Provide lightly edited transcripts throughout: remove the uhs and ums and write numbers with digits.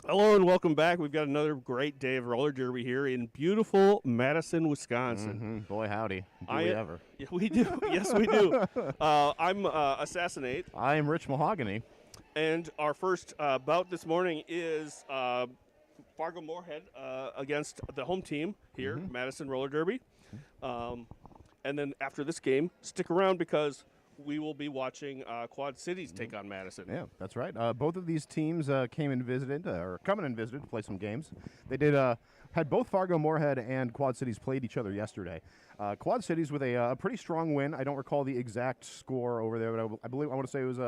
Hello and welcome back. We've got another great day of roller derby here in beautiful Madison, Wisconsin. Boy, howdy. Do we ever. Yeah, we do. Yes, we do. I'm Assassinate, I am Rich Mahogany. and our first bout this morning is Fargo-Morehead against the home team here, Madison Roller Derby. And then after this game, stick around because we will be watching Quad Cities take on Madison. Yeah, that's right. Both of these teams came and visited, or coming and visited to play some games. They had both Fargo-Morehead and Quad Cities played each other yesterday. Quad Cities with a pretty strong win. I don't recall the exact score over there, but I want to say it was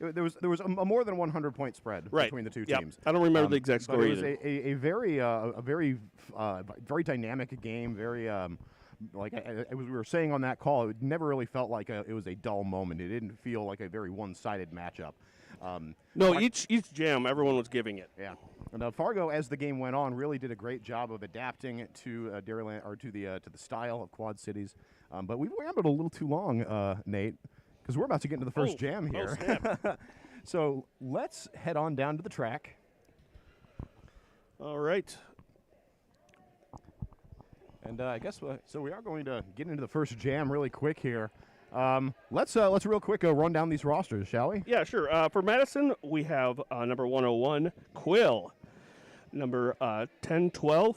there was a more than 100-point spread between the two teams. I don't remember the exact score but it was either. a very very dynamic game. Very we were saying on that call, it never really felt like it was a dull moment. It didn't feel like a very one-sided matchup. No, each jam, everyone was giving it. Yeah, and Fargo, as the game went on, really did a great job of adapting to Dairyland or to the style of Quad Cities. But we rambled a little too long, Nate, because we're about to get into the first jam here. Snap. So let's head on down to the track. All right. And I guess so. We are going to get into the first jam really quick here. Let's real quick run down these rosters, shall we? Yeah, sure. For Madison, we have number 101, Quill. Number 1012,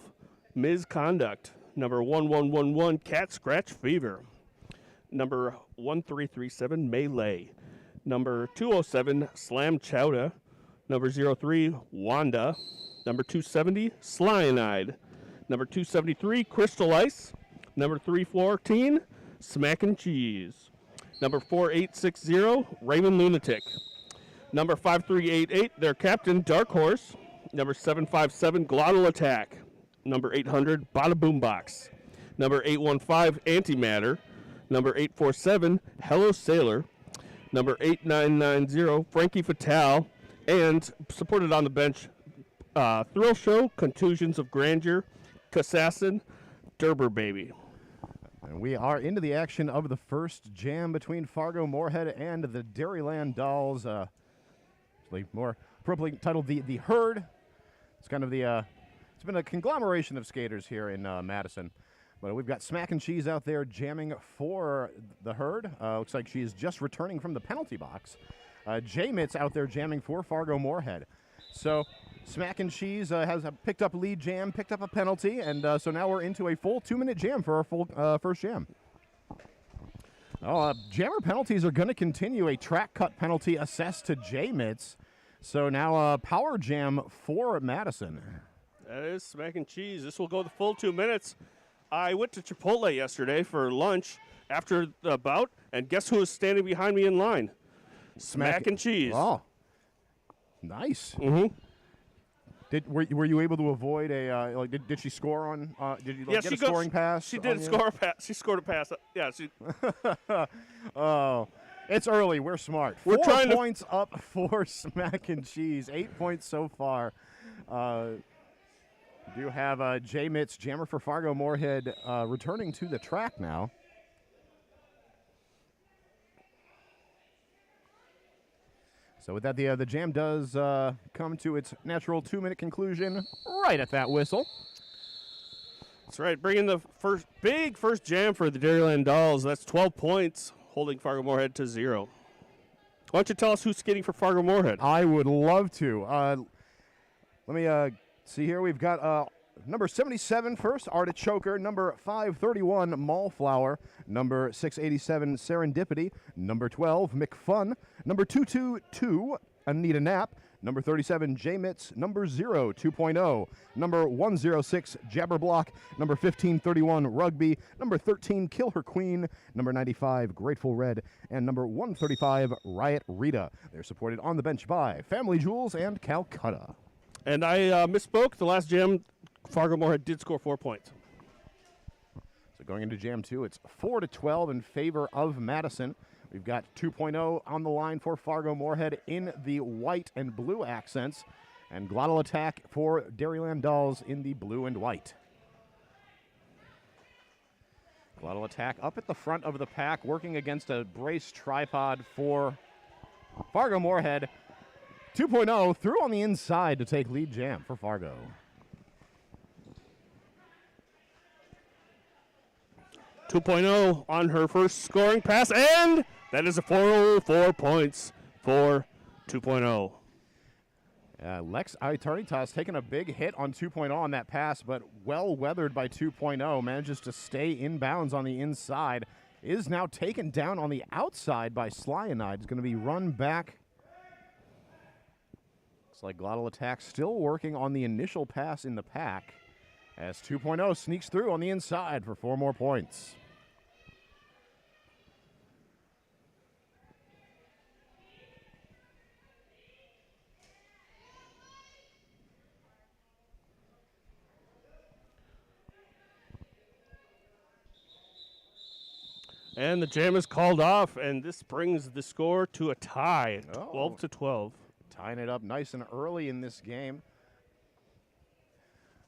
Ms. Conduct. Number 1111, Cat Scratch Fever. Number 1337, Melee. Number 207, Slam Chowda. Number 03, Wanda. Number 270, Cyanide. Number 273, Crystal Ice. Number 314, Smack and Cheese. Number 4860, Raymond Lunatic. Number 5388, their captain, Dark Horse. Number 757, Glottal Attack. Number 800, Bada Boombox. Number 815, Antimatter. Number 847, Hello Sailor. Number 8990, Frankie Fatale. And supported on the bench, Thrill Show, Contusions of Grandeur, Assassin, Derber Baby. And we are into the action of the first jam between Fargo-Morehead and the Dairyland Dolls. More appropriately titled the Herd. It's kind of it's been a conglomeration of skaters here in Madison. But we've got Smack and Cheese out there jamming for the Herd. Looks like she is just returning from the penalty box. J-Mitts out there jamming for Fargo-Morehead. So Smack and Cheese has picked up lead jam, picked up a penalty, and so now we're into a full 2-minute jam for our full first jam. Jammer penalties are going to continue. A track cut penalty assessed to J-Mitts. So now power jam for Madison. That is Smack and Cheese. This will go the full 2 minutes. I went to Chipotle yesterday for lunch after the bout, and guess who was standing behind me in line? Smack and Cheese. Oh, nice. Mm-hmm. Were you able to avoid a did she score on? Did you get a scoring pass? She did score a pass. She scored a pass. Yeah. Oh, it's early. We're smart. We're 4 trying points up for Smack and Cheese. 8 points so far. Do have J-Mitts, jammer for Fargo-Morehead, returning to the track now. So with that, the jam does come to its natural 2-minute conclusion right at that whistle. That's right. Bringing the first jam for the Dairyland Dolls. That's 12 points, holding Fargo-Morehead to 0. Why don't you tell us who's skating for Fargo-Morehead? I would love to. Let me see here. We've got number 77 first, Artichoker. Number 531, Mallflower. Number 687, Serendipity. Number 12, McFun. Number 222, Anita Knapp. Number 37, J-Mitts. Number 0, 2.0. Number 106, Jabberblock. Number 1531, Rugby. Number 13, Kill Her Queen. Number 95, Grateful Red. And number 135, Riot Rita. They're supported on the bench by Family Jewels and Calcutta. And I misspoke. The last jam, Fargo-Morehead did score 4 points. So going into Jam 2, it's 4-12 in favor of Madison. We've got 2.0 on the line for Fargo-Morehead in the white and blue accents, and Glottal Attack for Dairyland Dolls in the blue and white. Glottal Attack up at the front of the pack, working against a brace tripod for Fargo-Morehead. 2.0 through on the inside to take lead jam for Fargo. On her first scoring pass, and that is a 4 points for 2.0. Lex Aitarnitas taking a big hit on 2.0 on that pass, but well weathered by 2.0. Manages to stay in bounds on the inside. Is now taken down on the outside by Slyanide. Is going to be run back. Looks like Glottal Attack still working on the initial pass in the pack as 2.0 sneaks through on the inside for 4 more points. And the jam is called off, and this brings the score to a tie, 12-12. Tying it up nice and early in this game.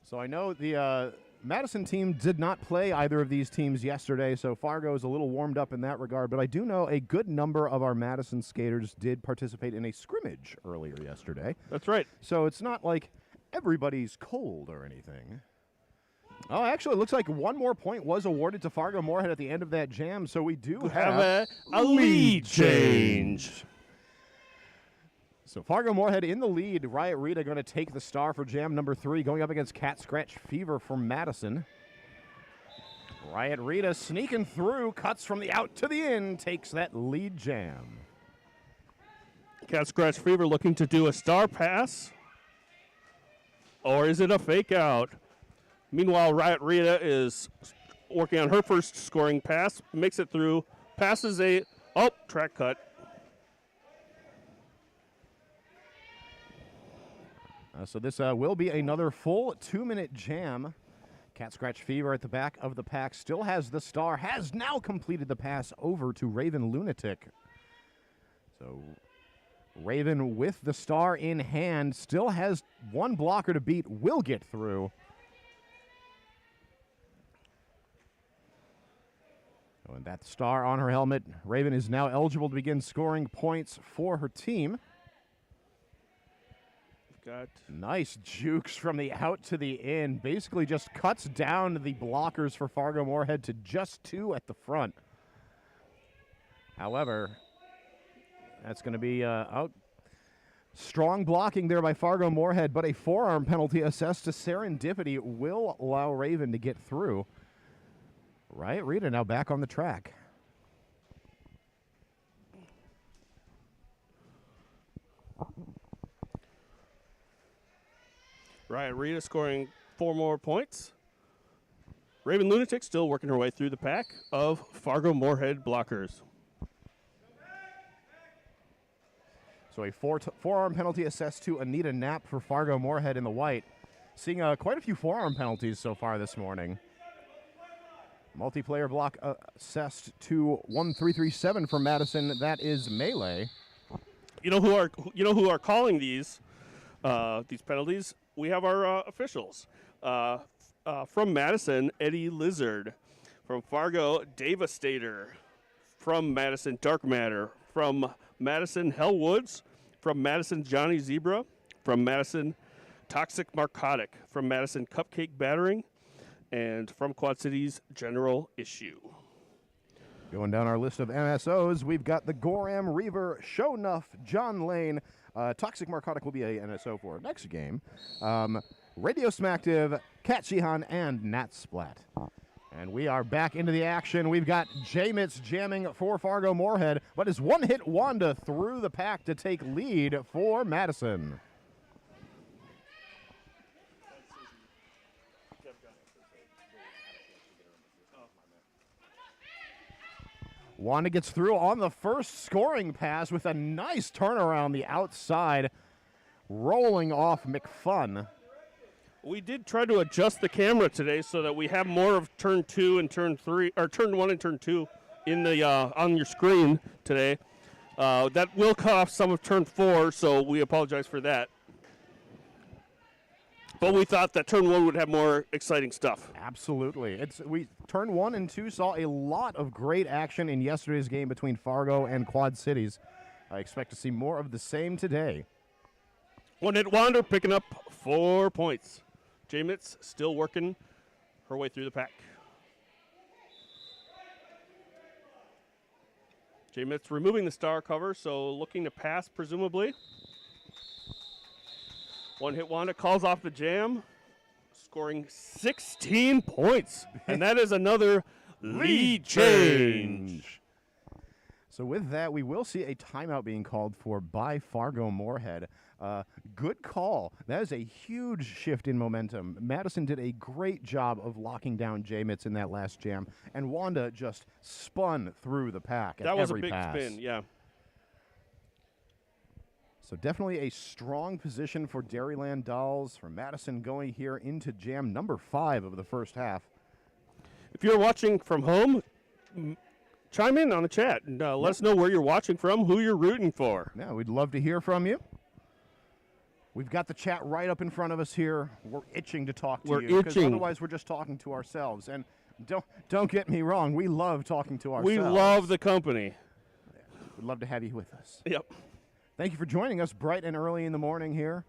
So I know the Madison team did not play either of these teams yesterday, so Fargo is a little warmed up in that regard. But I do know a good number of our Madison skaters did participate in a scrimmage earlier yesterday. That's right. So it's not like everybody's cold or anything. Oh, actually, it looks like 1 more point was awarded to Fargo-Morehead at the end of that jam, so we do have a lead change. So Fargo-Morehead in the lead. Riot Rita going to take the star for jam number 3, going up against Cat Scratch Fever from Madison. Riot Rita sneaking through, cuts from the out to the in, takes that lead jam. Cat Scratch Fever looking to do a star pass. Or is it a fake out? Meanwhile, Riot Rita is working on her first scoring pass, makes it through, passes track cut. So this will be another full 2-minute jam. Cat Scratch Fever at the back of the pack still has the star, has now completed the pass over to Raven Lunatic. So Raven with the star in hand, still has 1 blocker to beat, will get through. And that star on her helmet, Raven is now eligible to begin scoring points for her team. Got nice jukes from the out to the in. Basically just cuts down the blockers for Fargo-Morehead to just 2 at the front. However, that's going to be out. Strong blocking there by Fargo-Morehead, but a forearm penalty assessed to Serendipity will allow Raven to get through. Riot Rita now back on the track. Riot Rita scoring 4 more points. Raven Lunatic still working her way through the pack of Fargo-Morehead blockers. So a forearm penalty assessed to Anita Knapp for Fargo-Morehead in the white. Seeing quite a few forearm penalties so far this morning. Multiplayer block assessed to 1337 from Madison. That is melee. You know who are calling these penalties? We have our officials. From Madison, Eddie Lizard. From Fargo, Devastator. From Madison, Dark Matter. From Madison, Hellwoods. From Madison, Johnny Zebra. From Madison, Toxic Narcotic. From Madison, Cupcake Battering. And from Quad Cities, General Issue. Going down our list of NSOs, we've got the Goram, Reaver, Shownuff, John Lane. Toxic Narcotic will be a NSO for our next game. Radio Smacktive, Cat Shihan, and Nat Splat. And we are back into the action. We've got J-Mitz jamming for Fargo-Morehead, but is one-hit Wanda through the pack to take lead for Madison. Wanda gets through on the first scoring pass with a nice turnaround the outside, rolling off McFun. We did try to adjust the camera today so that we have more of turn 2 and turn 3, or turn 1 and turn 2 in the on your screen today. That will cut off some of turn 4, so we apologize for that. But we thought that turn 1 would have more exciting stuff. Absolutely. Turn 1 and 2 saw a lot of great action in yesterday's game between Fargo and Quad Cities. I expect to see more of the same today. One-hit wonder picking up 4 points. J-Mitz still working her way through the pack. J-Mitz removing the star cover, so looking to pass presumably. One-hit wonder calls off the jam, scoring 16 points. And that is another lead change. So with that, we will see a timeout being called for by Fargo-Morehead. Good call. That is a huge shift in momentum. Madison did a great job of locking down J-Mitz in that last jam, and Wanda just spun through the pack at That was a every big pass. spin, yeah. So definitely a strong position for Dairyland Dolls, for Madison going here into jam number 5 of the first half. If you're watching from home, chime in on the chat and let us know where you're watching from, who you're rooting for. Yeah, we'd love to hear from you. We've got the chat right up in front of us here. We're itching to talk to you. Because otherwise we're just talking to ourselves. And don't get me wrong, we love talking to ourselves. We love the company. We'd love to have you with us. Yep. Thank you for joining us bright and early in the morning here.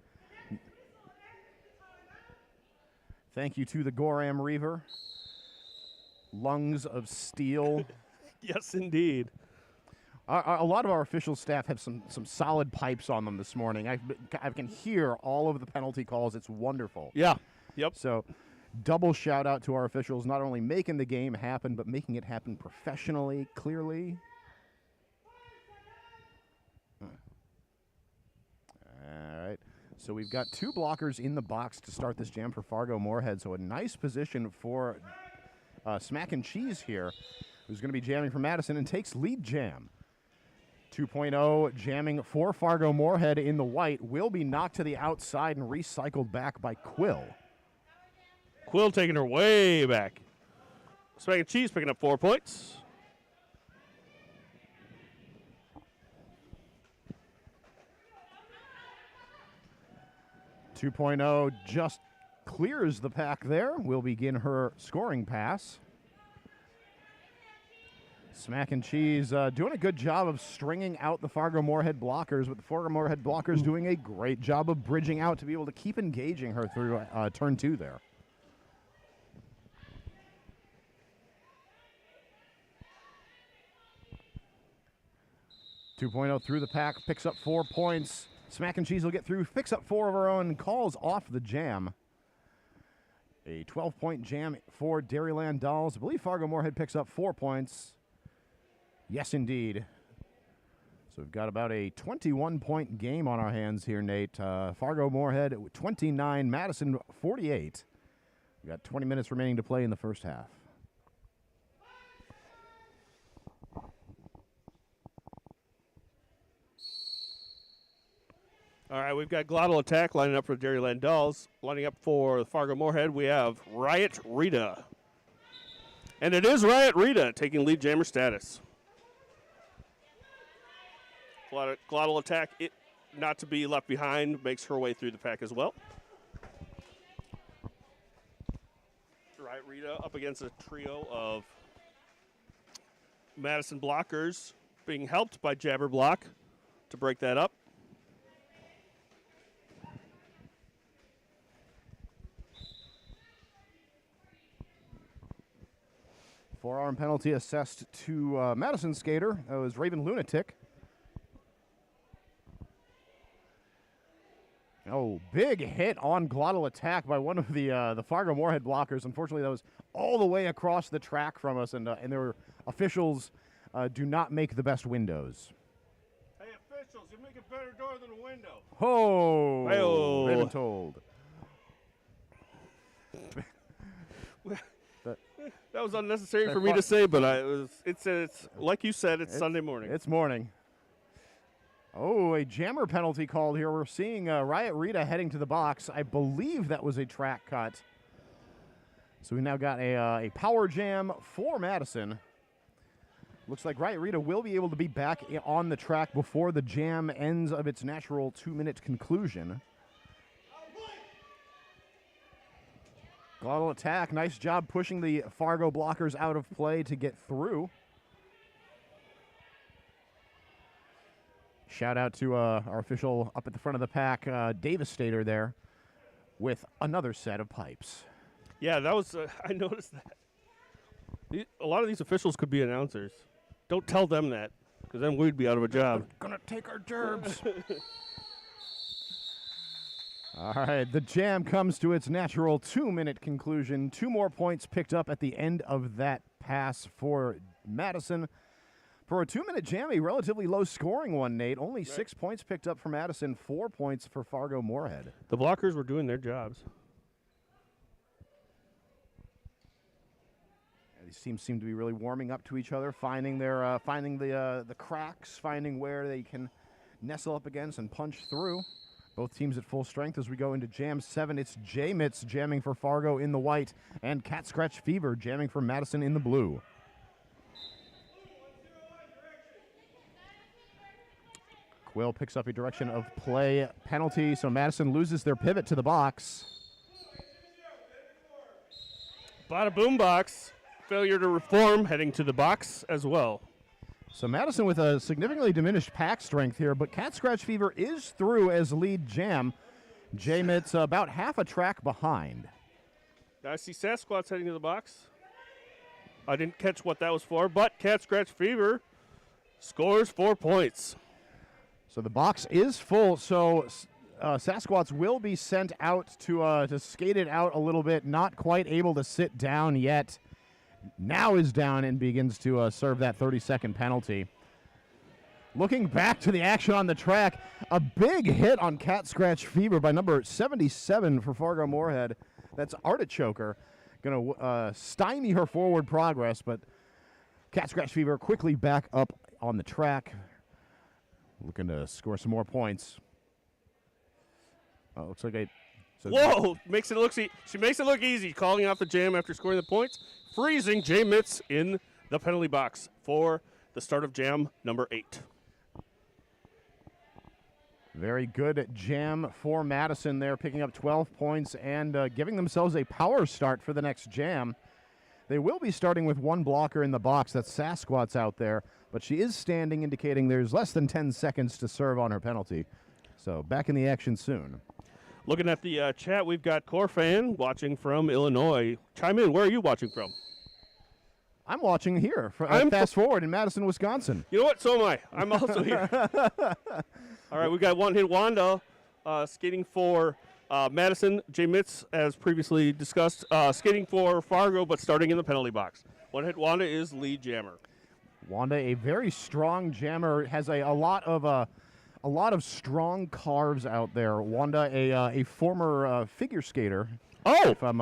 Thank you to the Goram Reaver. Lungs of steel. Yes, indeed. A lot of our official staff have some solid pipes on them this morning. I can hear all of the penalty calls. It's wonderful. Yeah. Yep. So double shout out to our officials, not only making the game happen, but making it happen professionally, clearly. All right. So we've got 2 blockers in the box to start this jam for Fargo-Morehead. So a nice position for Smack and Cheese here, who's going to be jamming for Madison and takes lead jam. 2.0 jamming for Fargo-Morehead in the white will be knocked to the outside and recycled back by Quill. Quill taking her way back. Smack and Cheese picking up 4 points. .0 just clears the pack there. Will begin her scoring pass. Smack and Cheese doing a good job of stringing out the Fargo-Morehead blockers, but the Fargo-Morehead blockers doing a great job of bridging out to be able to keep engaging her through turn 2 there. .0 through the pack, picks up 4 points. Smack and Cheese will get through, picks up 4 of her own, calls off the jam. A 12-point jam for Dairyland Dolls. I believe Fargo-Morehead picks up 4 points. Yes, indeed. So we've got about a 21-point game on our hands here, Nate. Fargo-Morehead 29, Madison 48. We've got 20 minutes remaining to play in the first half. All right, we've got Glottal Attack lining up for the Dairyland Dolls. Lining up for Fargo-Morehead, we have Riot Rita. And it is Riot Rita taking lead jammer status. Glottal Attack, it not to be left behind, makes her way through the pack as well. Riot Rita up against a trio of Madison blockers, being helped by Jabber Block to break that up. Forearm penalty assessed to Madison skater. That was Raven Lunatic. Oh, big hit on Glottal Attack by one of the Fargo-Morehead blockers. Unfortunately, that was all the way across the track from us, and their officials do not make the best windows. Hey, officials, you make a better door than a window. Oh, Hey-oh. Raven told. That was unnecessary for me to say, but it's like you said, it's Sunday morning. It's morning. Oh, a jammer penalty called here. We're seeing Riot Rita heading to the box. I believe that was a track cut. So we now got a power jam for Madison. Looks like Riot Rita will be able to be back on the track before the jam ends of its natural 2-minute conclusion. Glottal Attack, nice job pushing the Fargo blockers out of play to get through. Shout out to our official up at the front of the pack, Devastator there, with another set of pipes. Yeah, that was. I noticed that. A lot of these officials could be announcers. Don't tell them that, because then we'd be out of a job. Gonna take our gerbs. All right, the jam comes to its natural 2-minute conclusion. 2 more points picked up at the end of that pass for Madison. For a 2-minute jam, a relatively low-scoring one, Nate. Only 6 points picked up for Madison, 4 points for Fargo-Morehead. The blockers were doing their jobs. These teams seem to be really warming up to each other, finding their finding the cracks, finding where they can nestle up against and punch through. Both teams at full strength as we go into Jam 7. It's J-Mitts jamming for Fargo in the white and Cat Scratch Fever jamming for Madison in the blue. Quill picks up a direction of play penalty, so Madison loses their pivot to the box. Bada boom box. Failure to reform, heading to the box as well. So Madison with a significantly diminished pack strength here, but Cat Scratch Fever is through as lead jam. J-Mitts about half a track behind. I see Sasquatch heading to the box. I didn't catch what that was for, but Cat Scratch Fever scores 4 points. So the box is full, so Sasquatch will be sent out to skate it out a little bit, not quite able to sit down yet. Now is down and begins to serve that 30-second penalty. Looking back to the action on the track, a big hit on Cat Scratch Fever by number 77 for Fargo-Morehead. That's Artichoker. Going to stymie her forward progress, but Cat Scratch Fever quickly back up on the track. Looking to score some more points. Looks like whoa! She makes it look easy, calling off the jam after scoring the points. Freezing J-Mitts in the penalty box for the start of jam number 8. Very good jam for Madison there, picking up 12 points and giving themselves a power start for the next jam. They will be starting with 1 blocker in the box. That's Sasquatch out there, but she is standing, indicating there's less than 10 seconds to serve on her penalty. So back in the action soon. Looking at the chat, we've got Corfan watching from Illinois. Chime in. Where are you watching from? I'm watching here. Fast forward in Madison, Wisconsin. You know what? So am I. I'm also here. All right, we got One Hit Wanda skating for Madison. J-Mitts, as previously discussed, skating for Fargo, but starting in the penalty box. One Hit Wanda is lead jammer. Wanda, a very strong jammer, has a lot of strong carves out there. Wanda, a former figure skater. Oh, if I'm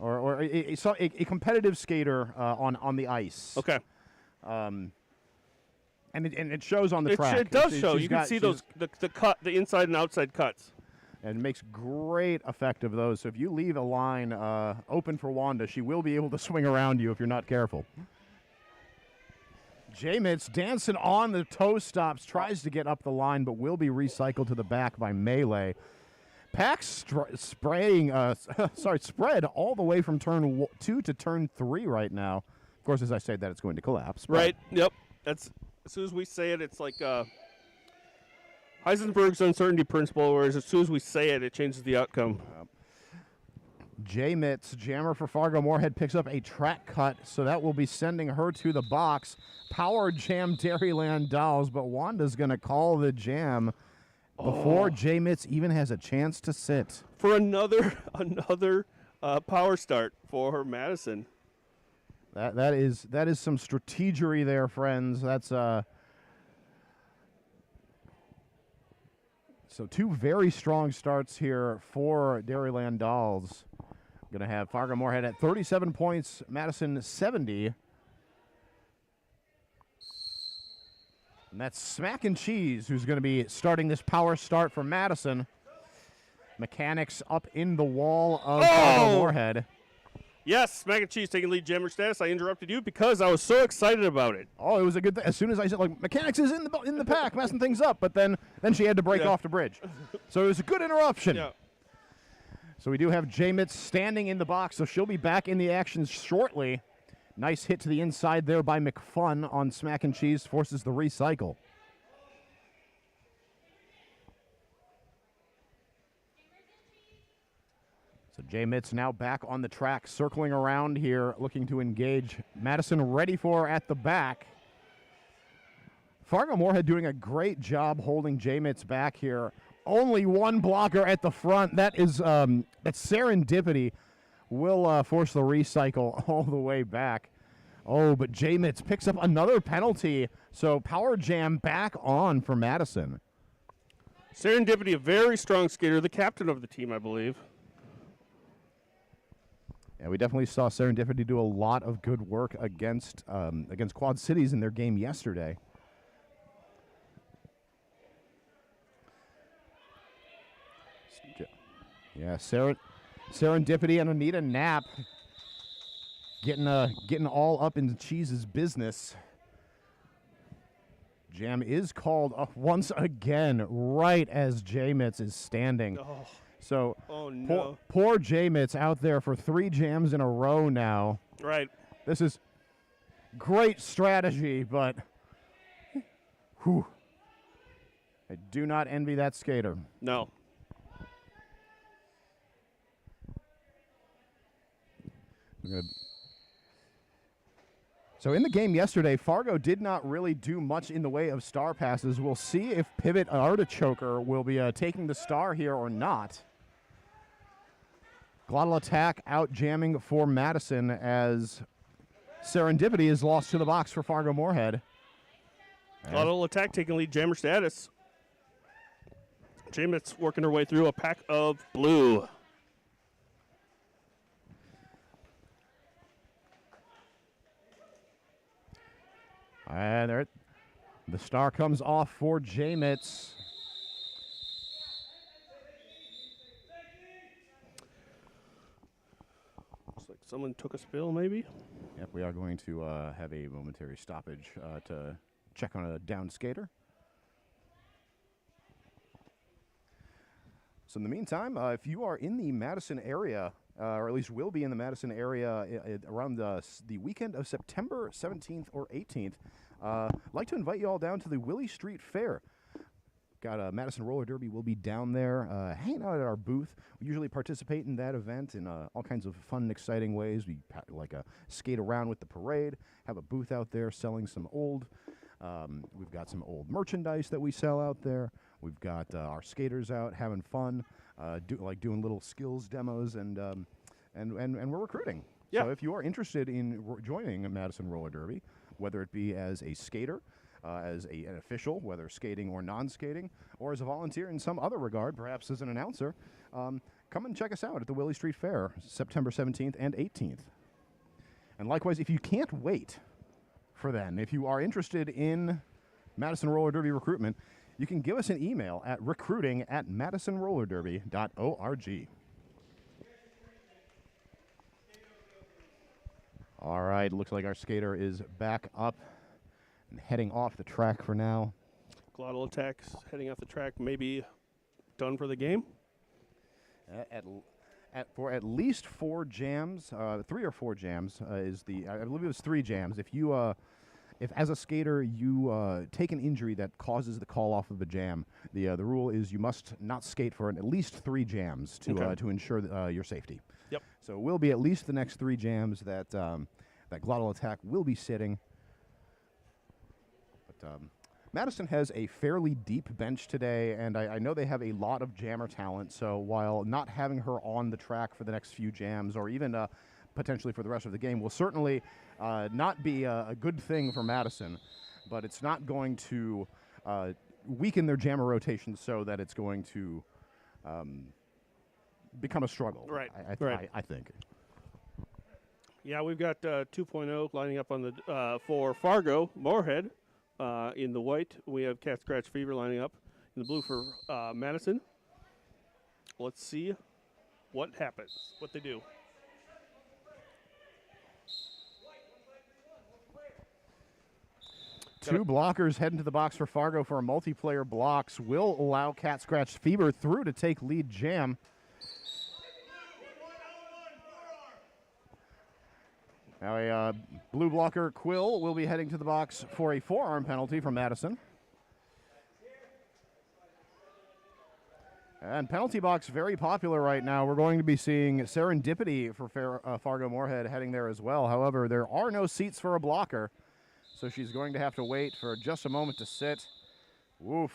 or a competitive skater on the ice. Okay. And it shows on the track. It does show. You can see the inside and outside cuts. And makes great effect of those. So if you leave a line open for Wanda, she will be able to swing around you if you're not careful. J-Mitts dancing on the toe stops, tries to get up the line, but will be recycled to the back by Melee. Pack spread all the way from turn 2 to turn 3 right now. Of course, as I say that, it's going to collapse. Right. Yep. That's as soon as we say it, it's like Heisenberg's uncertainty principle, whereas as soon as we say it, it changes the outcome. J-Mitts, jammer for Fargo-Morehead, picks up a track cut, so that will be sending her to the box. Power jam Dairyland Dolls, but Wanda's going to call the jam before J-Mitts even has a chance to sit. For another power start for Madison. That is some strategery there, friends. That's so 2 very strong starts here for Dairyland Dolls. Going to have Fargo-Morehead at 37 points, Madison 70. And that's Smack and Cheese, who's going to be starting this power start for Madison. Mechanics up in the wall of Fargo-Morehead. Yes, Smack and Cheese taking lead jammer status. I interrupted you because I was so excited about it. Oh, it was a good thing. As soon as I said, like, Mechanics is in the pack, messing things up, but then she had to break off the bridge. So it was a good interruption. Yeah. So we do have J-Mitts standing in the box, so she'll be back in the action shortly. Nice hit to the inside there by McFun on Smack and Cheese, forces the recycle. So J. Mitz now back on the track, circling around here, looking to engage. Madison ready for at the back. Fargo-Morehead doing a great job holding J. Mitz back here. Only one blocker at the front. That is that's Serendipity. Will force the recycle all the way back. Oh, but J. Mitz picks up another penalty. So Power Jam back on for Madison. Serendipity, a very strong skater, the captain of the team, I believe. Yeah, we definitely saw Serendipity do a lot of good work against Quad Cities in their game yesterday. Yeah, Serendipity and Anita Knapp getting all up in Cheese's business. Jam is called once again right as J. Mitz is standing. Oh. So No. poor J. Mitz out there for 3 jams in a row now. Right. This is great strategy, but whew, I do not envy that skater. No. Good. So in the game yesterday, Fargo did not really do much in the way of star passes. We'll see if Pivot Artichoker will be taking the star here or not. Glottal Attack out jamming for Madison as Serendipity is lost to the box for Fargo-Morehead. Glottal Attack taking lead jammer status. J-Mitz working her way through a pack of blue. And there, the star comes off for J. Mitz. Looks like someone took a spill, maybe. Yep, we are going to have a momentary stoppage to check on a down skater. So in the meantime, if you are in the Madison area, or at least will be in the Madison area around the weekend of September 17th or 18th, I'd like to invite you all down to the Willie Street Fair. Got Madison Roller Derby will be down there hanging out at our booth. We usually participate in that event in all kinds of fun and exciting ways. We skate around with the parade, have a booth out there selling some old. We've got some old merchandise that we sell out there. We've got our skaters out having fun, doing little skills demos, and we're recruiting. Yeah. So if you are interested in joining Madison Roller Derby, whether it be as a skater, as an official, whether skating or non-skating, or as a volunteer in some other regard, perhaps as an announcer, come and check us out at the Willie Street Fair, September 17th and 18th. And likewise, if you can't wait for then, if you are interested in Madison Roller Derby recruitment, you can give us an email at recruiting@madisonrollerderby.org. All right, looks like our skater is back up and heading off the track for now. Glottal Attack's heading off the track, maybe done for the game. For at least 4 jams, 3 or 4 jams is the. I believe it was 3 jams. If as a skater you take an injury that causes the call off of a jam, the rule is you must not skate for at least 3 jams to ensure your safety. Yep. So it will be at least the next 3 jams that that Glottal Attack will be sitting. But Madison has a fairly deep bench today, and I know they have a lot of jammer talent. So while not having her on the track for the next few jams, or even potentially for the rest of the game, will certainly not be a good thing for Madison. But it's not going to weaken their jammer rotation so that it's going to become a struggle. Right. I think. Yeah, we've got 2.0 lining up on the for Fargo-Morehead in the white. We have Cat Scratch Fever lining up in the blue for Madison. Let's see what happens, what they do. Two blockers heading to the box for Fargo for a multiplayer blocks will allow Cat Scratch Fever through to take lead jam. Now a blue blocker, Quill, will be heading to the box for a forearm penalty from Madison. And penalty box, very popular right now. We're going to be seeing Serendipity for Fargo-Morehead heading there as well. However, there are no seats for a blocker, so she's going to have to wait for just a moment to sit. Woof.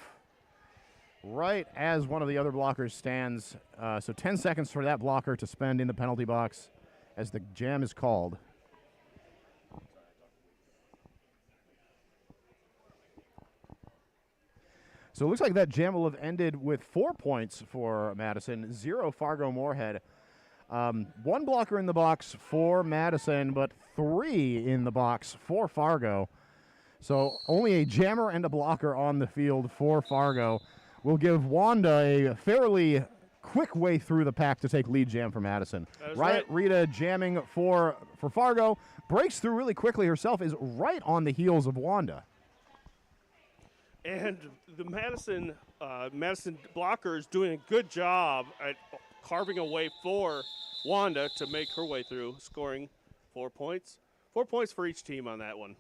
Right as one of the other blockers stands. So 10 seconds for that blocker to spend in the penalty box as the jam is called. So it looks like that jam will have ended with 4 points for Madison, 0 Fargo-Morehead. 1 blocker in the box for Madison, but 3 in the box for Fargo. So only a jammer and a blocker on the field for Fargo will give Wanda a fairly quick way through the pack to take lead jam for Madison. Right. Rita jamming for Fargo, breaks through really quickly herself, is right on the heels of Wanda. And the Madison blocker is doing a good job at carving a way for Wanda to make her way through, scoring 4 points. 4 points for each team on that one.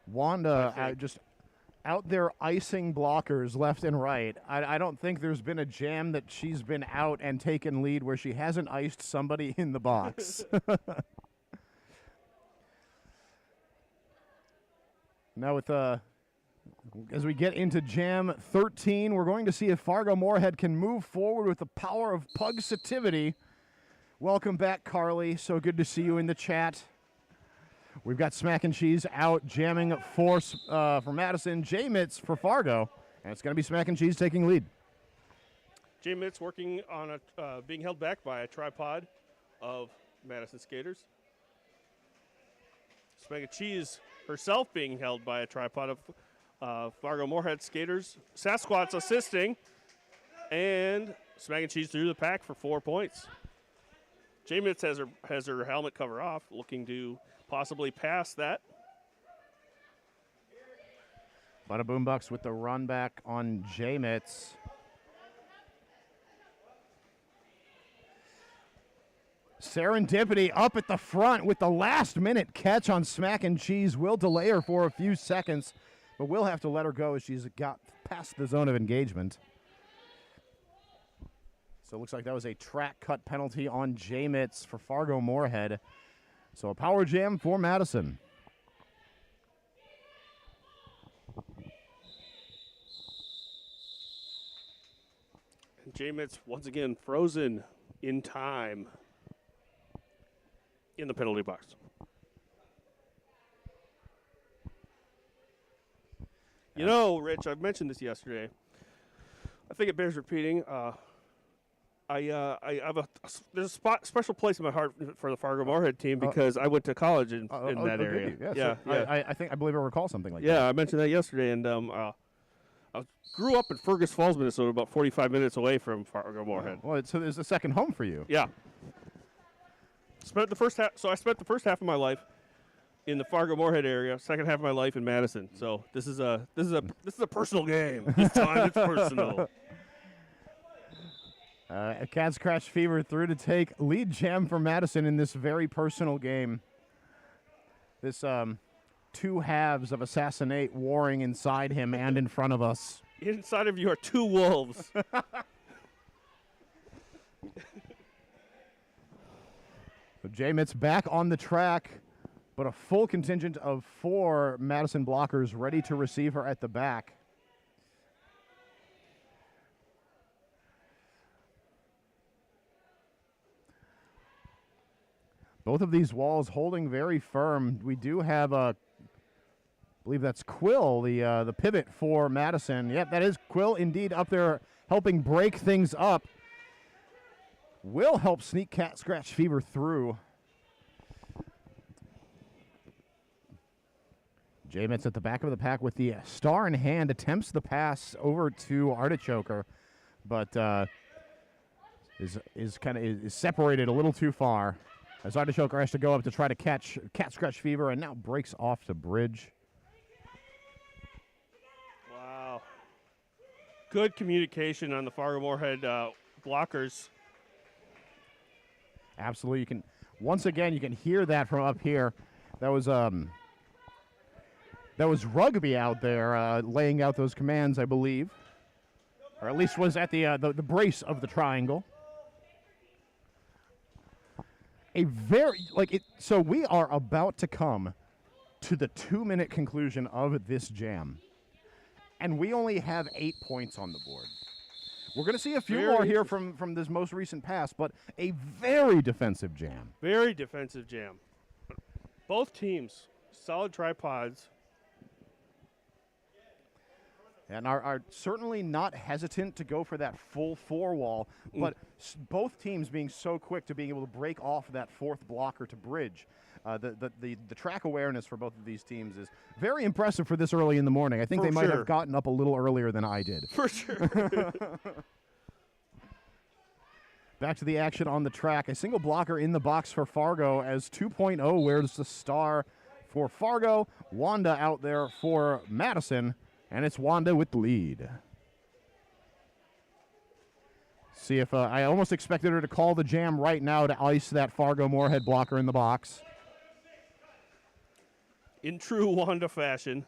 Wanda just out there icing blockers left and right. I don't think there's been a jam that she's been out and taken lead where she hasn't iced somebody in the box. Now with as we get into jam 13, we're going to see if Fargo-Morehead can move forward with the power of Pugsativity. Welcome back, Carly. So good to see you in the chat. We've got Smack and Cheese out jamming for Madison, J-Mitz for Fargo, and it's going to be Smack and Cheese taking lead. J-Mitz working on being held back by a tripod of Madison skaters. Smack and Cheese herself being held by a tripod of Fargo-Morehead skaters. Sasquatch assisting, and Smack and Cheese through the pack for 4 points. J-Mitz has her helmet cover off, looking to possibly pass that. Bada Boombucks with the run back on J-Mitz. Serendipity up at the front with the last-minute catch on Smack and Cheese. Will delay her for a few seconds, but we'll have to let her go as she's got past the zone of engagement. So it looks like that was a track cut penalty on J-Mitz for Fargo-Morehead. So a power jam for Madison. And J-Mitz once again frozen in time in the penalty box. You know, Rich, I've mentioned this yesterday. I think it bears repeating. I have there's a special place in my heart for the Fargo-Morehead team because I went to college in that area. Yeah, I believe I recall something like that. Yeah, I mentioned that yesterday, and I grew up in Fergus Falls, Minnesota, about 45 minutes away from Fargo-Morehead. Well, so there's a second home for you. Yeah. I spent the first half of my life in the Fargo-Morehead area, second half of my life in Madison. So this is a personal game. This time it's personal. Cat Scratch Fever through to take lead jam for Madison in this very personal game. This two halves of Assassinate warring inside him and in front of us. Inside of you are two wolves. So J-Mitz back on the track, but a full contingent of 4 Madison blockers ready to receive her at the back. Both of these walls holding very firm. We do have I believe that's Quill, the pivot for Madison. Yep, that is Quill indeed up there helping break things up. Will help sneak Cat Scratch Fever through. J-Mitz at the back of the pack with the star in hand, attempts the pass over to Artichoker, but is separated a little too far. As Artichoker has to go up to try to catch Cat Scratch Fever and now breaks off to Bridge. Wow. Good communication on the Fargo-Morehead blockers. Absolutely. Once again, you can hear that from up here. That was Rugby out there laying out those commands, I believe. or at least was at the brace of the triangle. So we are about to come to the 2-minute conclusion of this jam, and we only have 8 points on the board. We're going to see a few more here from this most recent pass, but a very defensive jam. Very defensive jam. Both teams, solid tripods. And are certainly not hesitant to go for that full 4 wall, but both teams being so quick to being able to break off that 4th blocker to bridge. The track awareness for both of these teams is very impressive for this early in the morning. I think they might have gotten up a little earlier than I did. For sure. Back to the action on the track. A single blocker in the box for Fargo as 2.0 wears the star for Fargo. Wanda out there for Madison. And it's Wanda with the lead. See if I almost expected her to call the jam right now to ice that Fargo-Morehead blocker in the box. In true Wanda fashion.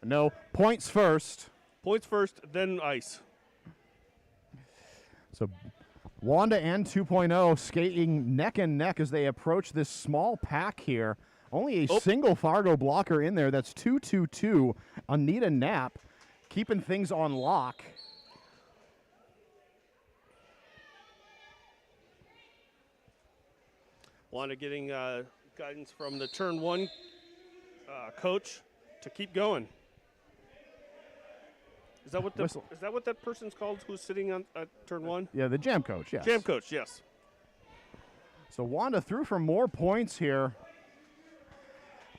No, points first. Points first, then ice. So Wanda and 2.0 skating neck and neck as they approach this small pack here. Only a single Fargo blocker in there. That's 2-2-2. Anita Knapp keeping things on lock. Wanda getting guidance from the turn 1 coach to keep going. Is that what that person's called who's sitting on turn 1? Yeah, the jam coach, yes. Jam coach, yes. So Wanda through for more points here.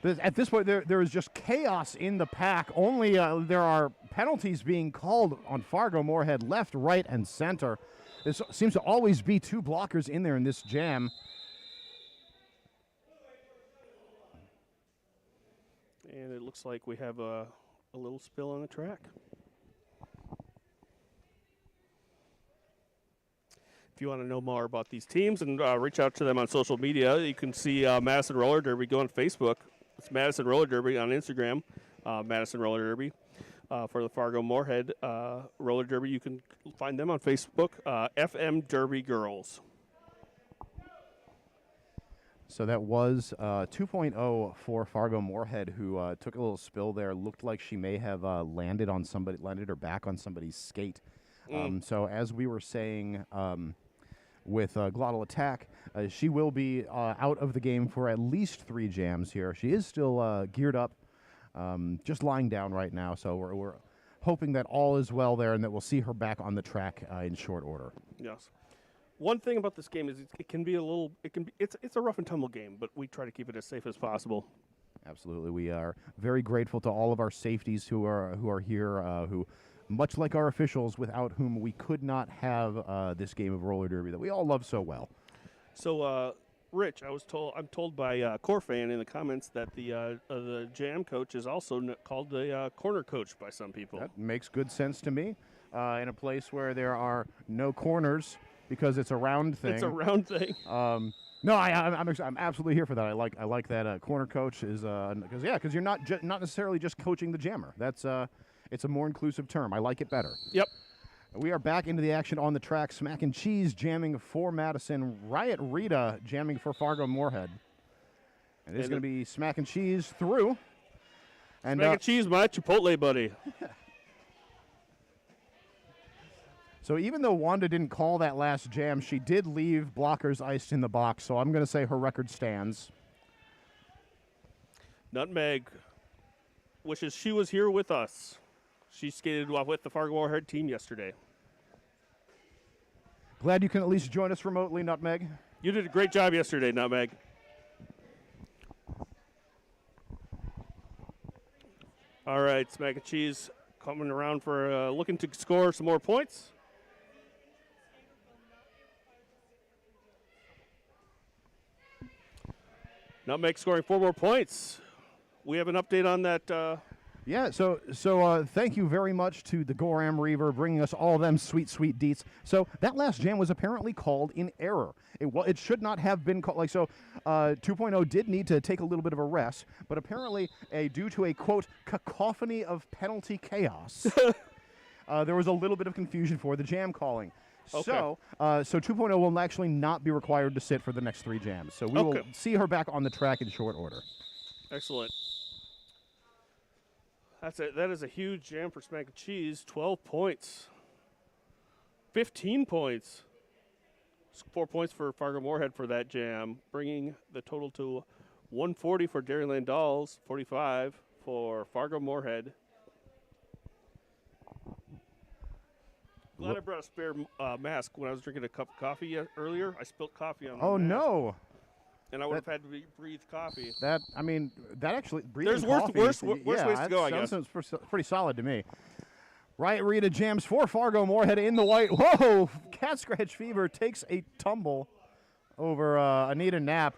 At this point, there is just chaos in the pack. Only there are penalties being called on Fargo-Morehead left, right, and center. There seems to always be 2 blockers in there in this jam. And it looks like we have a little spill on the track. If you want to know more about these teams and reach out to them on social media, you can see Madison Roller Derby. Go on Facebook. It's Madison Roller Derby on Instagram, Madison Roller Derby. For the Fargo-Morehead Roller Derby, you can find them on Facebook, FM Derby Girls. So that was 2.0 for Fargo-Morehead, who took a little spill there. Looked like she may have landed her back on somebody's skate. So as we were saying with Glottal Attack, she will be out of the game for at least 3 jams here. She is still geared up, just lying down right now. So we're hoping that all is well there and that we'll see her back on the track in short order. Yes. One thing about this game is it can be it's a rough and tumble game, but we try to keep it as safe as possible. Absolutely. We are very grateful to all of our safeties who are here, who, much like our officials, without whom we could not have this game of roller derby that we all love so well. So, Rich, I'm told by Corfan in the comments that the jam coach is also called the corner coach by some people. That makes good sense to me. In a place where there are no corners because it's a round thing. It's a round thing. No, I'm absolutely here for that. I like that corner coach is because you're not necessarily just coaching the jammer. That's it's a more inclusive term. I like it better. Yep. We are back into the action on the track. Smack and Cheese jamming for Madison. Riot Rita jamming for Fargo-Morehead. And it's going to be Smack and Cheese through. And Smack and Cheese, my Chipotle buddy. So even though Wanda didn't call that last jam, she did leave blockers iced in the box. So I'm going to say her record stands. Nutmeg wishes she was here with us. She skated with the Fargo-Morehead team yesterday. Glad you can at least join us remotely, Nutmeg. You did a great job yesterday, Nutmeg. All right, Smack and Cheese coming around for looking to score some more points. Nutmeg scoring 4 more points. We have an update on that. Yeah, so thank you very much to the Goram Reaver bringing us all them sweet, sweet deets. So that last jam was apparently called in error. It should not have been called. 2.0 did need to take a little bit of a rest, but apparently due to a, quote, cacophony of penalty chaos, there was a little bit of confusion for the jam calling. Okay. So 2.0 will actually not be required to sit for the next 3 jams. So we will see her back on the track in short order. Excellent. That is a huge jam for Smack and Cheese. 12 points. 15 points. 4 points for Fargo-Morehead for that jam, bringing the total to 140 for Dairyland Dolls, 45 for Fargo-Morehead. Glad I brought a spare mask when I was drinking a cup of coffee earlier. I spilled coffee on my mask. No. And I would have had to breathe coffee. That actually, breathing There's coffee. worse ways to go, I guess. Sounds pretty solid to me. Riot Rita jams for Fargo-Morehead in the white. Whoa! Cat Scratch Fever takes a tumble over Anita Knapp.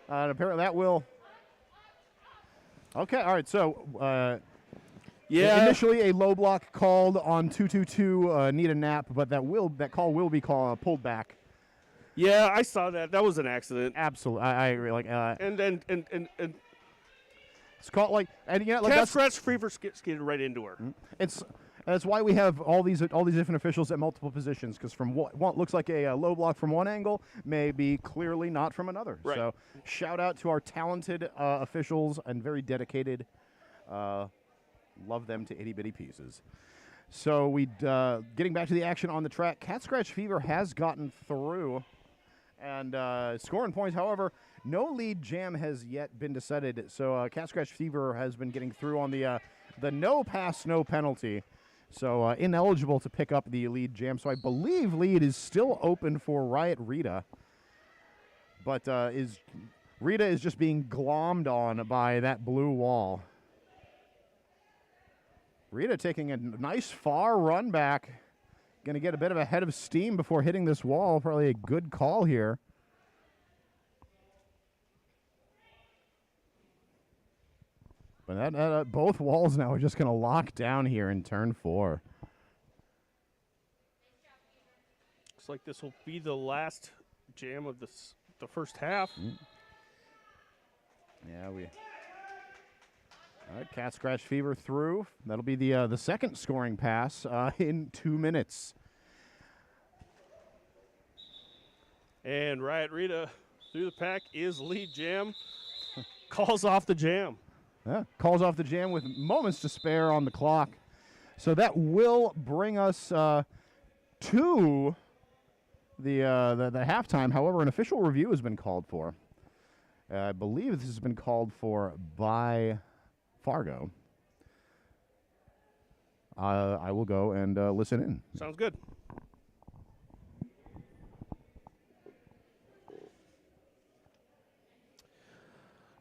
And apparently that will... Okay, all right, so... Initially a low block called on 222 Anita Knapp, but that call will be pulled back. Yeah, I saw that. That was an accident. Absolutely, I agree. Like, and it's called like, and yeah, like Cat Scratch Fever skated right into her. That's why we have all these different officials at multiple positions, because from what looks like a low block from one angle may be clearly not from another. Right. So shout out to our talented officials and very dedicated. Love them to itty bitty pieces. So getting back to the action on the track, Cat Scratch Fever has gotten through and scoring points. However, no lead jam has yet been decided. So Cat Scratch Fever has been getting through on the no pass, no penalty. So ineligible to pick up the lead jam. So I believe lead is still open for Riot Rita. But Rita is just being glommed on by that blue wall. Rita taking a nice far run back. Going to get a bit of a head of steam before hitting this wall. Probably a good call here. But both walls now are just going to lock down here in turn 4. Looks like this will be the last jam of the first half. Yeah, all right, Cat Scratch Fever through. That'll be the second scoring pass in 2 minutes. And Riot Rita through the pack is lead jam. Calls off the jam. Yeah, calls off the jam with moments to spare on the clock. So that will bring us to the halftime. However, an official review has been called for. I believe this has been called for by Fargo. I will go and listen in. Sounds good.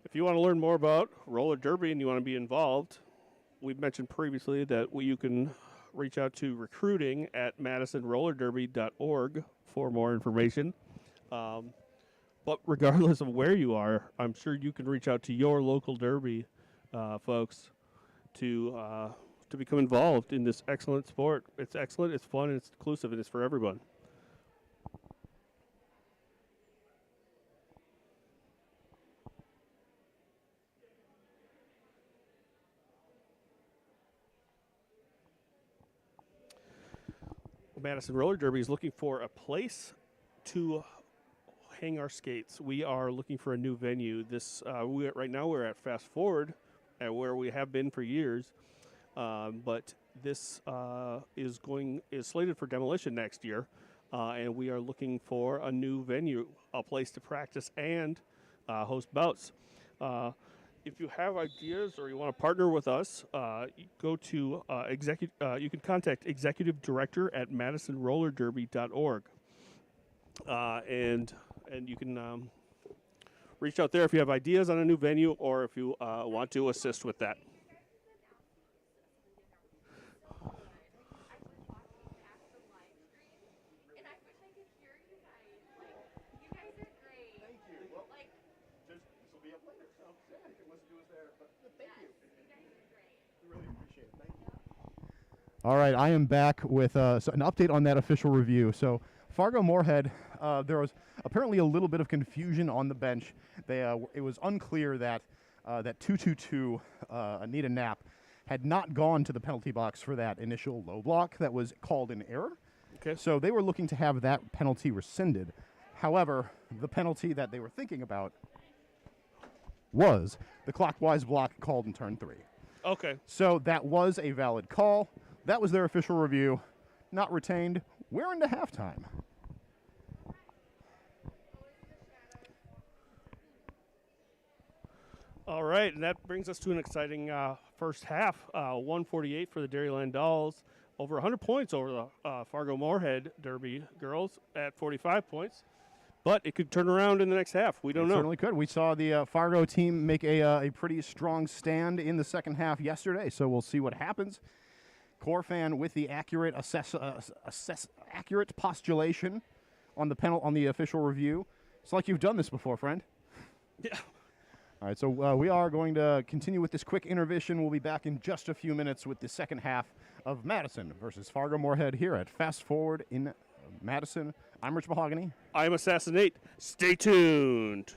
If you want to learn more about roller derby and you want to be involved, we've mentioned previously that you can reach out to recruiting at madisonrollerderby.org for more information. But regardless of where you are, I'm sure you can reach out to your local derby folks to become involved in this excellent sport. It's excellent, it's fun, and it's inclusive, and it's for everyone. Madison Roller Derby is looking for a place to hang our skates. We are looking for a new venue. Right now we're at Fast Forward, where we have been for years, but this is slated for demolition next year, and we are looking for a new venue, a place to practice and host bouts. If you have ideas or you want to partner with us, go to you can contact executive director at madisonrollerderby.org, and you can reach out there if you have ideas on a new venue or if you want to assist with that. All right, I am back with an update on that official review. So Fargo-Morehead, there was apparently a little bit of confusion on the bench. It was unclear that 222 Anita Knapp had not gone to the penalty box for that initial low block that was called in error. Okay. So they were looking to have that penalty rescinded. However, the penalty that they were thinking about was the clockwise block called in turn 3. Okay. So that was a valid call. That was their official review. Not retained. We're into halftime. All right, and that brings us to an exciting first half. 148 for the Dairyland Dolls, over 100 points over the Fargo-Morehead Derby girls at 45 points. But it could turn around in the next half. We don't know. It certainly could. We saw the Fargo team make a pretty strong stand in the second half yesterday, so we'll see what happens. Corfan with the accurate accurate postulation on the official review. It's like you've done this before, friend. Yeah. All right, so we are going to continue with this quick intermission. We'll be back in just a few minutes with the second half of Madison versus Fargo-Morehead here at Fast Forward in Madison. I'm Rich Mahogany. I'm Assassinate. Stay tuned.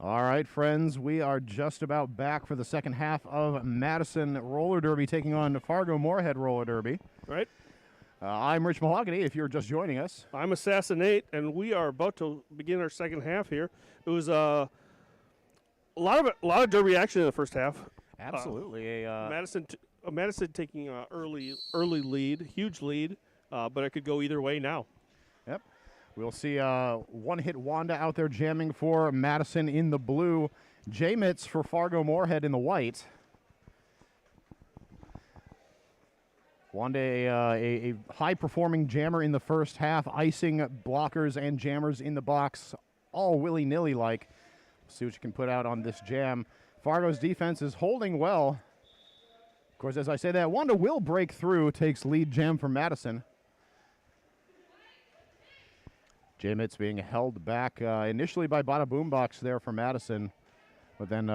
All right, friends, we are just about back for the second half of Madison Roller Derby taking on Fargo-Morehead Roller Derby. Right. I'm Rich Mahogany, if you're just joining us. I'm Assassinate, and we are about to begin our second half here. It was a lot of derby action in the first half. Absolutely. Madison taking an early lead, huge lead, but it could go either way now. Yep. We'll see one-hit Wanda out there jamming for Madison in the blue. J-Mitz for Fargo-Morehead in the white. Wanda, a high-performing jammer in the first half, icing blockers and jammers in the box, all willy-nilly like. See what you can put out on this jam. Fargo's defense is holding well. Of course, as I say that, Wanda will break through, takes lead jam from Madison. J-Mitz being held back initially by Bada Boombox there for Madison, but then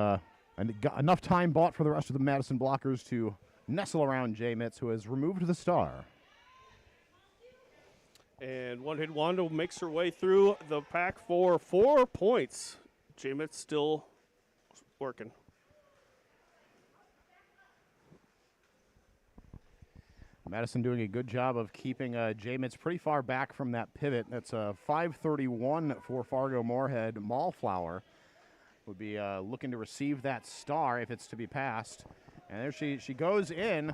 enough time bought for the rest of the Madison blockers to nestle around J-Mitz, who has removed the star. And one-hit Wanda makes her way through the pack for 4 points. J-Mitz still working. Madison doing a good job of keeping J-Mitz pretty far back from that pivot. That's 5:31 for Fargo-Morehead. Mallflower would be looking to receive that star if it's to be passed. And there she goes in.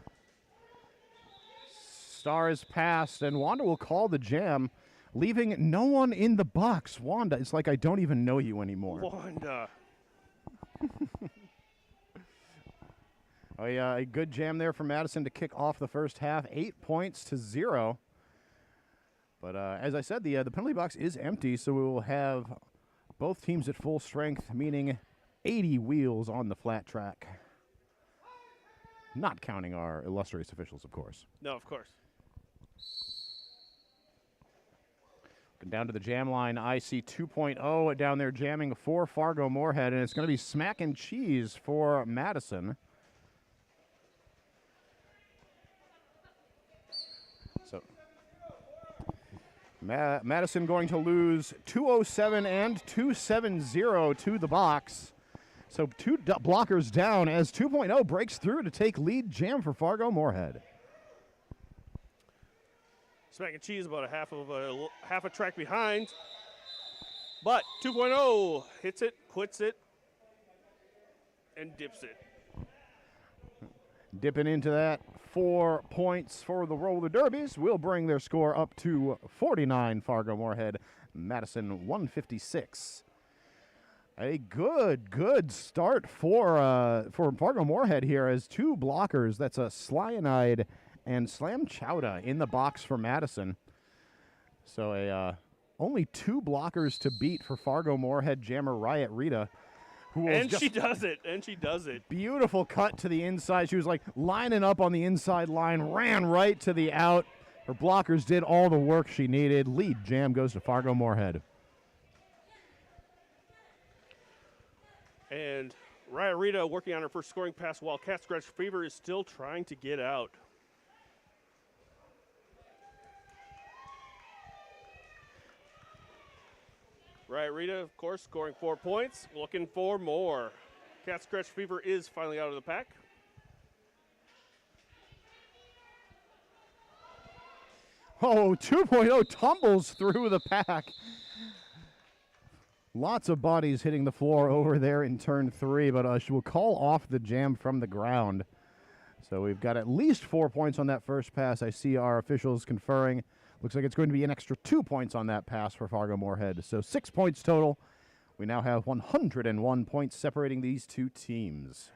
Star is passed, and Wanda will call the jam, leaving no one in the box. Wanda, it's like I don't even know you anymore. Wanda. Oh, yeah, a good jam there for Madison to kick off the first half, 8 points to 0. But as I said, the penalty box is empty, so we will have both teams at full strength, meaning 80 wheels on the flat track. Not counting our illustrious officials, of course. No, of course. Down to the jam line, IC 2.0 down there jamming for Fargo-Morehead, and it's going to be smack and cheese for Madison. So Madison going to lose 207 and 270 to the box. So two blockers down as 2.0 breaks through to take lead jam for Fargo-Morehead. Smack and cheese about half a track behind. But 2.0 hits it, quits it, and dips it. Dipping into that, 4 points for the Roller Derbies will bring their score up to 49 Fargo-Morehead, Madison 156. A good start for Fargo-Morehead here as two blockers. That's a Slyanide and Slam Chowda in the box for Madison. So only 2 blockers to beat for Fargo-Morehead jammer Riot Rita. She does it. Beautiful cut to the inside. She was like lining up on the inside line, ran right to the out. Her blockers did all the work she needed. Lead jam goes to Fargo-Morehead. And Riot Rita working on her first scoring pass while Cat Scratch Fever is still trying to get out. Riot Rita, of course, scoring 4 points, looking for more. Cat Scratch Fever is finally out of the pack. Oh, 2.0 tumbles through the pack. Lots of bodies hitting the floor over there in turn 3, but she will call off the jam from the ground. So we've got at least 4 points on that first pass. I see our officials conferring. Looks like it's going to be an extra 2 points on that pass for Fargo-Morehead. So 6 points total. We now have 101 points separating these two teams.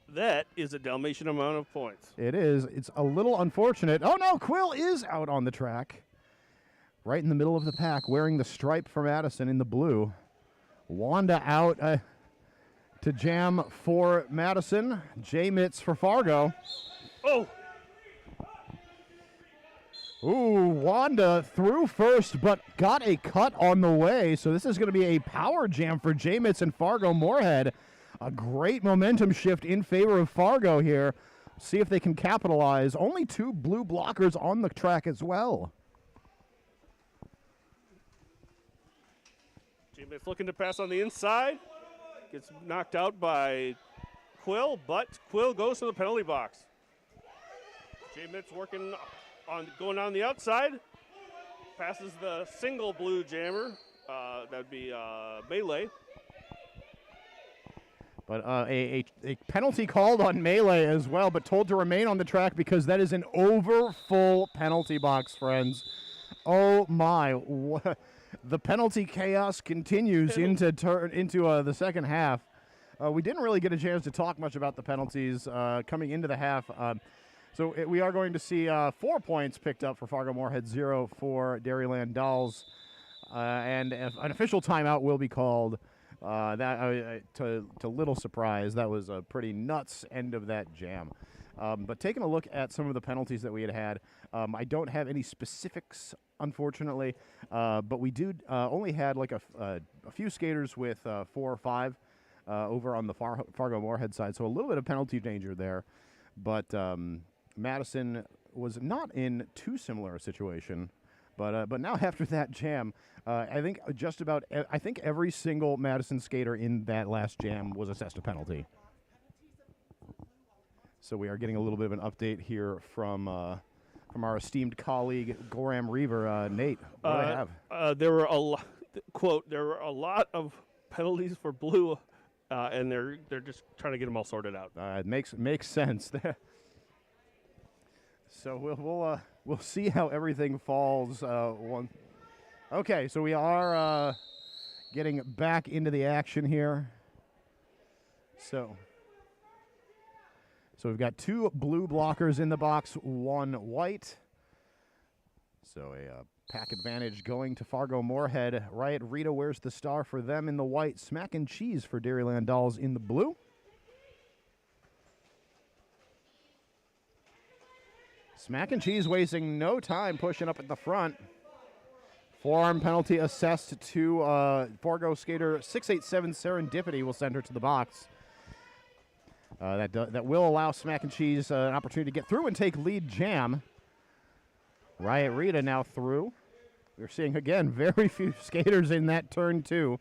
That is a Dalmatian amount of points. It is. It's a little unfortunate. Oh, no, Quill is out on the track. Right in the middle of the pack, wearing the stripe for Madison in the blue. Wanda out to jam for Madison. J-Mitz for Fargo. Oh! Ooh, Wanda through first, but got a cut on the way. So this is going to be a power jam for J-Mitz and Fargo-Morehead. A great momentum shift in favor of Fargo here. See if they can capitalize. Only 2 blue blockers on the track as well. J-Mitz looking to pass on the inside. Gets knocked out by Quill, but Quill goes to the penalty box. J. Mitz working going on the outside. Passes the single blue jammer. That'd be Melee. But a penalty called on Melee as well, but told to remain on the track because that is an over-full penalty box, friends. Oh, my. The penalty chaos continues into the second half. We didn't really get a chance to talk much about the penalties coming into the half. We are going to see 4 points picked up for Fargo-Morehead, 0 for Dairyland Dolls. And an official timeout will be called. To little surprise, that was a pretty nuts end of that jam. But taking a look at some of the penalties that we had, I don't have any specifics, unfortunately. But we only had like a few skaters with 4 or 5 over on the Fargo-Morehead side, so a little bit of penalty danger there. But Madison was not in too similar a situation. But now after that jam, I think every single Madison skater in that last jam was assessed a penalty. So we are getting a little bit of an update here from our esteemed colleague Gorham Reaver. Nate, what do I have? There were a lot of penalties for blue, and they're just trying to get them all sorted out. It makes sense. So we'll see how everything falls. Okay, so we are getting back into the action here. So we've got 2 blue blockers in the box, 1 white. So a pack advantage going to Fargo-Morehead. Riot Rita wears the star for them in the white. Smack and Cheese for Dairyland Dolls in the blue. Smack and Cheese wasting no time pushing up at the front. Forearm penalty assessed to Fargo skater 687 Serendipity will send her to the box. That will allow Smack and Cheese an opportunity to get through and take lead jam. Riot Rita now through. We're seeing, again, very few skaters in that turn, too.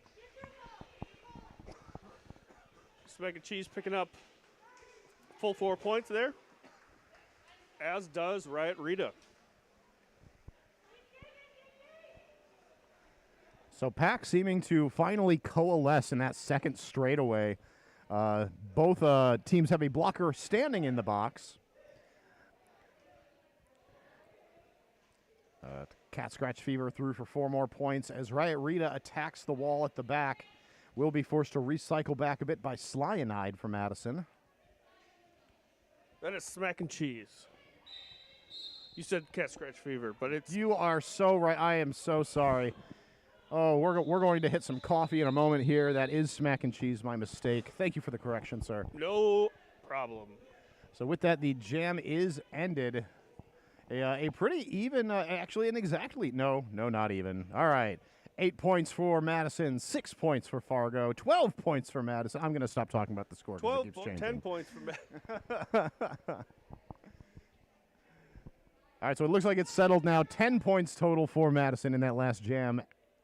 Smack and Cheese picking up full 4 points there, as does Riot Rita. So pack seeming to finally coalesce in that second straightaway. Both teams have a blocker standing in the box. Cat Scratch Fever through for 4 more points as Riot Rita attacks the wall at the back. Will be forced to recycle back a bit by Slyanide for Madison. That is Smack and Cheese. You said Cat Scratch Fever, but it's... You are so right. I am so sorry. Oh, we're going to hit some coffee in a moment here. That is Smack and Cheese, my mistake. Thank you for the correction, sir. No problem. So with that, the jam is ended. A pretty even, actually an exactly, no, not even. All right, 8 points for Madison, 6 points for Fargo, 12 points for Madison. I'm going to stop talking about the score because it keeps changing. 10 points for Madison. All right, so it looks like it's settled now. 10 points total for Madison in that last jam.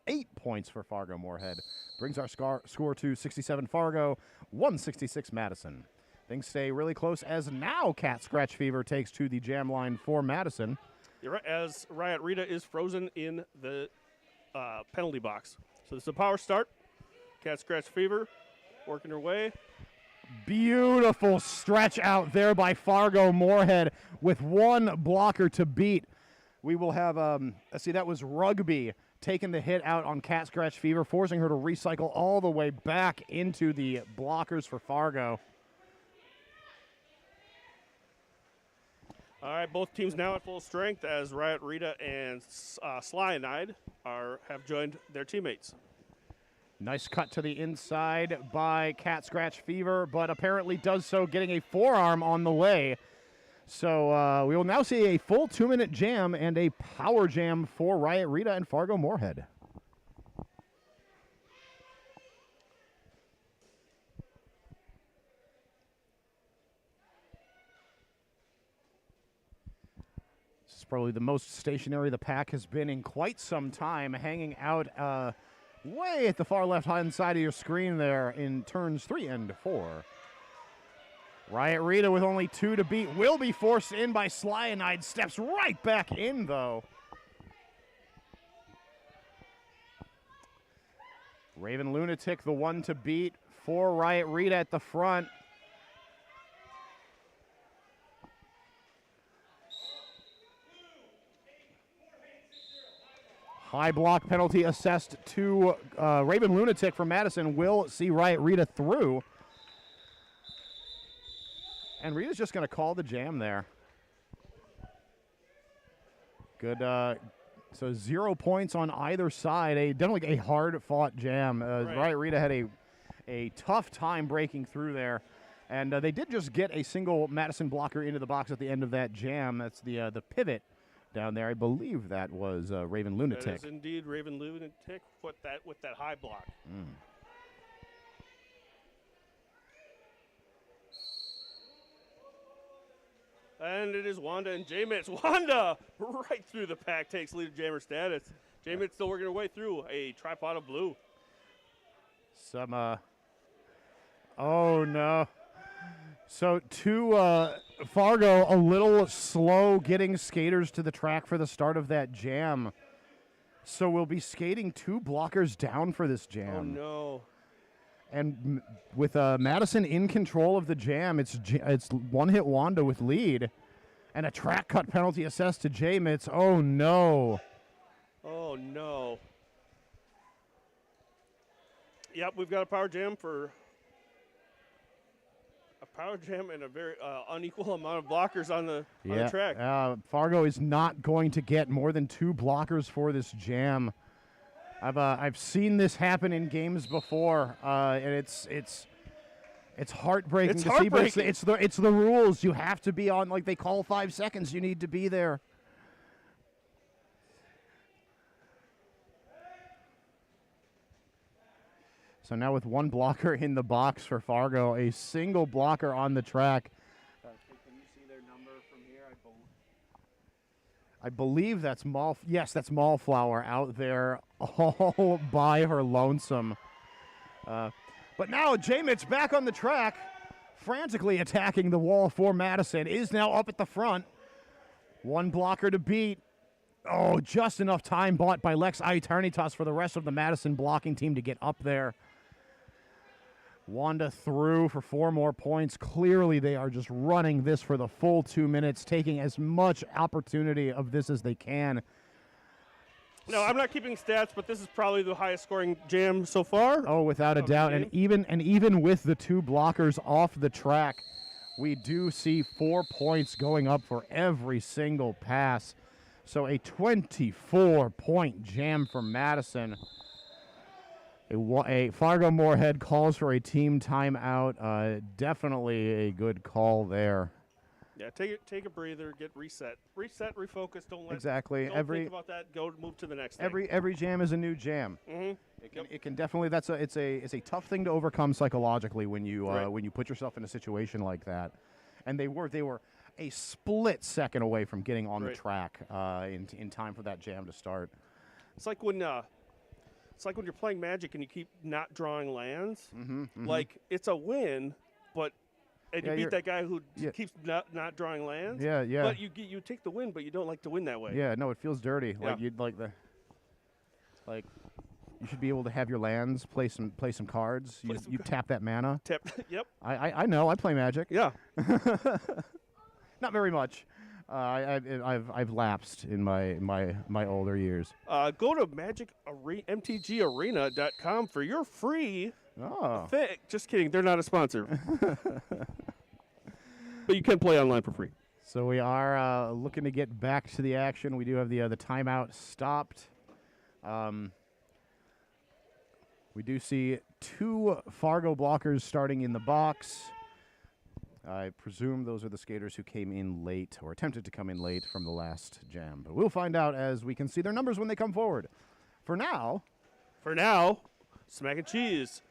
8 points for Fargo-Morehead. Brings our score to 67 Fargo, 166 Madison. Things stay really close as now Cat Scratch Fever takes to the jam line for Madison. You're right, as Riot Rita is frozen in the penalty box. So this is a power start. Cat Scratch Fever working her way. Beautiful stretch out there by Fargo-Morehead with 1 blocker to beat. We will have, that was Rugby taking the hit out on Cat Scratch Fever, forcing her to recycle all the way back into the blockers for Fargo. All right, both teams now at full strength as Riot Rita and Slyanide have joined their teammates. Nice cut to the inside by Cat Scratch Fever, but apparently does so getting a forearm on the way. So we will now see a full 2-minute jam and a power jam for Riot Rita and Fargo-Morehead. This is probably the most stationary the pack has been in quite some time, hanging out way at the far left-hand side of your screen there in turns 3 and 4. Riot Rita with only 2 to beat will be forced in by Slyanide. Steps right back in, though. Raven Lunatic, the 1 to beat for Riot Rita at the front. High block penalty assessed to Raven Lunatic from Madison will see Riot Rita through. And Rita's just going to call the jam there. Good. So 0 points on either side. Definitely a hard-fought jam. Right. Riot Rita had a tough time breaking through there. And they did just get a single Madison blocker into the box at the end of that jam. That's the pivot down there. I believe that was Raven Lunatic. That is indeed Raven Lunatic with that high block. And it is Wanda and J-Mitz. Wanda right through the pack takes lead of jammer status. J-Mitz still working her way through a tripod of blue. Some, oh no. So Fargo a little slow getting skaters to the track for the start of that jam. So we'll be skating 2 blockers down for this jam. Oh no. And with Madison in control of the jam, it's one-hit Wanda with lead. And a track cut penalty assessed to J-Mitz. Oh, no. Oh, no. Yep, we've got a power jam and a very unequal amount of blockers on the track. Fargo is not going to get more than 2 blockers for this jam. I've seen this happen in games before, and it's heartbreaking to see. But it's the rules. You have to be on. Like they call 5 seconds, you need to be there. So now with 1 blocker in the box for Fargo, a single blocker on the track. Can you see their number from here? I believe that's that's Mallflower out there all by her lonesome. But now J-Mitz back on the track, frantically attacking the wall for Madison, is now up at the front. 1 blocker to beat. Oh, just enough time bought by Lex Aeternitas for the rest of the Madison blocking team to get up there. Wanda through for 4 more points. Clearly, they are just running this for the full 2 minutes, taking as much opportunity of this as they can. No, I'm not keeping stats, but this is probably the highest scoring jam so far. Oh, without a doubt. And even with the 2 blockers off the track, we do see 4 points going up for every single pass. So a 24-point jam for Madison. A Fargo-Morehead calls for a team timeout. Definitely a good call there. Yeah, take a breather, get reset, refocus. Don't think about that. Move to the next thing. Every jam is a new jam. Mm-hmm. It can definitely. It's a tough thing to overcome psychologically when you put yourself in a situation like that. And they were a split second away from getting on the track in time for that jam to start. It's like when you're playing Magic and you keep not drawing lands. Mm-hmm. Like it's a win, but you beat that guy who keeps not drawing lands. Yeah. But you take the win, but you don't like to win that way. Yeah, no, it feels dirty. Yeah. Like you should be able to have your lands play some cards. You tap that mana. Yep. I know. I play Magic. Yeah. Not very much. I've lapsed in my older years. Go to MTGarena.com for your free thing. Just kidding. They're not a sponsor. But you can play online for free. So we are looking to get back to the action. We do have the timeout stopped. We do see 2 Fargo blockers starting in the box. I presume those are the skaters who came in late or attempted to come in late from the last jam. But we'll find out as we can see their numbers when they come forward. For now, Smack and Cheese.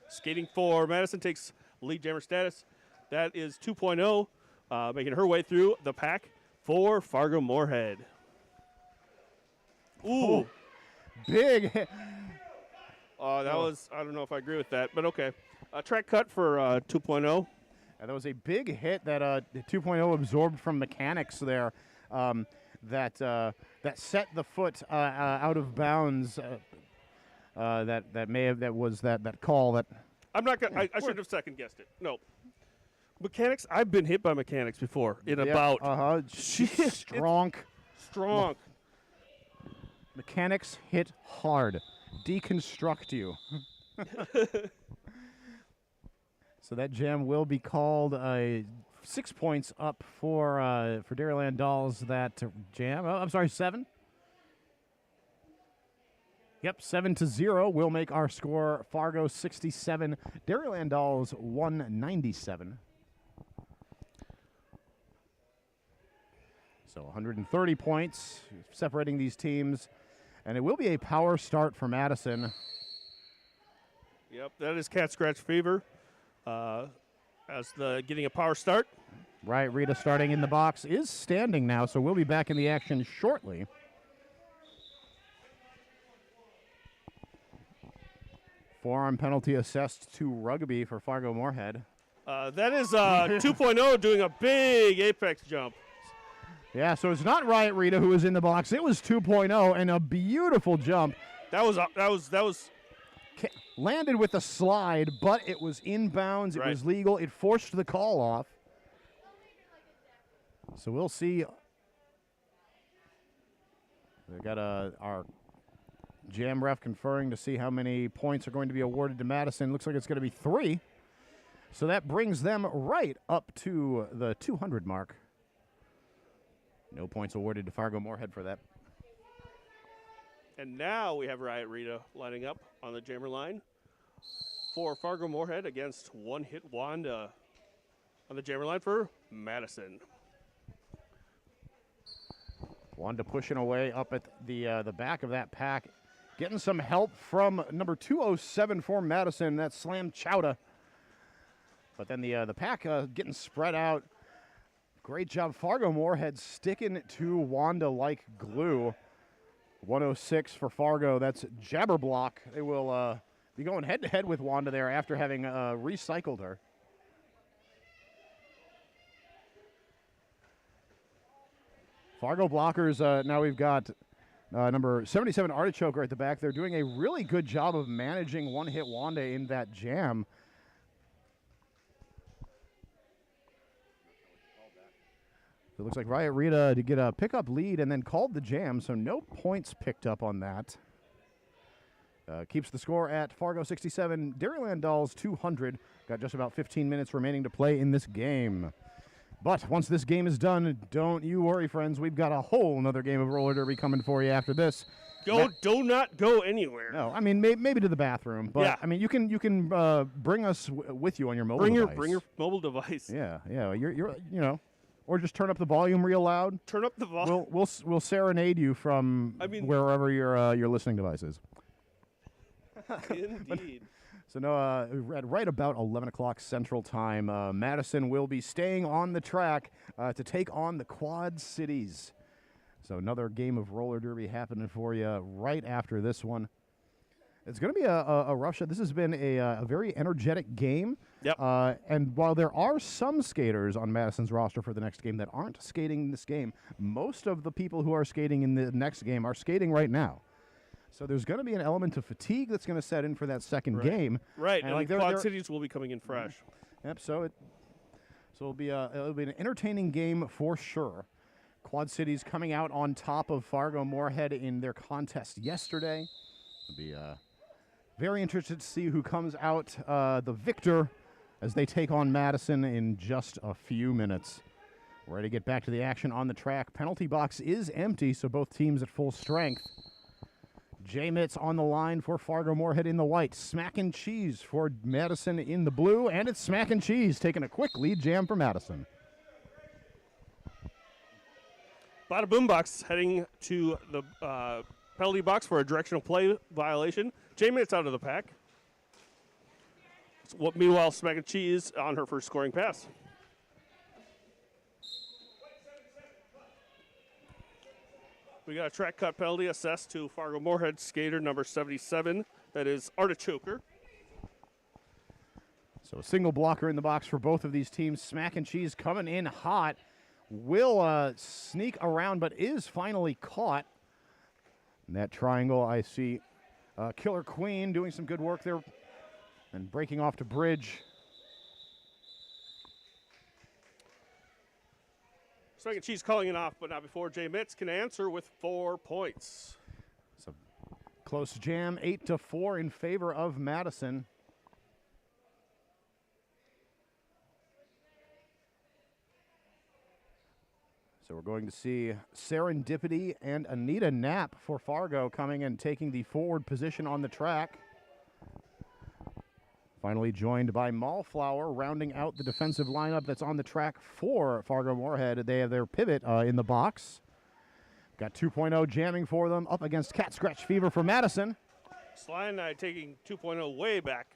Skating for Madison takes lead jammer status. That is 2.0, making her way through the pack for Fargo-Morehead. Ooh. Big. That was, I don't know if I agree with that, but okay. Track cut for 2.0. And there was a big hit that 2.0 absorbed from mechanics there that set the foot out of bounds. That was that call that. I'm not gonna. I should have second guessed it. No. Mechanics. I've been hit by mechanics before in about. Strong. Mechanics hit hard, deconstruct you. So that jam will be called 6 points up for Dairyland Dolls. That jam. Oh, I'm sorry, 7. Yep, 7-0 will make our score. Fargo 67, Dairyland Dolls 197. So 130 points separating these teams, and it will be a power start for Madison. Yep, that is Cat Scratch Fever as getting a power start. Right, Rita starting in the box is standing now, so we'll be back in the action shortly. Forearm penalty assessed to Rugby for Fargo-Morehead. That is 2.0 doing a big apex jump. Yeah, so it's not Riot Rita who was in the box. It was 2.0 and a beautiful jump. That was landed with a slide, but it was inbounds. It was legal. It forced the call off. So we'll see. We've got our jam ref conferring to see how many points are going to be awarded to Madison. Looks like it's going to be 3. So that brings them right up to the 200 mark. No points awarded to Fargo-Morehead for that. And now we have Riot Rita lining up on the jammer line for Fargo-Morehead against One Hit Wanda on the jammer line for Madison. Wanda pushing away up at the back of that pack. Getting some help from number 207 for Madison. That's Slam Chowda. But then the pack getting spread out. Great job. Fargo-Morehead sticking to Wanda like glue. 106 for Fargo. That's Jabberblock. They will be going head-to-head with Wanda there after having recycled her. Fargo blockers, now we've got number 77 Artichoker at the back. They're doing a really good job of managing one-hit Wanda in that jam. It looks like Riot Rita to get a pickup lead and then called the jam, so no points picked up on that. Keeps the score at Fargo 67, Dairyland Dolls 200. Got just about 15 minutes remaining to play in this game. But once this game is done, don't you worry, friends. We've got a whole another game of roller derby coming for you after this. Do not go anywhere. No, I mean maybe to the bathroom, but yeah. I mean you can bring us with you on your mobile device. Bring your mobile device. Yeah. You're or just turn up the volume real loud. Turn up the volume. We'll serenade you from wherever your listening device is. Indeed. So right about 11 o'clock Central Time, Madison will be staying on the track to take on the Quad Cities. So another game of roller derby happening for you right after this one. It's going to be a rough shot. This has been a very energetic game. Yep. And while there are some skaters on Madison's roster for the next game that aren't skating this game, most of the people who are skating in the next game are skating right now. So there's going to be an element of fatigue that's going to set in for that second game. Right, and Quad Cities will be coming in fresh. Yep, so it'll be an entertaining game for sure. Quad Cities coming out on top of Fargo-Morehead in their contest yesterday. It'll be very interested to see who comes out the victor as they take on Madison in just a few minutes. We're ready to get back to the action on the track. Penalty box is empty, so both teams at full strength. J-Mitts on the line for Fargo-Morehead in the white. Smack and Cheese for Madison in the blue. And it's Smack and Cheese taking a quick lead jam for Madison. Bada Boom Box heading to the penalty box for a directional play violation. J-Mitts out of the pack. Meanwhile, Smack and Cheese on her first scoring pass. We got a track cut penalty assessed to Fargo-Morehead skater number 77, That is Artichoker. So a single blocker in the box for both of these teams. Smack and Cheese coming in hot. Will sneak around, but is finally caught. In that triangle, I see Killer Queen doing some good work there and breaking off to Bridge. Smack and Cheese calling it off, but not before Jay Mitz can answer with 4 points. So close jam, 8-4 in favor of Madison. So we're going to see Serendipity and Anita Knapp for Fargo coming and taking the forward position on the track. Finally joined by Mallflower, rounding out the defensive lineup that's on the track for Fargo-Morehead. They have their pivot in the box. Got 2.0 jamming for them, up against Cat Scratch Fever for Madison. Sly and I taking 2.0 way back.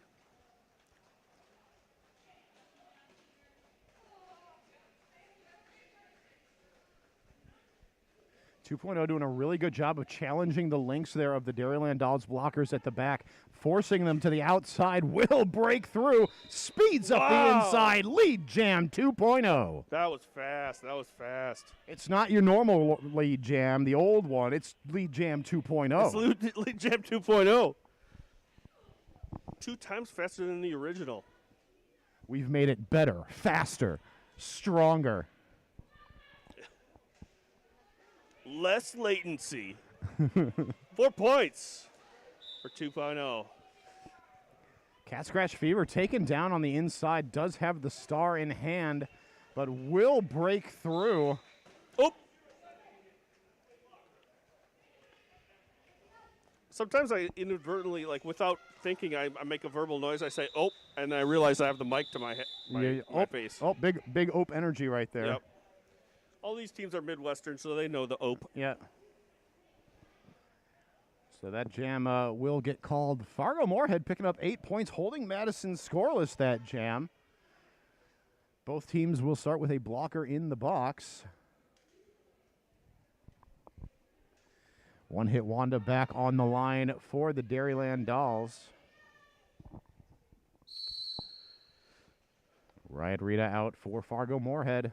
Doing a really good job of challenging the links there of the Dairyland Dolls blockers at the back, forcing them to the outside. Will break through, speeds up the inside, lead jam 2.0. That was fast. That was fast. It's not your normal lead jam, the old one. It's lead jam 2.0. It's lead jam 2.0. 2 times faster than the original. We've made it better, faster, stronger. Less latency. 4 points for 2.0. Cat Scratch Fever taken down on the inside, does have the star in hand, but will break through. Oh! Sometimes I inadvertently, like without thinking, I make a verbal noise. I say, oh, and I realize I have the mic to my face. Oh, big ope energy right there. Yep. All these teams are Midwestern, so they know the ope. Yeah. So that jam will get called. Fargo-Morehead picking up 8 points, holding Madison scoreless that jam. Both teams will start with a blocker in the box. One hit Wanda back on the line for the Dairyland Dolls. Riot Rita out for Fargo-Morehead.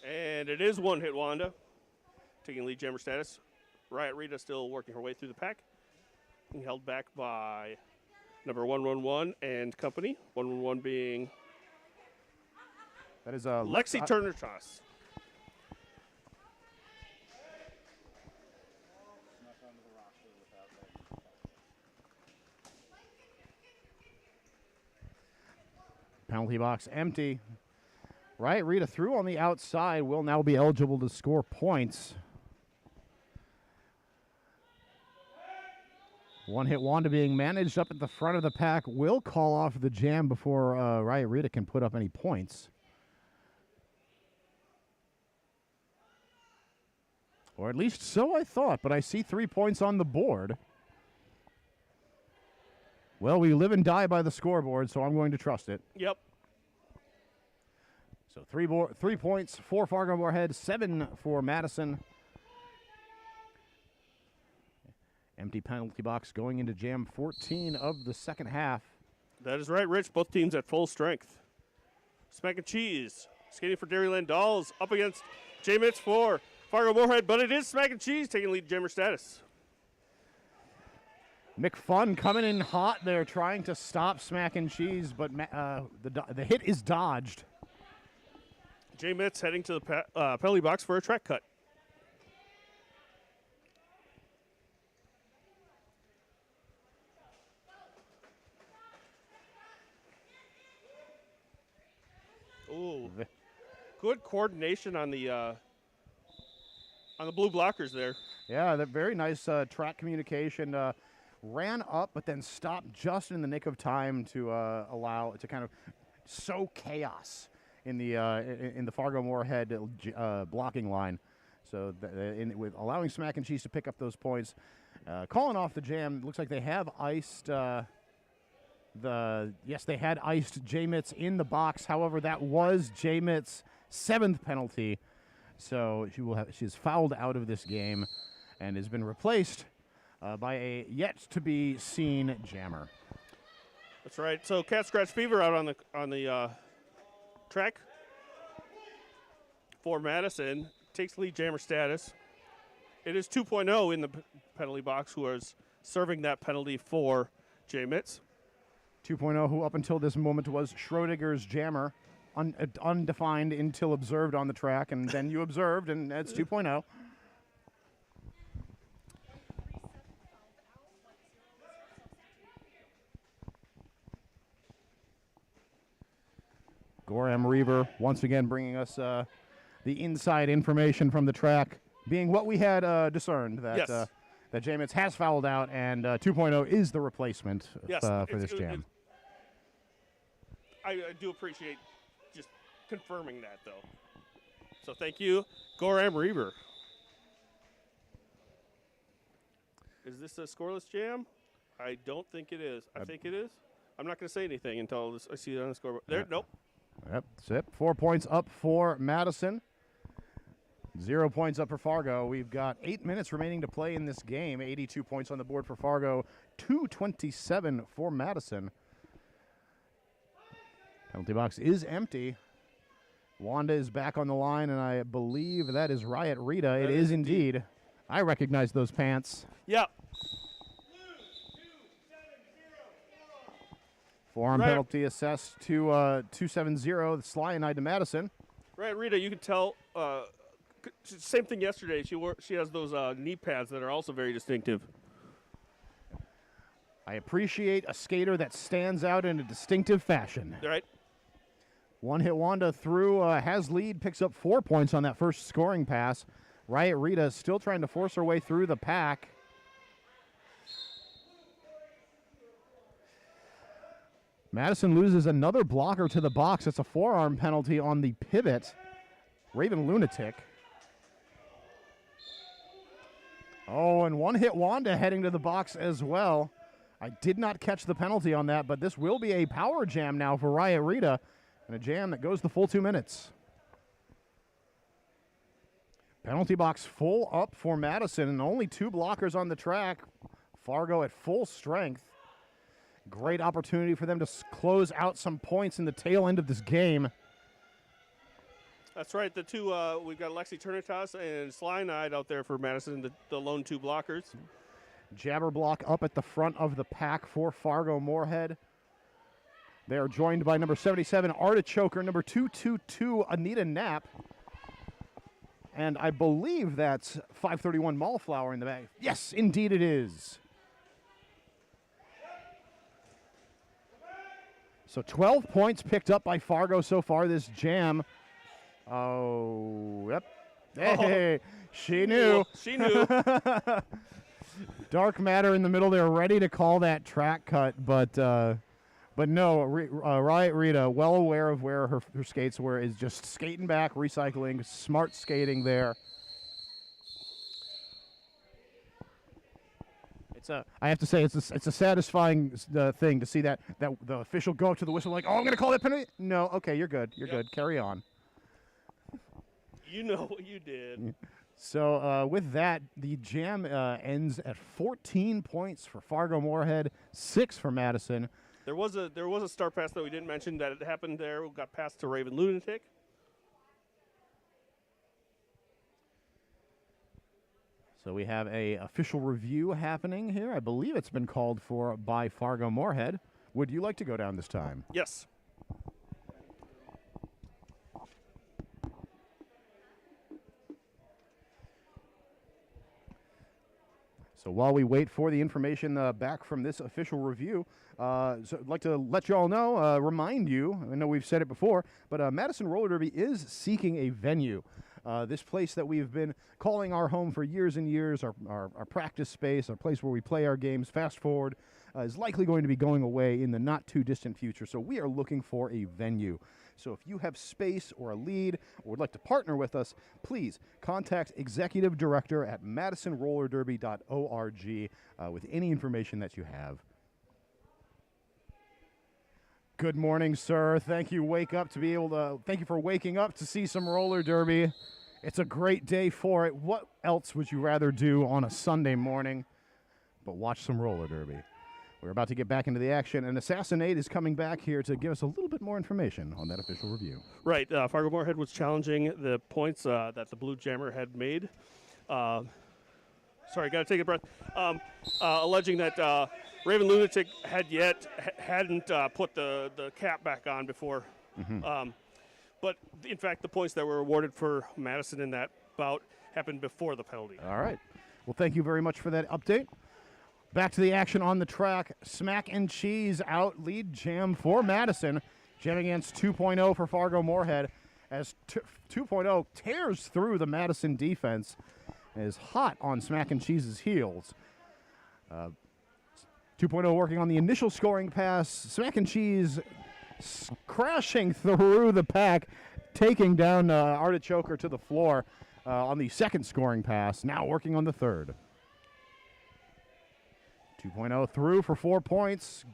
And it is one hit Wanda, taking lead jammer status. Riot Rita still working her way through the pack. Being held back by number 111 and company. 111 being that is Lexi Turner Toss. Penalty box empty. Riot Rita through on the outside, will now be eligible to score points. One hit Wanda being managed up at the front of the pack will call off the jam before Riot Rita can put up any points. Or at least so I thought, but I see 3 points on the board. Well, we live and die by the scoreboard, so I'm going to trust it. Yep. So 3 points for Fargo-Morehead, 7 for Madison. Empty penalty box going into jam 14 of the second half. That is right, Rich. Both teams at full strength. Smack and Cheese skating for Dairyland Dolls up against J Mitz for Fargo-Morehead, but it is Smack and Cheese taking lead jammer status. McFun coming in hot there, trying to stop Smack and Cheese, but the hit is dodged. J Mitz heading to the penalty box for a track cut. Ooh, good coordination on the blue blockers there. Yeah, that very nice track communication. Ran up, but then stopped just in the nick of time to allow to kind of sow chaos in the Fargo-Morehead blocking line. So with allowing Smack and Cheese to pick up those points, calling off the jam. Looks like they have iced they had iced J Mitz in the box. However, that was J Mitz 7th penalty. So she is fouled out of this game and has been replaced by a yet-to-be-seen jammer. That's right. So Cat Scratch Fever out on the track for Madison takes lead jammer status. It is 2.0 in the penalty box who is serving that penalty for J Mitz. 2.0, who up until this moment was Schrodinger's jammer, undefined until observed on the track, and then you observed, and it's 2.0. Gorham Reaver once again bringing us the inside information from the track, being what we had discerned, that Yes. That J Mitz has fouled out, and 2.0 is the replacement Yes, for this jam. I do appreciate just confirming that, though. So thank you, Gorham Reaver. Is this a scoreless jam? I don't think it is. I think it is. I'm not going to say anything until I see it on the scoreboard. There, nope. Yep, that's it. 4 points up for Madison. 0 points up for Fargo. We've got 8 minutes remaining to play in this game. 82 points on the board for Fargo. 227 for Madison. Penalty box is empty. Wanda is back on the line, and I believe that is Riot Rita. It is indeed. I recognize those pants. Yeah. Forearm penalty assessed to 270. The Slyanide to Madison. Right, Rita, you can tell. Same thing yesterday. She has those knee pads that are also very distinctive. I appreciate a skater that stands out in a distinctive fashion. Right. One hit Wanda through, has lead, picks up 4 points on that first scoring pass. Riot Rita still trying to force her way through the pack. Madison loses another blocker to the box. It's a forearm penalty on the pivot. Raven Lunatic. Oh, and one hit Wanda heading to the box as well. I did not catch the penalty on that, but this will be a power jam now for Riot Rita, and a jam that goes the full 2 minutes. Penalty box full up for Madison, and only 2 blockers on the track. Fargo at full strength. Great opportunity for them to close out some points in the tail end of this game. That's right. The two, we've got Lexi Turnitas and Slynide out there for Madison, the lone 2 blockers. Jabber block up at the front of the pack for Fargo-Morehead. They are joined by number 77, Artichoker, number 222, Anita Knapp. And I believe that's 531 Mallflower in the bag. Yes, indeed it is. So 12 points picked up by Fargo so far this jam. Oh, yep. Hey, she knew. She knew. Dark matter in the middle there, ready to call that track cut, but no, Riot Rita, well aware of where her skates were, is just skating back, recycling, smart skating there. I have to say, it's a satisfying thing to see that the official go up to the whistle like, oh, I'm going to call that penalty. No, okay, you're good. You're good. Carry on. You know what you did. So with that, the jam ends at 14 points for Fargo-Morehead, 6 for Madison. There was a star pass that we didn't mention that it happened there. We got passed to Raven Lunatic. So we have a official review happening here. I believe it's been called for by Fargo-Morehead. Would you like to go down this time? Yes. So while we wait for the information back from this official review, so I'd like to let you all know, remind you, I know we've said it before, but Madison Roller Derby is seeking a venue. This place that we've been calling our home for years and years, our practice space, our place where we play our games, fast forward, is likely going to be going away in the not-too-distant future. So we are looking for a venue. So if you have space or a lead or would like to partner with us, please contact Executive Director at madisonrollerderby.org with any information that you have. Good morning, sir. Thank you. Thank you for waking up to see some roller derby. It's a great day for it. What else would you rather do on a Sunday morning but watch some roller derby? We're about to get back into the action, and Assassinate is coming back here to give us a little bit more information on that official review. Right. Fargo-Morehead was challenging the points that the Blue Jammer had made. Sorry, got to take a breath. Alleging that Raven Lunatic hadn't put the cap back on before. But, in fact, the points that were awarded for Madison in that bout happened before the penalty. All right. Well, thank you very much for that update. Back to the action on the track. Smack and Cheese out lead jam for Madison. Jam against 2.0 for Fargo-Morehead as 2.0 tears through the Madison defense and is hot on Smack and Cheese's heels. 2.0 working on the initial scoring pass. Smack and Cheese crashing through the pack, taking down Artichoker to the floor on the second scoring pass. Now working on the third. 2.0 through for 4 points.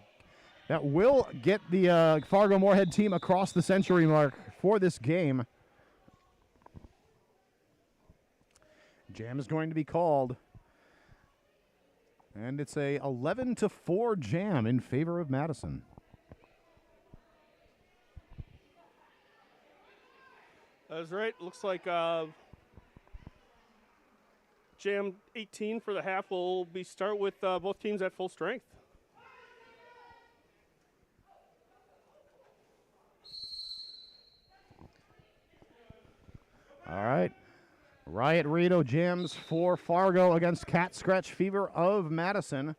That will get the Fargo-Morehead team across the century mark for this game. Jam is going to be called. And it's a 11-4 jam in favor of Madison. That's right. Looks like jam 18 for the half will start with both teams at full strength. All right. Riot Rito jams for Fargo against Cat Scratch Fever of Madison.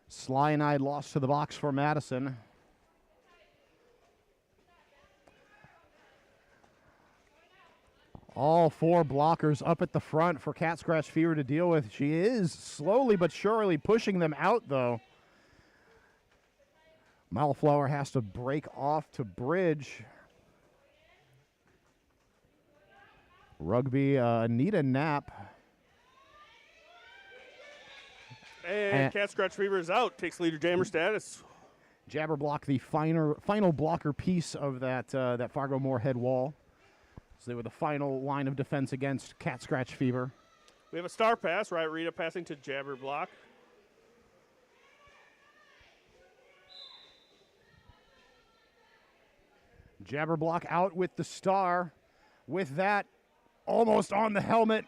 Sly and I lost to the box for Madison. All four blockers up at the front for Cat Scratch Fever to deal with. She is slowly but surely pushing them out, though. Malflower has to break off to bridge. Rugby, Anita Knapp. And Cat Scratch Fever is out, takes leader jammer status. Jabberblock, the final blocker piece of that Fargo-Morehead wall. So they were the final line of defense against Cat Scratch Fever. We have a star pass, right? Rita passing to Jabberblock. Jabberblock out with the star. With that, almost on the helmet.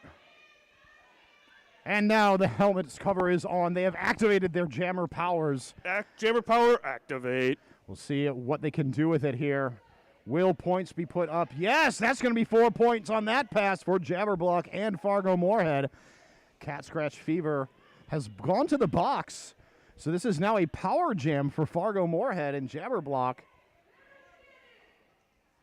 And now the helmet's cover is on. They have activated their jammer powers. Jammer power, activate. We'll see what they can do with it here. Will points be put up? Yes, that's going to be 4 points on that pass for Jabberblock and Fargo-Morehead. Cat Scratch Fever has gone to the box. So this is now a power jam for Fargo-Morehead and Jabberblock.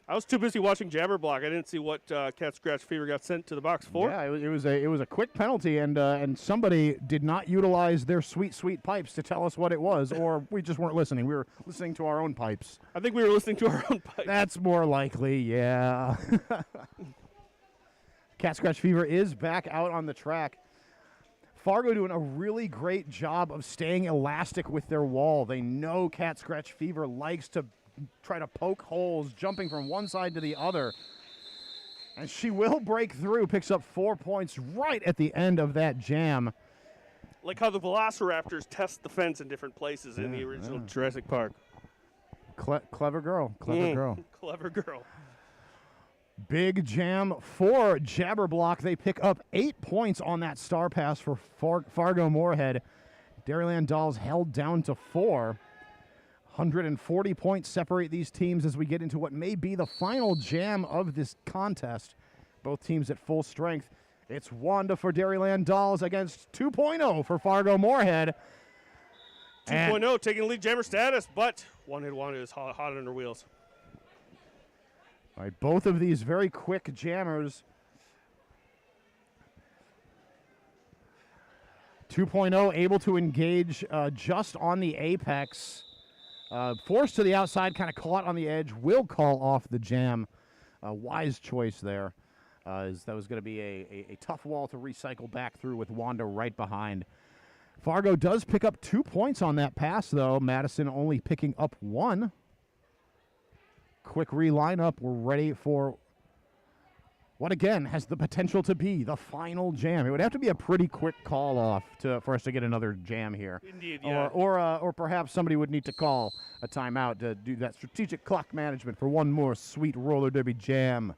I was too busy watching Jabberblock. I didn't see what Cat Scratch Fever got sent to the box for. Yeah, it was a quick penalty, and somebody did not utilize their sweet pipes to tell us what it was, or we just weren't listening. We were listening to our own pipes. I think we were listening to our own pipes. That's more likely, yeah. Cat Scratch Fever is back out on the track. Fargo doing a really great job of staying elastic with their wall. They know Cat Scratch Fever likes to try to poke holes, jumping from one side to the other. And she will break through, picks up 4 points right at the end of that jam. Like how the Velociraptors test the fence in different places in the original Jurassic Park. Clever girl. Clever girl. Big jam for Jabberblock. They pick up 8 points on that star pass for Fargo-Morehead. Dairyland Dolls held down to 4. 140 points separate these teams as we get into what may be the final jam of this contest. Both teams at full strength. It's Wanda for Dairyland Dolls against 2.0 for Fargo-Morehead. 2.0 taking lead jammer status, but one-hit Wanda is hot on her wheels. All right, both of these very quick jammers. 2.0 able to engage just on the apex. Forced to the outside, kind of caught on the edge, will call off the jam. Wise choice there. That was going to be a tough wall to recycle back through with Wanda right behind. Fargo does pick up 2 points on that pass, though. Madison only picking up 1. quick reline up. We're ready for what again has the potential to be the final jam. It would have to be a pretty quick call off for us to get another jam here. Indeed, yeah. Or perhaps somebody would need to call a timeout to do that strategic clock management for one more sweet roller derby jam.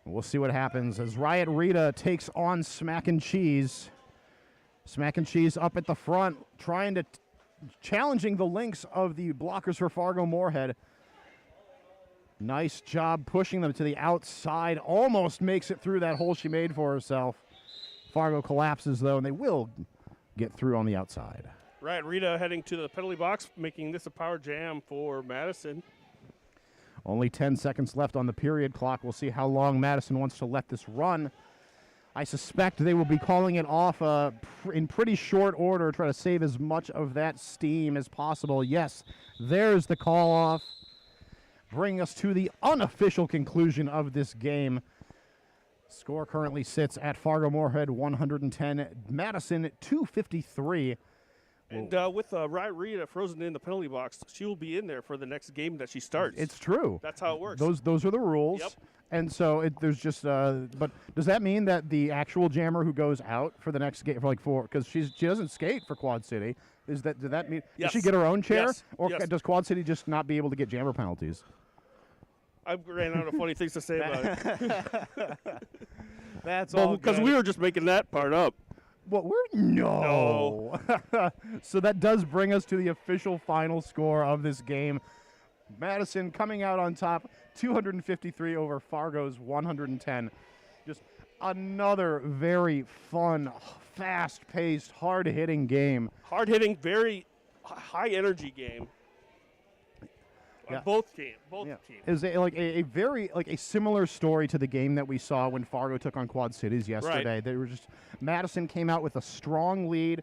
We'll see what happens as Riot Rita takes on Smack and Cheese. Smack and Cheese up at the front, trying to challenging the links of the blockers for Fargo-Morehead. Nice job pushing them to the outside. Almost makes it through that hole she made for herself. Fargo collapses, though, and they will get through on the outside. Right, Rita heading to the penalty box, making this a power jam for Madison. Only 10 seconds left on the period clock. We'll see how long Madison wants to let this run. I suspect they will be calling it off in pretty short order, try to save as much of that steam as possible. Yes, there's the call off. Bringing us to the unofficial conclusion of this game. Score currently sits at Fargo-Morehead 110, Madison 253. And with Riot Rita frozen in the penalty box, she will be in there for the next game that she starts. It's true. That's how it works. Those are the rules. Yep. And so there's just, but does that mean that the actual jammer who goes out for the next game, because she doesn't skate for Quad City, does that mean, yes. Does she get her own chair? Yes. Or yes. does Quad City just not be able to get jammer penalties? I ran out of funny things to say about it. That's all because we were just making that part up. Well, no. So that does bring us to the official final score of this game. Madison coming out on top, 253 over Fargo's 110. Just another very fun, fast-paced, hard-hitting game. Hard-hitting, very high-energy game. Yeah. Both teams. It was a very similar story to the game that we saw when Fargo took on Quad Cities yesterday. Right. They were just Madison came out with a strong lead.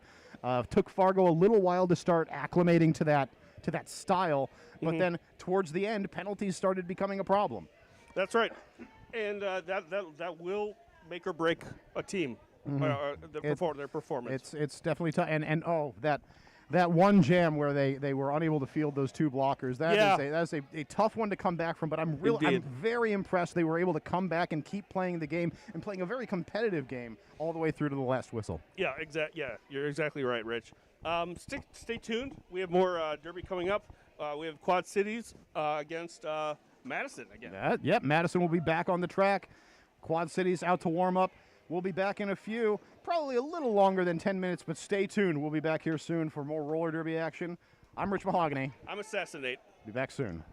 Took Fargo a little while to start acclimating to that style, but then towards the end, penalties started becoming a problem. That's right, and that will make or break a team. Their performance. It's definitely tough. And that one jam where they were unable to field those two blockers, that is a tough one to come back from, but I'm very impressed they were able to come back and keep playing the game and playing a very competitive game all the way through to the last whistle. Yeah, you're exactly right, Rich. Stay tuned. We have more derby coming up. We have Quad Cities against Madison again. Yep, Madison will be back on the track. Quad Cities out to warm up. We'll be back in a few, probably a little longer than 10 minutes, but stay tuned. We'll be back here soon for more roller derby action. I'm Rich Mahogany. I'm Assassinate. Be back soon.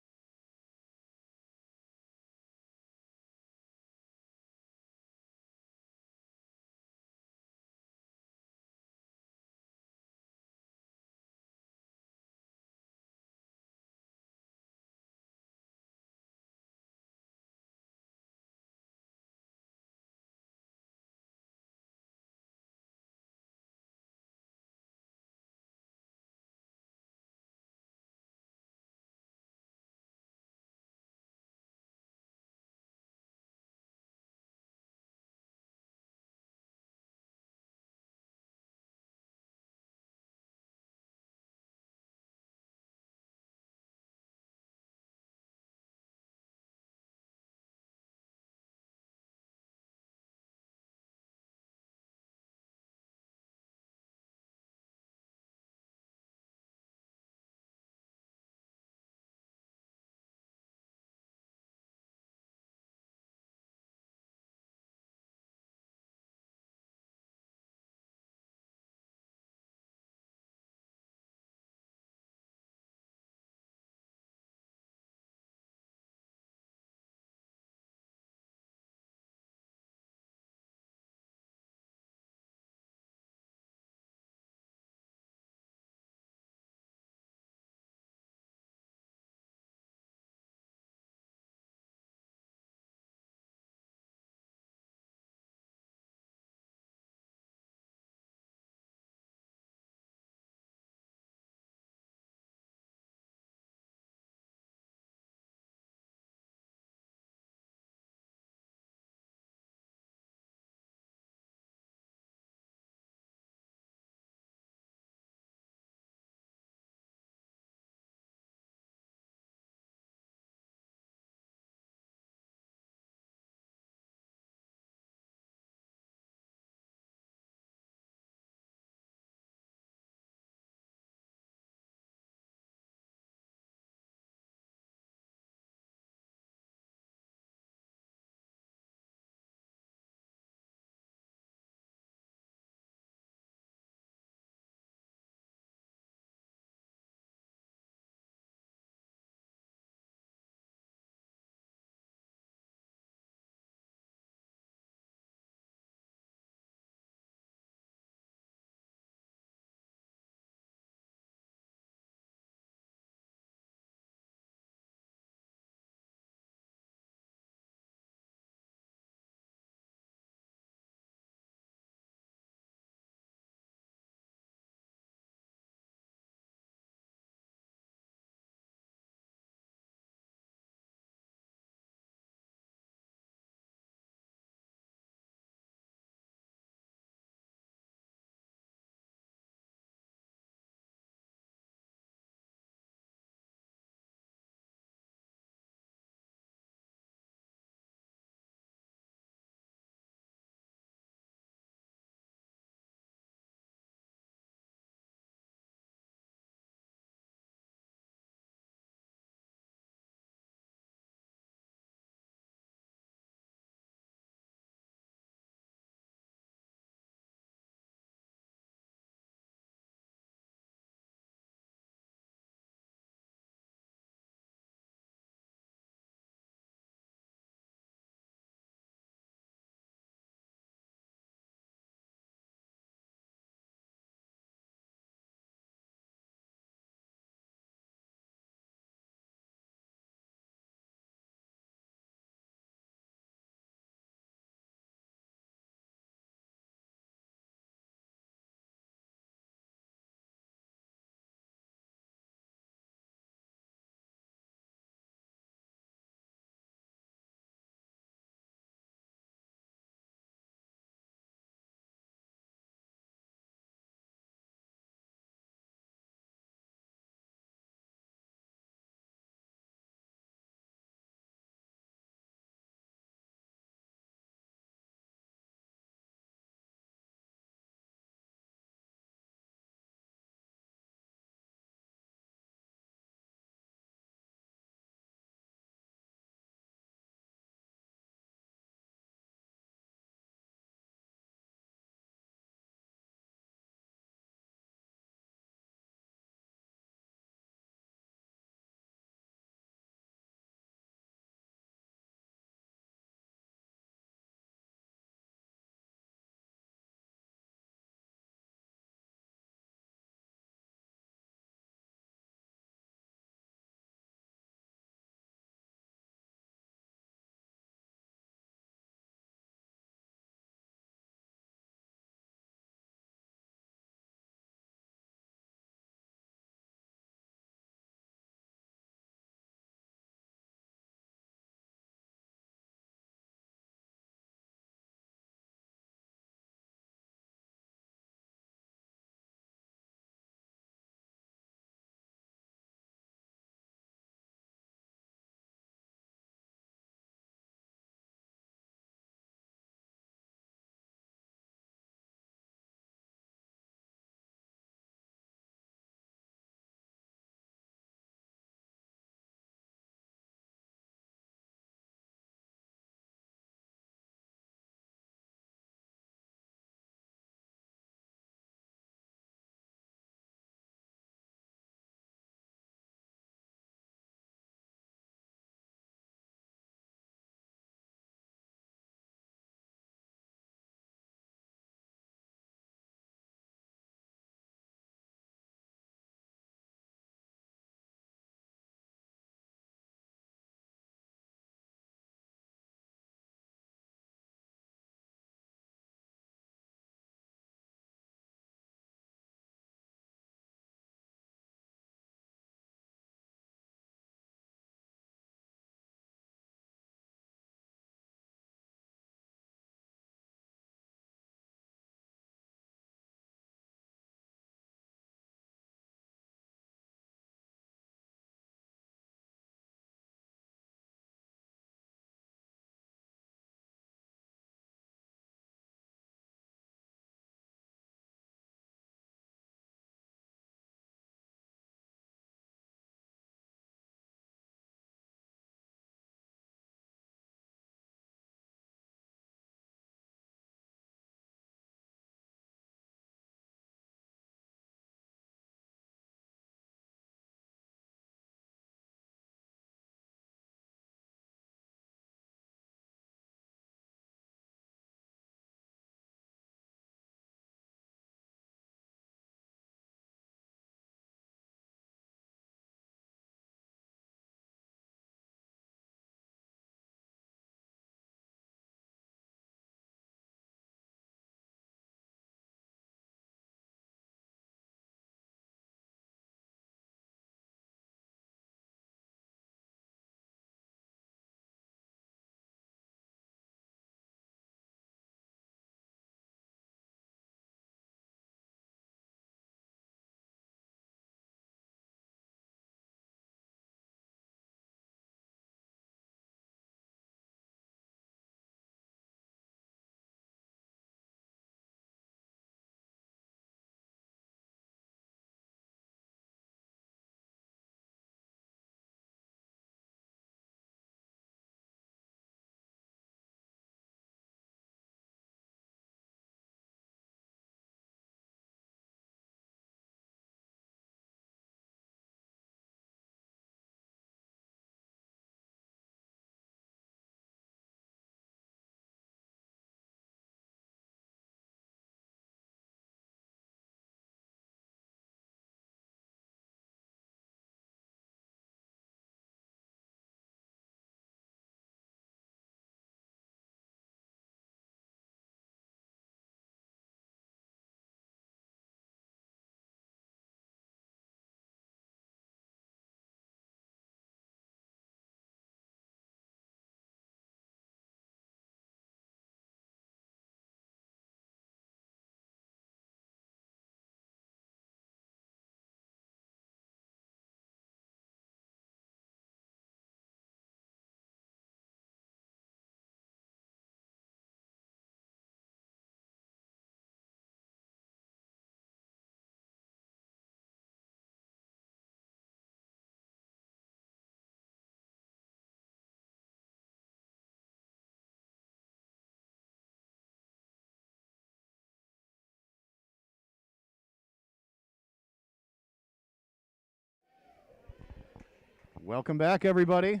Welcome back, everybody.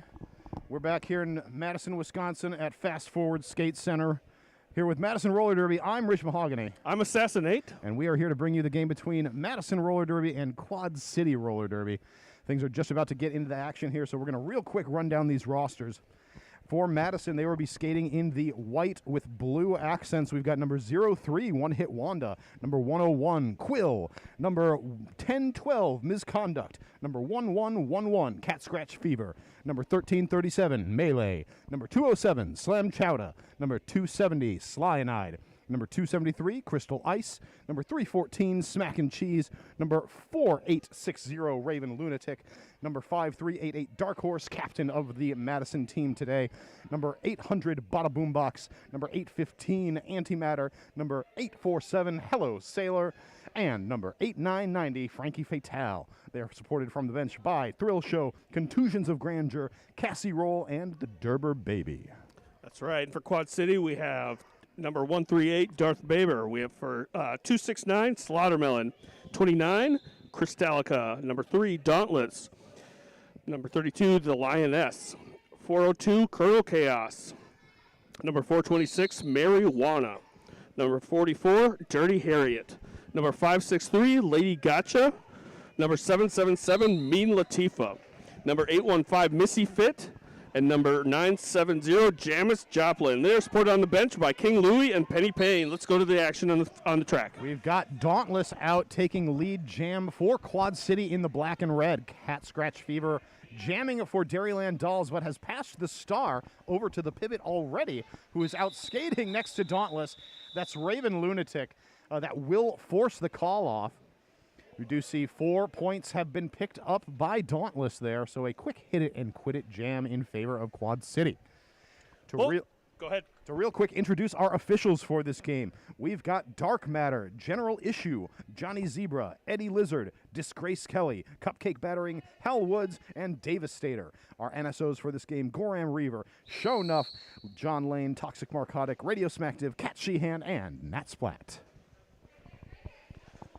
We're back here in Madison, Wisconsin at Fast Forward Skate Center. Here with Madison Roller Derby, I'm Rich Mahogany. I'm Assassinate. And we are here to bring you the game between Madison Roller Derby and Quad City Roller Derby. Things are just about to get into the action here, so we're going to real quick run down these rosters. For Madison, they will be skating in the white with blue accents. We've got number 03, One Hit Wanda. Number 101, Quill. Number 1012, Misconduct. Number 1111, Cat Scratch Fever. Number 1337, Melee. Number 207, Slam Chowda. Number 270, Cyanide. Number 273, Crystal Ice. Number 314, Smack and Cheese. Number 4860, Raven Lunatic. Number 5388, Dark Horse, captain of the Madison team today. Number 800, Bada Boombox. Number 815, Antimatter. Number 847, Hello Sailor. And number 8990, Frankie Fatale. They are supported from the bench by Thrill Show, Contusions of Grandeur, Cassie Roll, and the Derber Baby. That's right. And for Quad City, we have number 138, Darth Baber. We have for 269, Slaughtermelon. 29, Crystallica. Number 3, Dauntless. Number 32, the Lioness. 402, Colonel Chaos. Number 426, Marijuana. Number 44, Dirty Harriet. Number 563, Lady Gotcha. Number 777, Mean Latifah. Number 815, Missy Fit. And number 970, Jamis Joplin. They're supported on the bench by King Louie and Penny Payne. Let's go to the action on the track. We've got Dauntless out taking lead jam for Quad City in the black and red. Cat Scratch Fever jamming for Dairyland Dolls, but has passed the star over to the pivot already, who is out skating next to Dauntless. That's Raven Lunatic. That will force the call off. We do see 4 points have been picked up by Dauntless there, so a quick hit it and quit it jam in favor of Quad City. Go ahead. To real quick introduce our officials for this game. We've got Dark Matter, General Issue, Johnny Zebra, Eddie Lizard, Disgrace Kelly, Cupcake Battering, Hal Woods, and Devastator. Our NSOs for this game, Goram Reaver, Show Nuff, John Lane, Toxic Narcotic, Radio Smacktive, Cat Sheehan, and Nat Splat.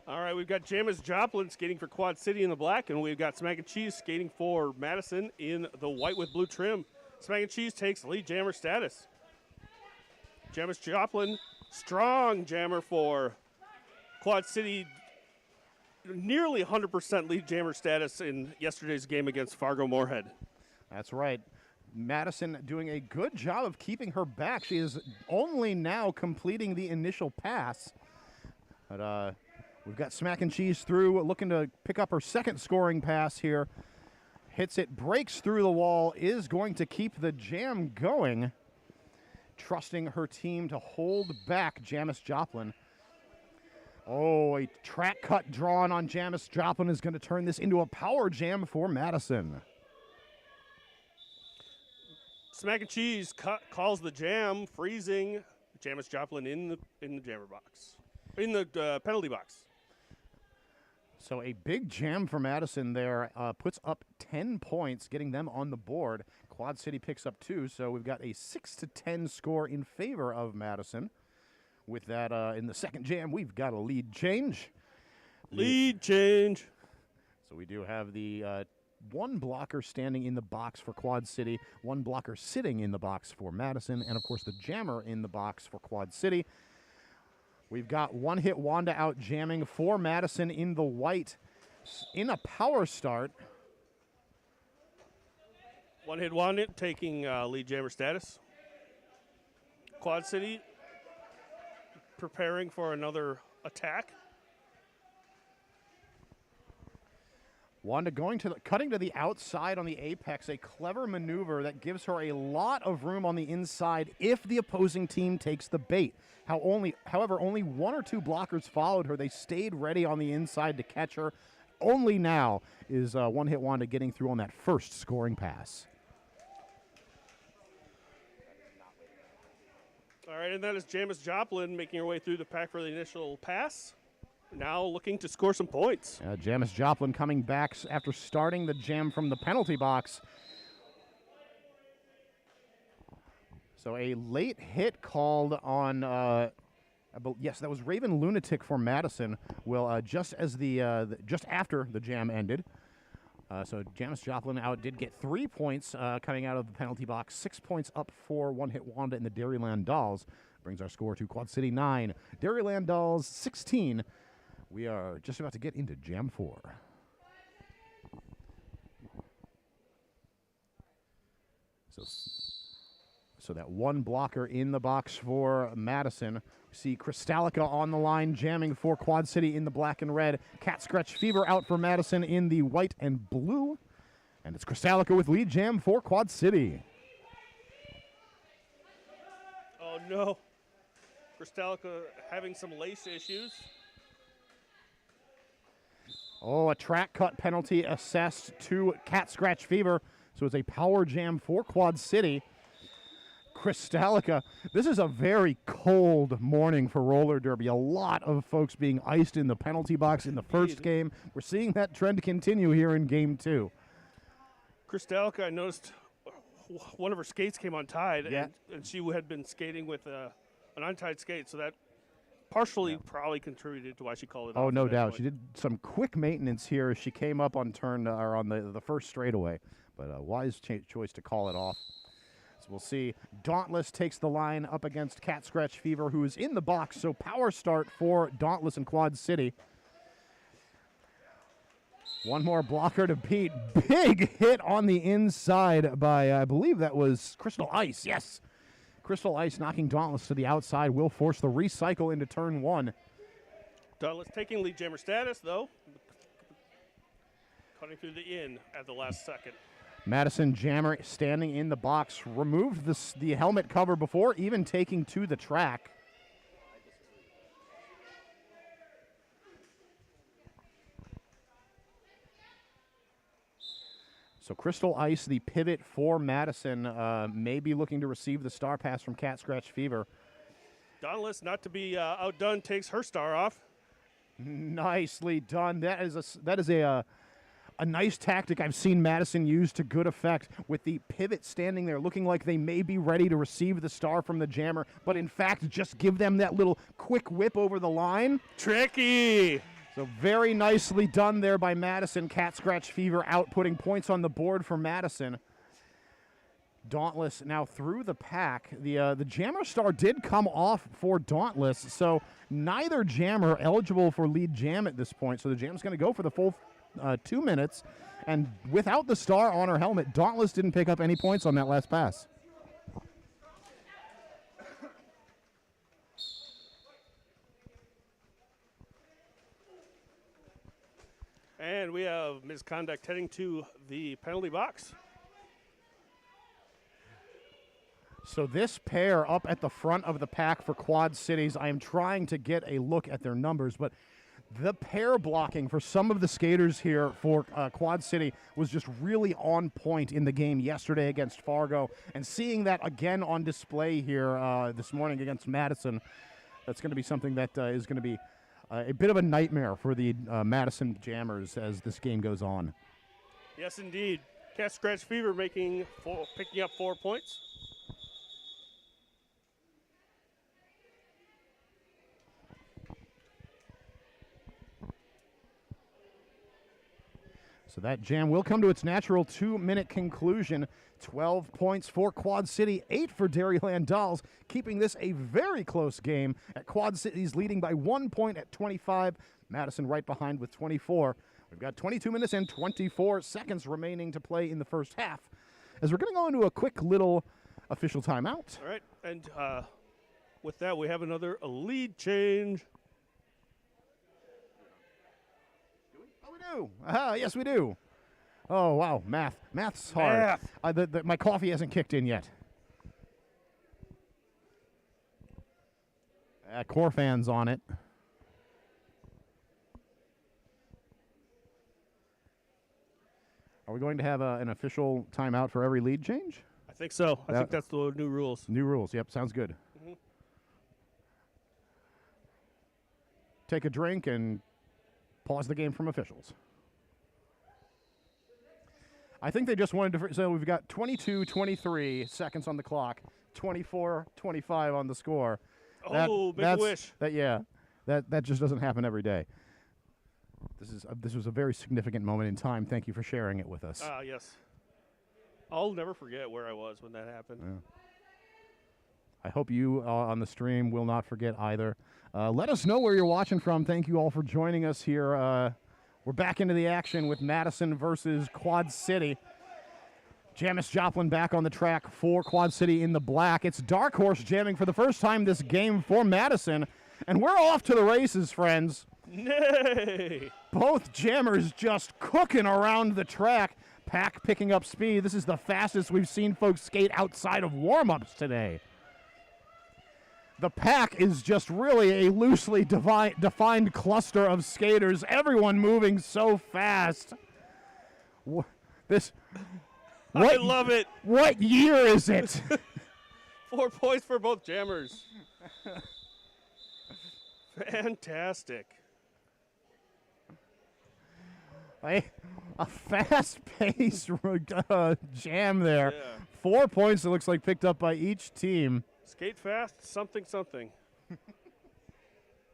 All right, we've got Jamis Joplin skating for Quad City in the black, and we've got Smack and Cheese skating for Madison in the white with blue trim. Smack and Cheese takes lead jammer status. Jamis Joplin, strong jammer for Quad City, nearly 100% lead jammer status in yesterday's game against Fargo-Morehead. That's right. Madison doing a good job of keeping her back. She is only now completing the initial pass. But we've got Smack and Cheese through, looking to pick up her second scoring pass here. Hits it, breaks through the wall, is going to keep the jam going. Trusting her team to hold back Jamis Joplin. Oh, a track cut drawn on Jamis Joplin is going to turn this into a power jam for Madison. Smack and Cheese calls the jam, freezing Jamis Joplin in the jammer box, in the penalty box. So a big jam for Madison there, puts up 10 points, getting them on the board. Quad City picks up 2, so we've got a 6-10 score in favor of Madison. With that, in the second jam, we've got a lead change. Lead change. So we do have the one blocker standing in the box for Quad City, one blocker sitting in the box for Madison, and of course the jammer in the box for Quad City. We've got One Hit Wanda out jamming for Madison in the white in a power start. One Hit Wanda taking lead jammer status. Quad City preparing for another attack. Wanda cutting to the outside on the apex, a clever maneuver that gives her a lot of room on the inside if the opposing team takes the bait. However, only 1 or 2 blockers followed her. They stayed ready on the inside to catch her. Only now is One Hit Wanda getting through on that first scoring pass. All right, and that is Jamis Joplin making her way through the pack for the initial pass. Now looking to score some points. Jamis Joplin coming back after starting the jam from the penalty box. So a late hit called on, yes, that was Raven Lunatic for Madison. Well, just after the jam ended. So Janice Joplin did get 3 points coming out of the penalty box. 6 points up for One Hit Wanda and the Dairyland Dolls. Brings our score to Quad City 9, Dairyland Dolls 16. We are just about to get into Jam 4. So that one blocker in the box for Madison. We see Crystallica on the line, jamming for Quad City in the black and red. Cat Scratch Fever out for Madison in the white and blue. And it's Crystallica with lead jam for Quad City. Oh, no. Crystallica having some lace issues. Oh, a track cut penalty assessed to Cat Scratch Fever. So it's a power jam for Quad City. Crystallica, this is a very cold morning for roller derby. A lot of folks being iced in the penalty box in the first game. We're seeing that trend continue here in game 2. Crystallica, I noticed one of her skates came untied, Yeah. and she had been skating with an untied skate, so that partially probably contributed to why she called it off. Oh, no at that doubt. point. She did some quick maintenance here as she came up on turn or on the first straightaway, but a wise choice to call it off. So we'll see. Dauntless takes the line up against Cat Scratch Fever, who is in the box. So power start for Dauntless and Quad City. One more blocker to beat. Big hit on the inside by, I believe that was Crystal Ice. Yes. Crystal Ice knocking Dauntless to the outside will force the recycle into turn 1. Dauntless taking lead jammer status, though. Cutting through the in at the last second. Madison Jammer standing in the box, removed the helmet cover before even taking to the track. So Crystal Ice, the pivot for Madison, may be looking to receive the star pass from Cat Scratch Fever. Dauntless, not to be outdone, takes her star off. Nicely done. That is a nice tactic I've seen Madison use to good effect, with the pivot standing there looking like they may be ready to receive the star from the jammer, but in fact just give them that little quick whip over the line. Tricky. So very nicely done there by Madison. Cat Scratch Fever out, putting points on the board for Madison. Dauntless now through the pack. The jammer star did come off for Dauntless, so neither jammer eligible for lead jam at this point. So the jam's going to go for the full 2 minutes, and without the star on her helmet, Dauntless didn't pick up any points on that last pass. And we have misconduct heading to the penalty box. So this pair up at the front of the pack for Quad Cities, I am trying to get a look at their numbers, but the pair blocking for some of the skaters here for Quad City was just really on point in the game yesterday against Fargo. And seeing that again on display here this morning against Madison, that's going to be something that is going to be a bit of a nightmare for the Madison Jammers as this game goes on. Yes, indeed. Cat Scratch Fever picking up 4 points. So that jam will come to its natural 2-minute conclusion. 12 points for Quad City, 8 for Dairyland Dolls, keeping this a very close game. At Quad City's leading by 1 point at 25. Madison right behind with 24. We've got 22 minutes and 24 seconds remaining to play in the first half, as we're going to go into a quick little official timeout. All right, and with that, we have another lead change. Yes, we do. Oh, wow, Math's hard. My coffee hasn't kicked in yet. Core fans on it. Are we going to have an official timeout for every lead change? I think so. I think that's the new rules. New rules, yep, sounds good. Mm-hmm. Take a drink and pause the game from officials. I think they just wanted to, so we've got 23 seconds on the clock, 24-25 on the score. Oh, big wish. That just doesn't happen every day. This was a very significant moment in time. Thank you for sharing it with us. Yes. I'll never forget where I was when that happened. Yeah. I hope you on the stream will not forget either. Let us know where you're watching from. Thank you all for joining us here. We're back into the action with Madison versus Quad City. Jamis Joplin back on the track for Quad City in the black. It's Dark Horse jamming for the first time this game for Madison. And we're off to the races, friends. Nay! Both jammers just cooking around the track. Pack picking up speed. This is the fastest we've seen folks skate outside of warm-ups today. The pack is just really a loosely defined cluster of skaters. Everyone moving so fast. I love it. What year is it? 4 points for both jammers. Fantastic. A fast-paced jam there. Yeah. 4 points, it looks like, picked up by each team. Skate fast, something.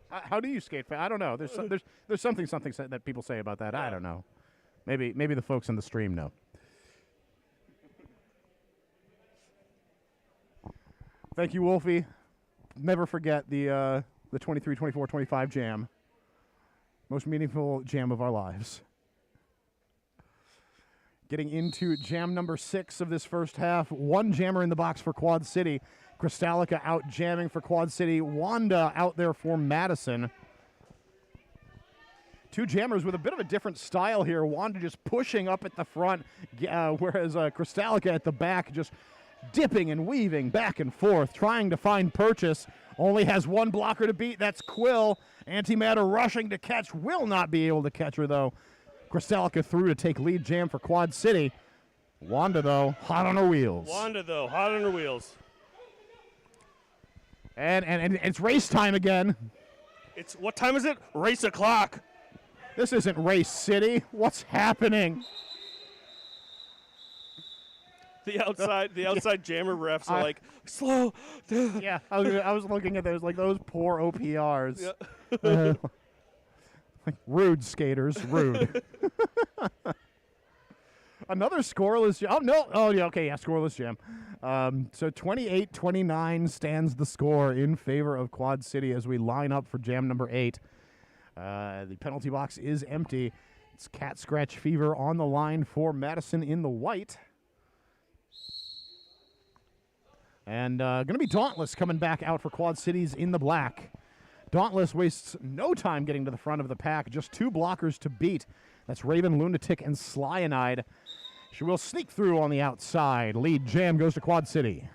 How do you skate fast? I don't know. There's something that people say about that. I don't know. Maybe the folks in the stream know. Thank you, Wolfie. Never forget the 23, 24, 25 jam. Most meaningful jam of our lives. Getting into jam number 6 of this first half. One jammer in the box for Quad City. Kristalica out jamming for Quad City. Wanda out there for Madison. Two jammers with a bit of a different style here. Wanda just pushing up at the front, whereas Kristalica at the back just dipping and weaving back and forth, trying to find purchase. Only has one blocker to beat. That's Quill. Antimatter rushing to catch. Will not be able to catch her, though. Kristalica through to take lead jam for Quad City. Wanda, though, hot on her wheels. And it's race time again. What time is it? Race o'clock. This isn't Race City. What's happening? The outside jammer refs are like, slow. Yeah, I was looking at those, like those poor OPRs. Yeah. Like rude skaters, rude. Another scoreless jam. Oh, no. Oh, yeah, okay, yeah, scoreless jam. So 28-29 stands the score in favor of Quad City as we line up for jam number 8. The penalty box is empty. It's Cat Scratch Fever on the line for Madison in the white. And going to be Dauntless coming back out for Quad Cities in the black. Dauntless wastes no time getting to the front of the pack. Just 2 blockers to beat. That's Raven, Lunatic, and Slyanide. She will sneak through on the outside. Lead jam goes to Quad City.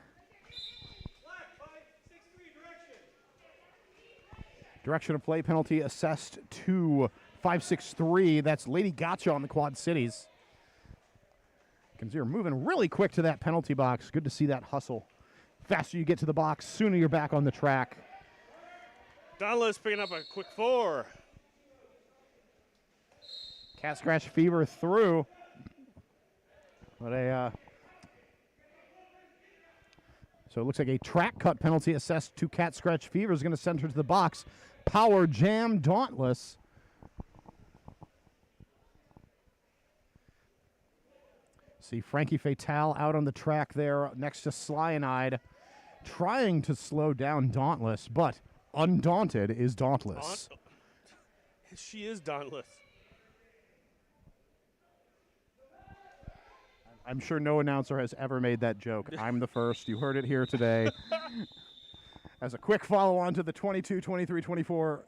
Direction of play penalty assessed to 5-6-3. That's Lady Gotcha on the Quad Cities. You're moving really quick to that penalty box. Good to see that hustle. Faster you get to the box, sooner you're back on the track. Dauntless picking up a quick 4. Cat Scratch Fever through. But so it looks like a track cut penalty assessed to Cat Scratch Fever is going to send her to the box. Power jam Dauntless. See Frankie Fatale out on the track there next to Slyanide, trying to slow down Dauntless, but undaunted is Dauntless. She is Dauntless. I'm sure no announcer has ever made that joke. I'm the first. You heard it here today. As a quick follow-on to the 22, 23, 24,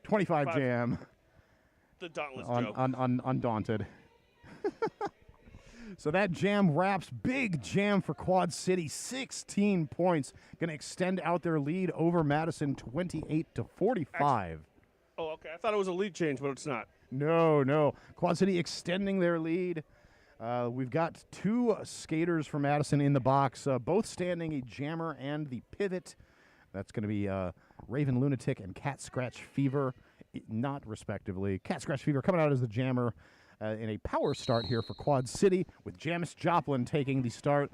25 jam. The Dauntless joke. Undaunted. So that jam wraps. Big jam for Quad City. 16 points. Going to extend out their lead over Madison 28-45. Oh, okay. I thought it was a lead change, but it's not. No. Quad City extending their lead. We've got 2 skaters for Madison in the box, both standing, a jammer and the pivot. That's going to be Raven Lunatic and Cat Scratch Fever, not respectively. Cat Scratch Fever coming out as the jammer in a power start here for Quad City, with Jamis Joplin taking the start.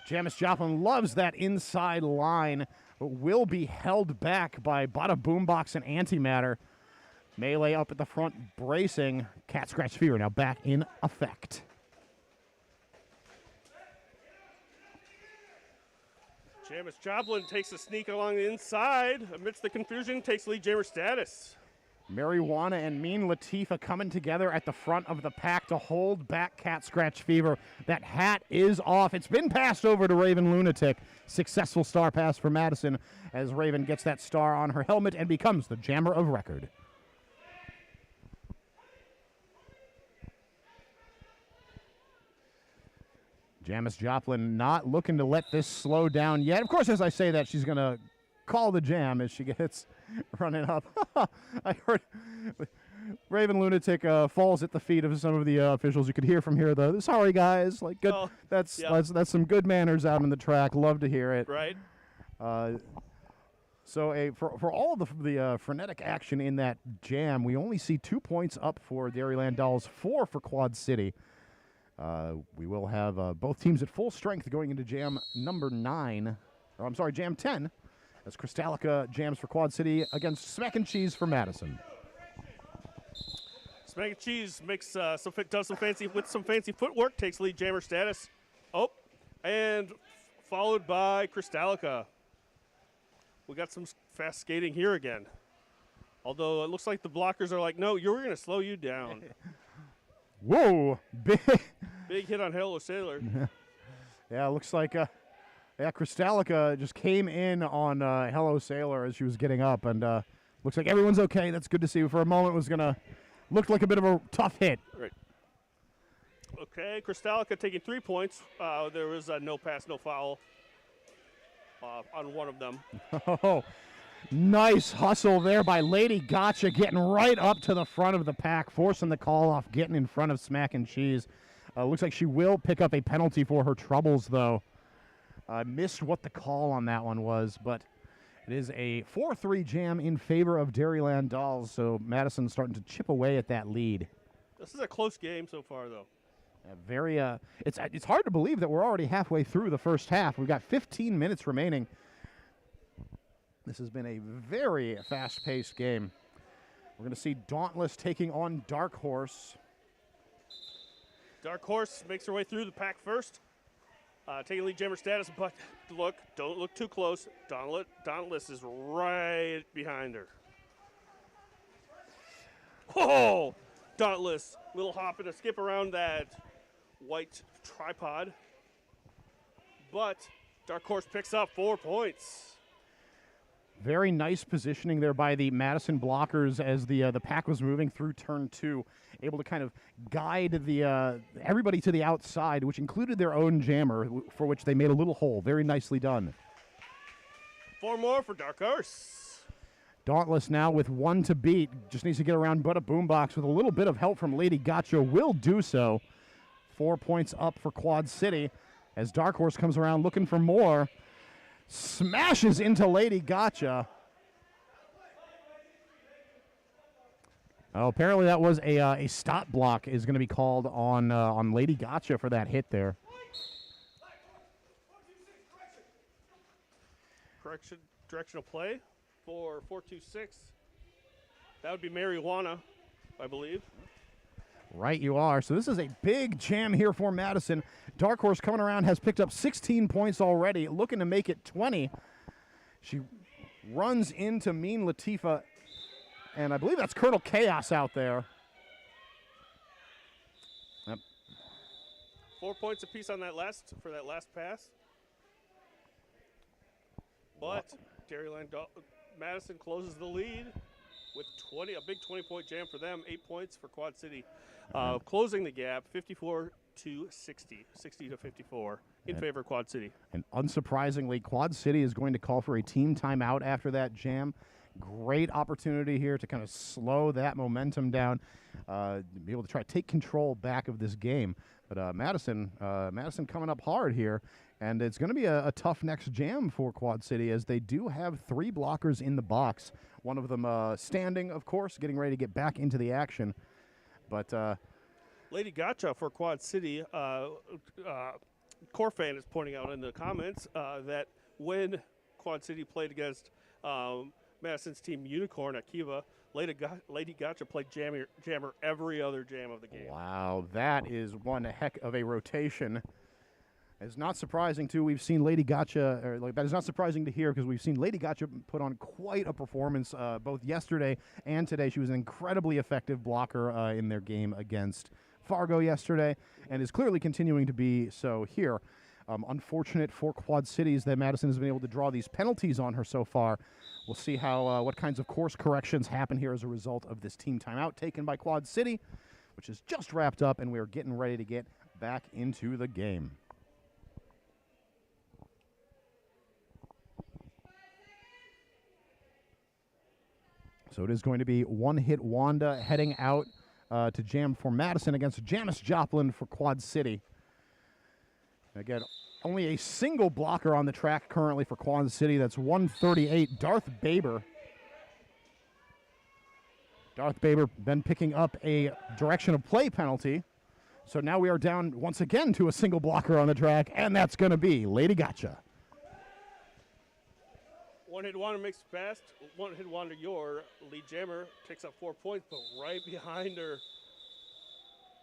Jamis Joplin loves that inside line, but will be held back by Bada Boombox and Antimatter. Melee up at the front, bracing. Cat Scratch Fever now back in effect. Jamis Joplin takes a sneak along the inside. Amidst the confusion, takes lead jammer status. Marijuana and Mean Latifah coming together at the front of the pack to hold back Cat Scratch Fever. That hat is off. It's been passed over to Raven Lunatic. Successful star pass for Madison as Raven gets that star on her helmet and becomes the jammer of record. Jamis Joplin not looking to let this slow down yet. Of course, as I say that, she's going to call the jam as she gets running up. I heard Raven Lunatic falls at the feet of some of the officials. You could hear from here, though. Sorry, guys. Like, good. Oh, that's yeah. that's some good manners out on the track. Love to hear it. Right. So for all the frenetic action in that jam, we only see 2 points up for Dairyland Dolls, 4 for Quad City. We will have both teams at full strength going into jam number 9. Or I'm sorry, jam 10. As Crystallica jams for Quad City against Smack and Cheese for Madison. Smack and Cheese makes does some fancy footwork, takes lead jammer status. Oh, and followed by Crystallica. We got some fast skating here again. Although it looks like the blockers are like, no, you're going to slow you down. Whoa, Big hit on Hello Sailor. Yeah, looks like Crystallica just came in on Hello Sailor as she was getting up, and looks like everyone's okay. That's good to see. For a moment, it looked like a bit of a tough hit. Right. Okay, Crystallica taking 3 points. There was no pass, no foul on one of them. Oh, nice hustle there by Lady Gotcha, getting right up to the front of the pack, forcing the call off, getting in front of Smack and Cheese. Looks like she will pick up a penalty for her troubles, though. Missed what the call on that one was, but it is a 4-3 jam in favor of Dairyland Dolls, so Madison's starting to chip away at that lead. This is a close game so far, though. It's hard to believe that we're already halfway through the first half. We've got 15 minutes remaining. This has been a very fast-paced game. We're going to see Dauntless taking on Dark Horse. Dark Horse makes her way through the pack first, taking lead jammer status, but don't look too close. Dauntless is right behind her. Oh, Dauntless, little hop and a skip around that white tripod, but Dark Horse picks up 4 points. Very nice positioning there by the Madison blockers as the pack was moving through turn 2, able to kind of guide everybody to the outside, which included their own jammer, for which they made a little hole. Very nicely done. 4 more for Dark Horse. Dauntless now with 1 to beat. Just needs to get around but a boombox with a little bit of help from Lady Gotcha. Will do so. 4 points up for Quad City as Dark Horse comes around looking for more. Smashes into Lady Gotcha. Oh, apparently that was a stop block is going to be called on Lady Gotcha for that hit there. Directional play for 426. That would be Marijuana, I believe. Right you are. So this is a big jam here for Madison. Dark Horse coming around has picked up 16 points already, looking to make it 20. She runs into Mean Latifah, and I believe that's Colonel Chaos out there. Yep. 4 points apiece on that last pass. But Madison closes the lead with a big 20-point jam for them, 8 points for Quad City. Closing the gap, 54 to 60 to 54 in favor of Quad City. And unsurprisingly, Quad City is going to call for a team timeout after that jam. Great opportunity here to kind of slow that momentum down, be able to try to take control back of this game. But Madison coming up hard here, and it's going to be a tough next jam for Quad City as they do have 3 blockers in the box. One of them standing, of course, getting ready to get back into the action. But Lady Gotcha for Quad City, Corfan is pointing out in the comments that when Quad City played against Madison's team Unicorn at Kiva Lady Gotcha played Jammer every other jam of the game. Wow, that is one heck of a rotation. It's not surprising, too. We've seen Lady Gotcha, that is not surprising to hear because we've seen Lady Gotcha put on quite a performance both yesterday and today. She was an incredibly effective blocker in their game against Fargo yesterday and is clearly continuing to be so here. Unfortunate for Quad Cities that Madison has been able to draw these penalties on her so far. We'll see how what kinds of course corrections happen here as a result of this team timeout taken by Quad City, which is just wrapped up, and we are getting ready to get back into the game. So it is going to be one-hit Wanda heading out to jam for Madison against Janice Joplin for Quad City. Again, only a single blocker on the track currently for Quad City. That's 138, Darth Baber. Darth Baber then picking up a direction of play penalty. So now we are down once again to a single blocker on the track, and that's going to be Lady Gotcha. One-hit wonder makes it fast. One-hit wonder, your lead jammer takes up 4 points, but right behind her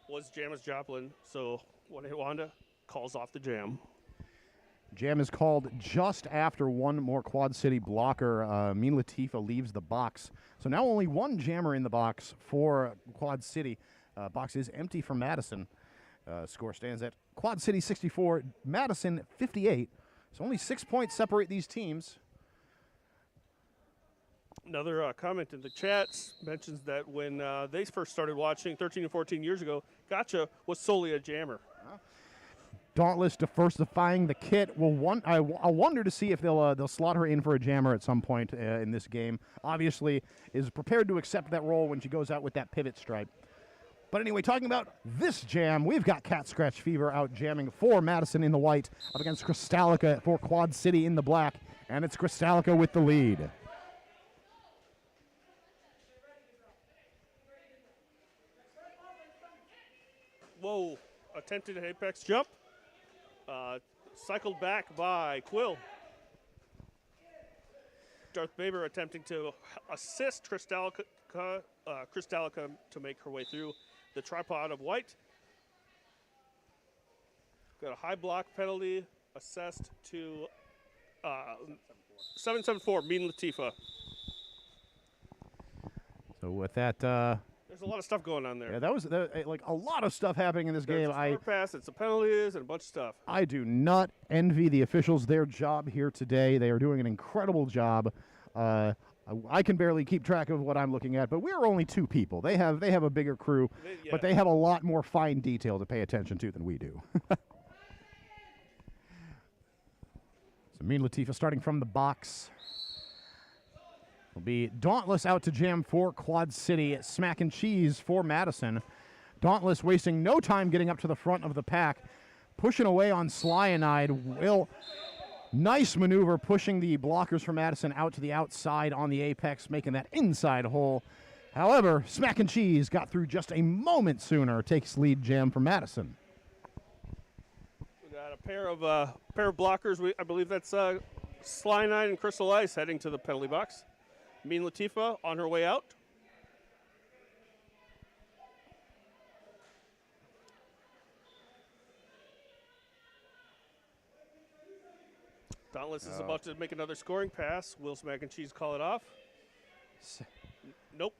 was Janice Joplin. So one-hit wonder calls off the jam. Jam is called just after one more Quad City blocker. Mean Latifah leaves the box. So now only one jammer in the box for Quad City. Box is empty for Madison. Score stands at Quad City 64, Madison 58. So only 6 points separate these teams. Another comment in the chat mentions that when they first started watching 13 and 14 years ago, Gotcha was solely a jammer. Dauntless diversifying the kit. I wonder to see if they'll slot her in for a jammer at some point in this game. Obviously, is prepared to accept that role when she goes out with that pivot stripe. But anyway, talking about this jam, we've got Cat Scratch Fever out jamming for Madison in the white up against Crystallica for Quad City in the black, and it's Crystallica with the lead. Whoa, attempted an apex jump. Cycled back by Quill. Darth Baber attempting to assist Crystallica to make her way through the tripod of white. Got a high block penalty assessed to 774, Mean Latifah. So with that, there's a lot of stuff going on there. yeah, that was like a lot of stuff happening in this There's game. a score pass, it's the penalties, and a bunch of stuff. I do not envy the officials their job here today. They are doing an incredible job. I can barely keep track of what I'm looking at, but we're only two people. They have a bigger crew, but they have a lot more fine detail to pay attention to than we do. So Mean Latifah starting from the box. Will be Dauntless out to jam for Quad City. Smack and Cheese for Madison. Dauntless wasting no time getting up to the front of the pack. Pushing away on Cyanide. Nice maneuver pushing the blockers for Madison out to the outside on the apex, making that inside hole. However, Smack and Cheese got through just a moment sooner. Takes lead jam for Madison. We got a pair of blockers. I believe that's Cyanide and Crystal Ice heading to the penalty box. Mean Latifah on her way out. Dauntless is about to make another scoring pass. Will Smack and Cheese call it off? Nope.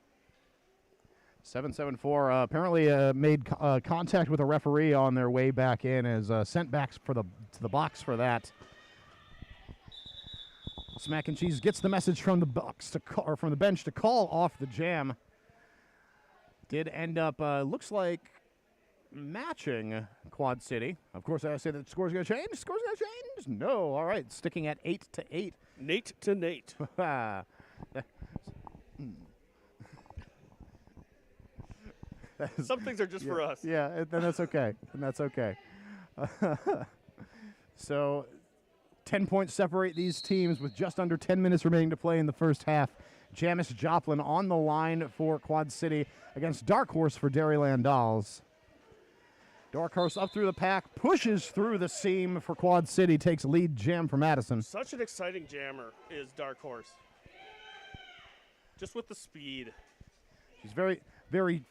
774 apparently made contact with a referee on their way back in, as sent back to the box for that. Smack and Cheese gets the message from the box or from the bench to call off the jam. Did end up looks like matching Quad City. Of course, I say that the score's going to change. Score's going to change. No, all right, sticking at 8-8. Nate to Nate. Some things are just for us. Yeah, then that's okay. And that's okay. So 10 points separate these teams with just under 10 minutes remaining to play in the first half. Janice Joplin on the line for Quad City against Dark Horse for Dairyland Dolls. Dark Horse up through the pack, pushes through the seam for Quad City, takes lead jam for Madison. Such an exciting jammer is Dark Horse. Just with the speed. She's very, very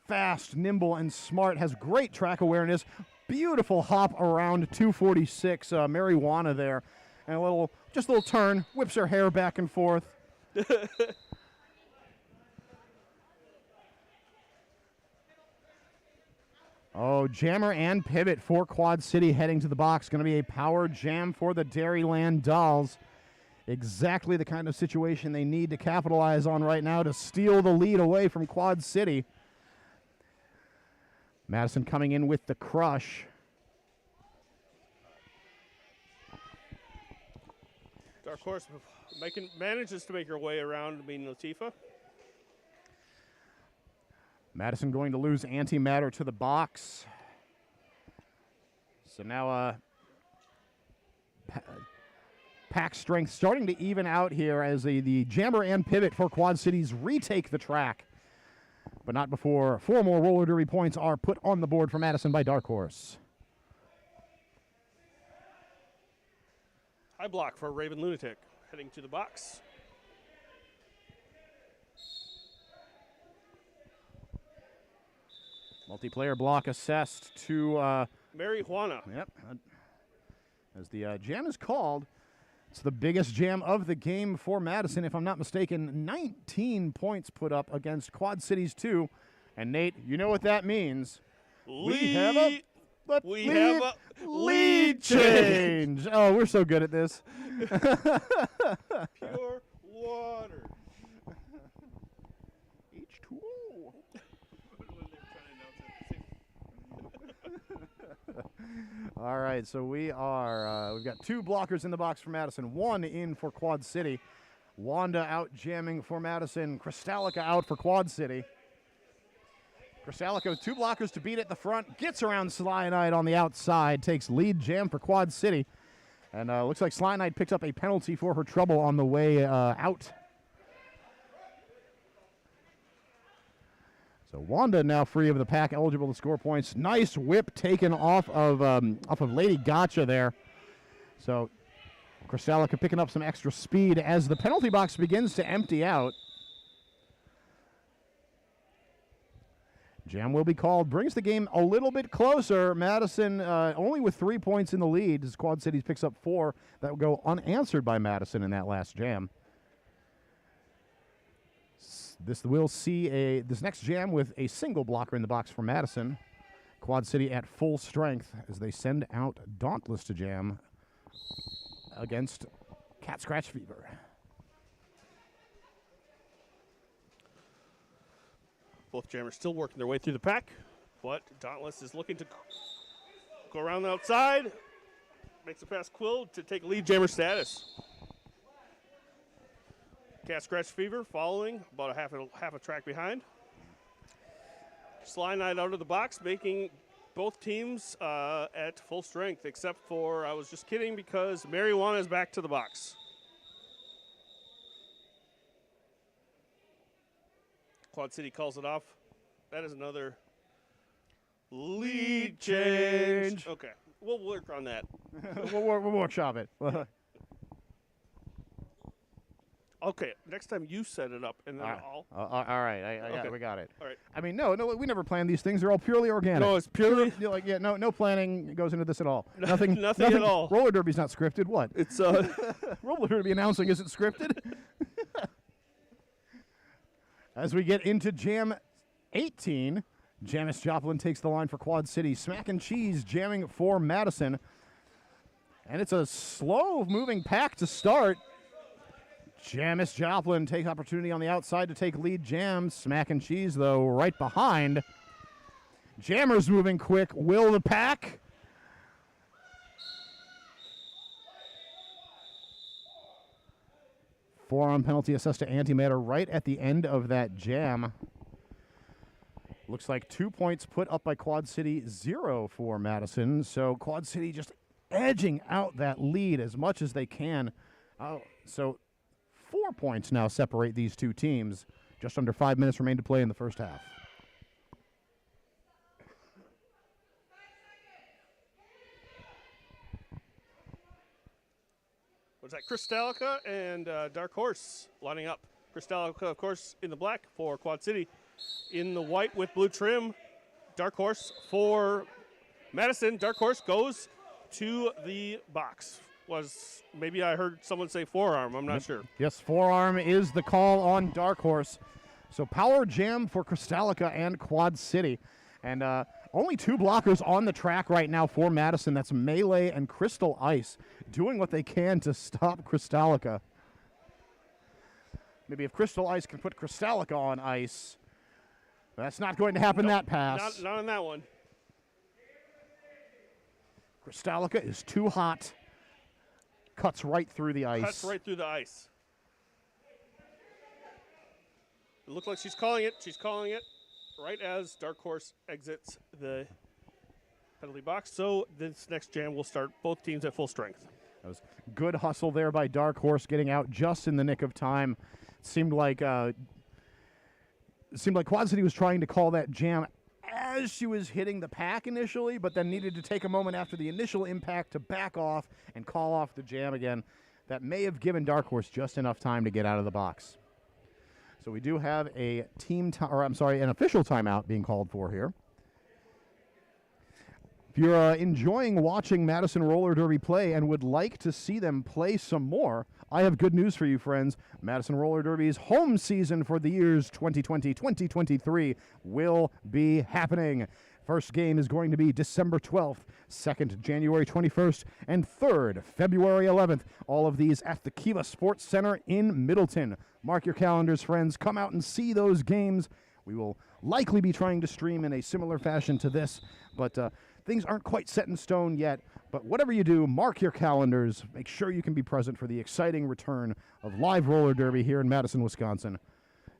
fast, nimble, and smart. Has great track awareness. Beautiful hop around 246. Marijuana there, and a little turn. Whips her hair back and forth. Oh, jammer and pivot for Quad City heading to the box. Going to be a power jam for the Dairyland Dolls. Exactly the kind of situation they need to capitalize on right now to steal the lead away from Quad City. Madison coming in with the crush. Dark Horse manages to make her way around Latifah. Madison going to lose antimatter to the box. So now pack strength starting to even out here as the jammer and pivot for Quad Cities retake the track. But not before 4 more roller derby points are put on the board for Madison by Dark Horse. High block for Raven Lunatic heading to the box. Multiplayer block assessed to Marijuana. Yep. As the jam is called, it's the biggest jam of the game for Madison, if I'm not mistaken. 19 points put up against Quad Cities 2. And Nate, you know what that means. We have a lead change. Oh, we're so good at this. Pure water. H2O. All right, so we've got 2 blockers in the box for Madison, 1 in for Quad City. Wanda out jamming for Madison. Kristalica out for Quad City. Kristalica with 2 blockers to beat at the front, gets around Cyanide on the outside, takes lead jam for Quad City. And looks like Cyanide picked up a penalty for her trouble on the way out. So Wanda now free of the pack, eligible to score points. Nice whip taken off of Lady Gotcha there. So Kristalica picking up some extra speed as the penalty box begins to empty out. Jam will be called. Brings the game a little bit closer. Madison only with 3 points in the lead as Quad Cities picks up 4 that will go unanswered by Madison in that last jam. We'll see this next jam with a single blocker in the box for Madison. Quad City at full strength as they send out Dauntless to jam against Cat Scratch Fever. Both jammers still working their way through the pack, but Dauntless is looking to go around the outside. Makes a pass Quill to take lead jammer status. Cat Scratch Fever following about half a track behind. Slide Knight out of the box, making both teams at full strength, except for, I was just kidding because Marijuana is back to the box. Quad City calls it off. That is another lead change. Okay, we'll work on that. we'll workshop it. Okay, next time you set it up, and then all right, we got it. All right. I mean, no, we never plan these things. They're all purely organic. No, it's purely no planning goes into this at all. Nothing at all. Roller derby's not scripted. What? It's roller derby announcing isn't scripted. As we get into jam 18, Janice Joplin takes the line for Quad City. Smack and Cheese jamming for Madison. And it's a slow-moving pack to start. Janice Joplin takes opportunity on the outside to take lead jam. Smack and Cheese, though, right behind. Jammers moving quick. Will the pack? Forearm penalty assessed to antimatter right at the end of that jam. Looks like 2 points put up by Quad City, 0 for Madison. So Quad City just edging out that lead as much as they can. So 4 points now separate these two teams. Just under 5 minutes remain to play in the first half. Was that Kristalica and Dark Horse lining up? Crystallica, of course, in the black for Quad City. In the white with blue trim, Dark Horse for Madison. Dark Horse goes to the box. Maybe I heard someone say forearm. I'm not sure. Yes, forearm is the call on Dark Horse. So power jam for Crystallica and Quad City. And only 2 blockers on the track right now for Madison. That's Melee and Crystal Ice doing what they can to stop Crystallica. Maybe if Crystal Ice can put Crystallica on ice. That's not going to happen that pass. Not on that one. Crystallica is too hot. Cuts right through the ice. Cuts right through the ice. It looks like she's calling it. She's calling it right as Dark Horse exits the penalty box. So this next jam will start both teams at full strength. That was good hustle there by Dark Horse, getting out just in the nick of time. Seemed like Quad City was trying to call that jam as she was hitting the pack initially, but then needed to take a moment after the initial impact to back off and call off the jam again. That may have given Dark Horse just enough time to get out of the box. So we do have an official timeout being called for here. If you're enjoying watching Madison Roller Derby play and would like to see them play some more, I have good news for you, friends. Madison Roller Derby's home season for the years 2020-2023 will be happening. First game is going to be December 12th, second January 21st, and third February 11th. All of these at the Kiva Sports Center in Middleton. Mark your calendars, friends. Come out and see those games. We will likely be trying to stream in a similar fashion to this, but things aren't quite set in stone yet. But whatever you do, mark your calendars. Make sure you can be present for the exciting return of live roller derby here in Madison, Wisconsin.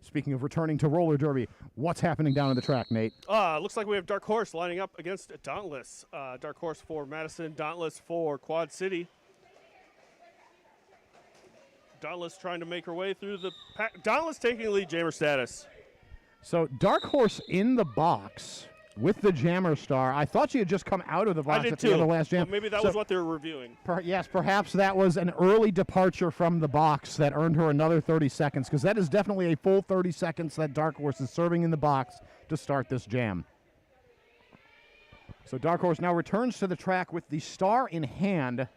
Speaking of returning to roller derby, what's happening down on the track, Nate? Looks like we have Dark Horse lining up against Dauntless. Dark Horse for Madison, Dauntless for Quad City. Dauntless trying to make her way through the pack. Dauntless taking lead jammer status. So Dark Horse in the box with the jammer star. I thought she had just come out of the box at the end of the last jam. Well, maybe that was what they were reviewing. Yes, perhaps that was an early departure from the box that earned her another 30 seconds, because that is definitely a full 30 seconds that Dark Horse is serving in the box to start this jam. So Dark Horse now returns to the track with the star in hand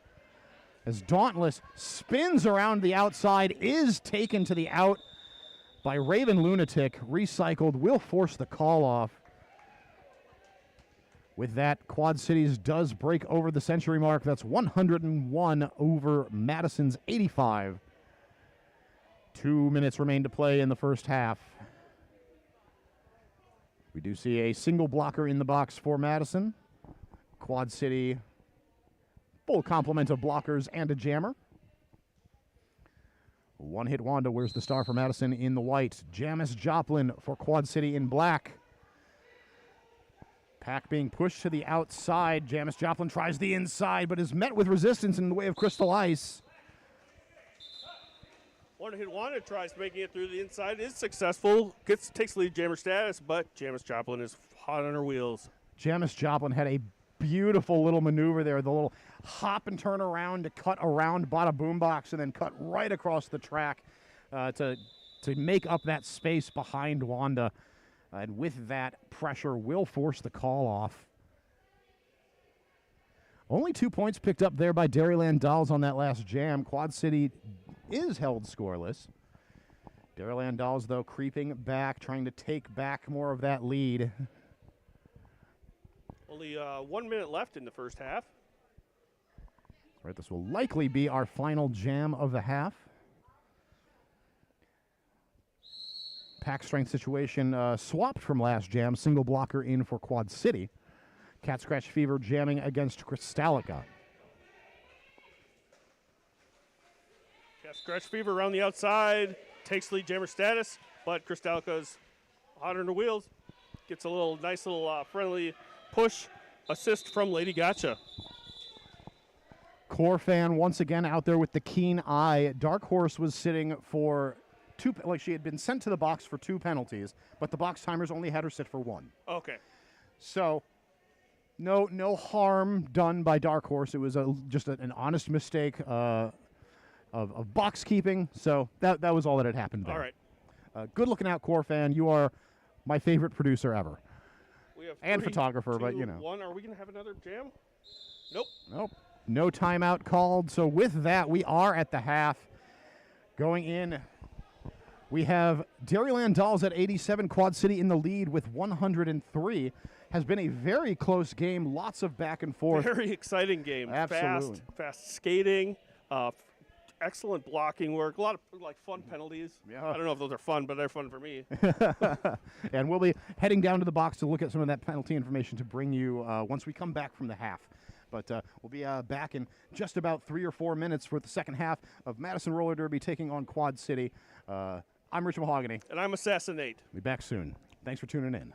as Dauntless spins around the outside, is taken to the out by Raven Lunatic, recycled, will force the call off. With that, Quad Cities does break over the century mark. That's 101 over Madison's 85. 2 minutes remain to play in the first half. We do see a single blocker in the box for Madison. Quad City, full complement of blockers and a jammer. One-hit Wanda wears the star for Madison in the white. Jamis Joplin for Quad City in black. Pack being pushed to the outside. Jamis Joplin tries the inside, but is met with resistance in the way of Crystal Ice. One-hit Wanda tries making it through the inside, is successful, takes lead jammer status, but Jamis Joplin is hot on her wheels. Jamis Joplin had a beautiful little maneuver there, the little hop and turn around to cut around Bada Boombox and then cut right across the track to make up that space behind Wanda. And with that, pressure will force the call off. Only 2 points picked up there by Dairyland Dolls on that last jam. Quad City is held scoreless. Dairyland Dolls, though, creeping back, trying to take back more of that lead. Only 1 minute left in the first half. All right, this will likely be our final jam of the half. Pack strength situation swapped from last jam. Single blocker in for Quad City. Cat Scratch Fever jamming against Crystallica. Cat Scratch Fever around the outside. Takes lead jammer status, but Crystallica's hot on her wheels. Gets a nice little friendly push assist from Lady Gotcha. Core fan once again out there with the keen eye. Dark Horse was sitting for she had been sent to the box for 2 penalties, but the box timers only had her sit for 1. Okay. So no harm done by Dark Horse. It was just an honest mistake of box keeping. So that was all that had happened there. All right. Good looking out, Core fan. You are my favorite producer ever. We have And 3, photographer, 2, but you know. 1. Are we going to have another jam? Nope. Nope. No timeout called. So with that, we are at the half. Going in, we have Dairyland Dolls at 87, Quad City in the lead with 103. Has been a very close game. Lots of back and forth. Very exciting game. Absolutely. Fast skating. Excellent blocking work. A lot of like fun penalties. Yeah. I don't know if those are fun, but they're fun for me. And we'll be heading down to the box to look at some of that penalty information to bring you once we come back from the half. But we'll be back in just about 3 or 4 minutes for the second half of Madison Roller Derby taking on Quad City. I'm Rich Mahogany. And I'm Assassinate. We'll be back soon. Thanks for tuning in.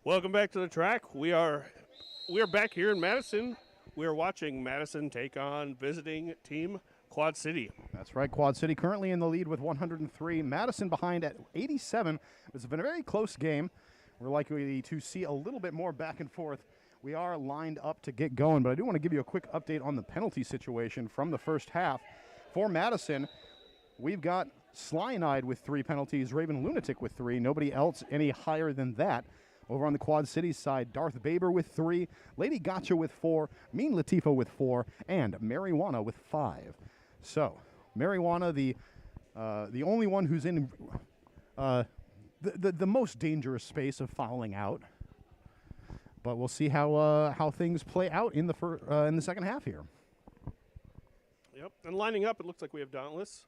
Welcome back to the track. We are back here in Madison. We are watching Madison take on visiting team Quad City. That's right. Quad City currently in the lead with 103. Madison behind at 87. It's been a very close game. We're likely to see a little bit more back and forth. We are lined up to get going, but I do want to give you a quick update on the penalty situation from the first half. For Madison, we've got Slynide with 3 penalties, Raven Lunatic with 3. Nobody else any higher than that. Over on the Quad Cities side, Darth Baber with 3, Lady Gotcha with 4, Mean Latifah with 4, and Marijuana with 5. So, Marijuana, the only one who's in the most dangerous space of fouling out. But we'll see how things play out in the second half here. Yep, and lining up, it looks like we have Dauntless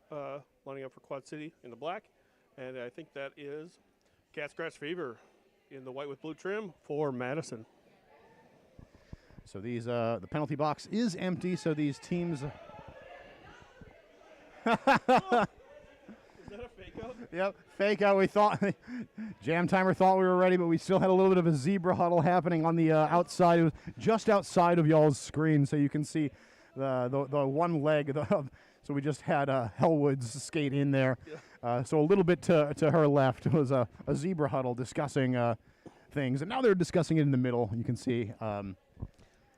lining up for Quad City in the black, and I think that is Cat Scratch Fever in the white with blue trim for Madison. So these the penalty box is empty, so these teams. Is that a fake out? Yep, fake out. We thought Jam Timer thought we were ready, but we still had a little bit of a zebra huddle happening on the outside. It was just outside of y'all's screen, so you can see the one leg. So we just had Hellwoods skate in there. Yeah. So a little bit to her left was a zebra huddle discussing things, and now they're discussing it in the middle. You can see.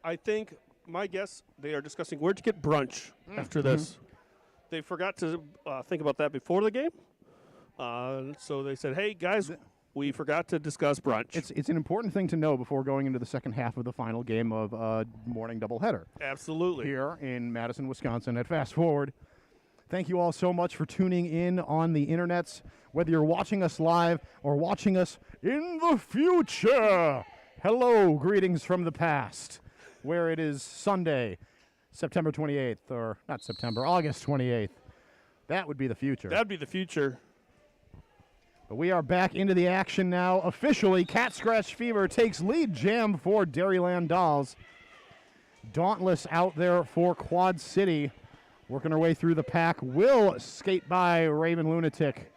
I think my guess they are discussing where to get brunch after this. They forgot to think about that before the game, so they said, "Hey guys, we forgot to discuss brunch." It's an important thing to know before going into the second half of the final game of morning doubleheader. Absolutely. Here in Madison, Wisconsin at Fast Forward. Thank you all so much for tuning in on the internets, whether you're watching us live or watching us in the future. Hello, greetings from the past, where it is Sunday, September 28th, or not September, August 28th. That would be the future. That'd be the future. But we are back into the action now. Officially, Cat Scratch Fever takes lead jam for Dairyland Dolls. Dauntless out there for Quad City. Working our way through the pack. Will skate by Raven Lunatic.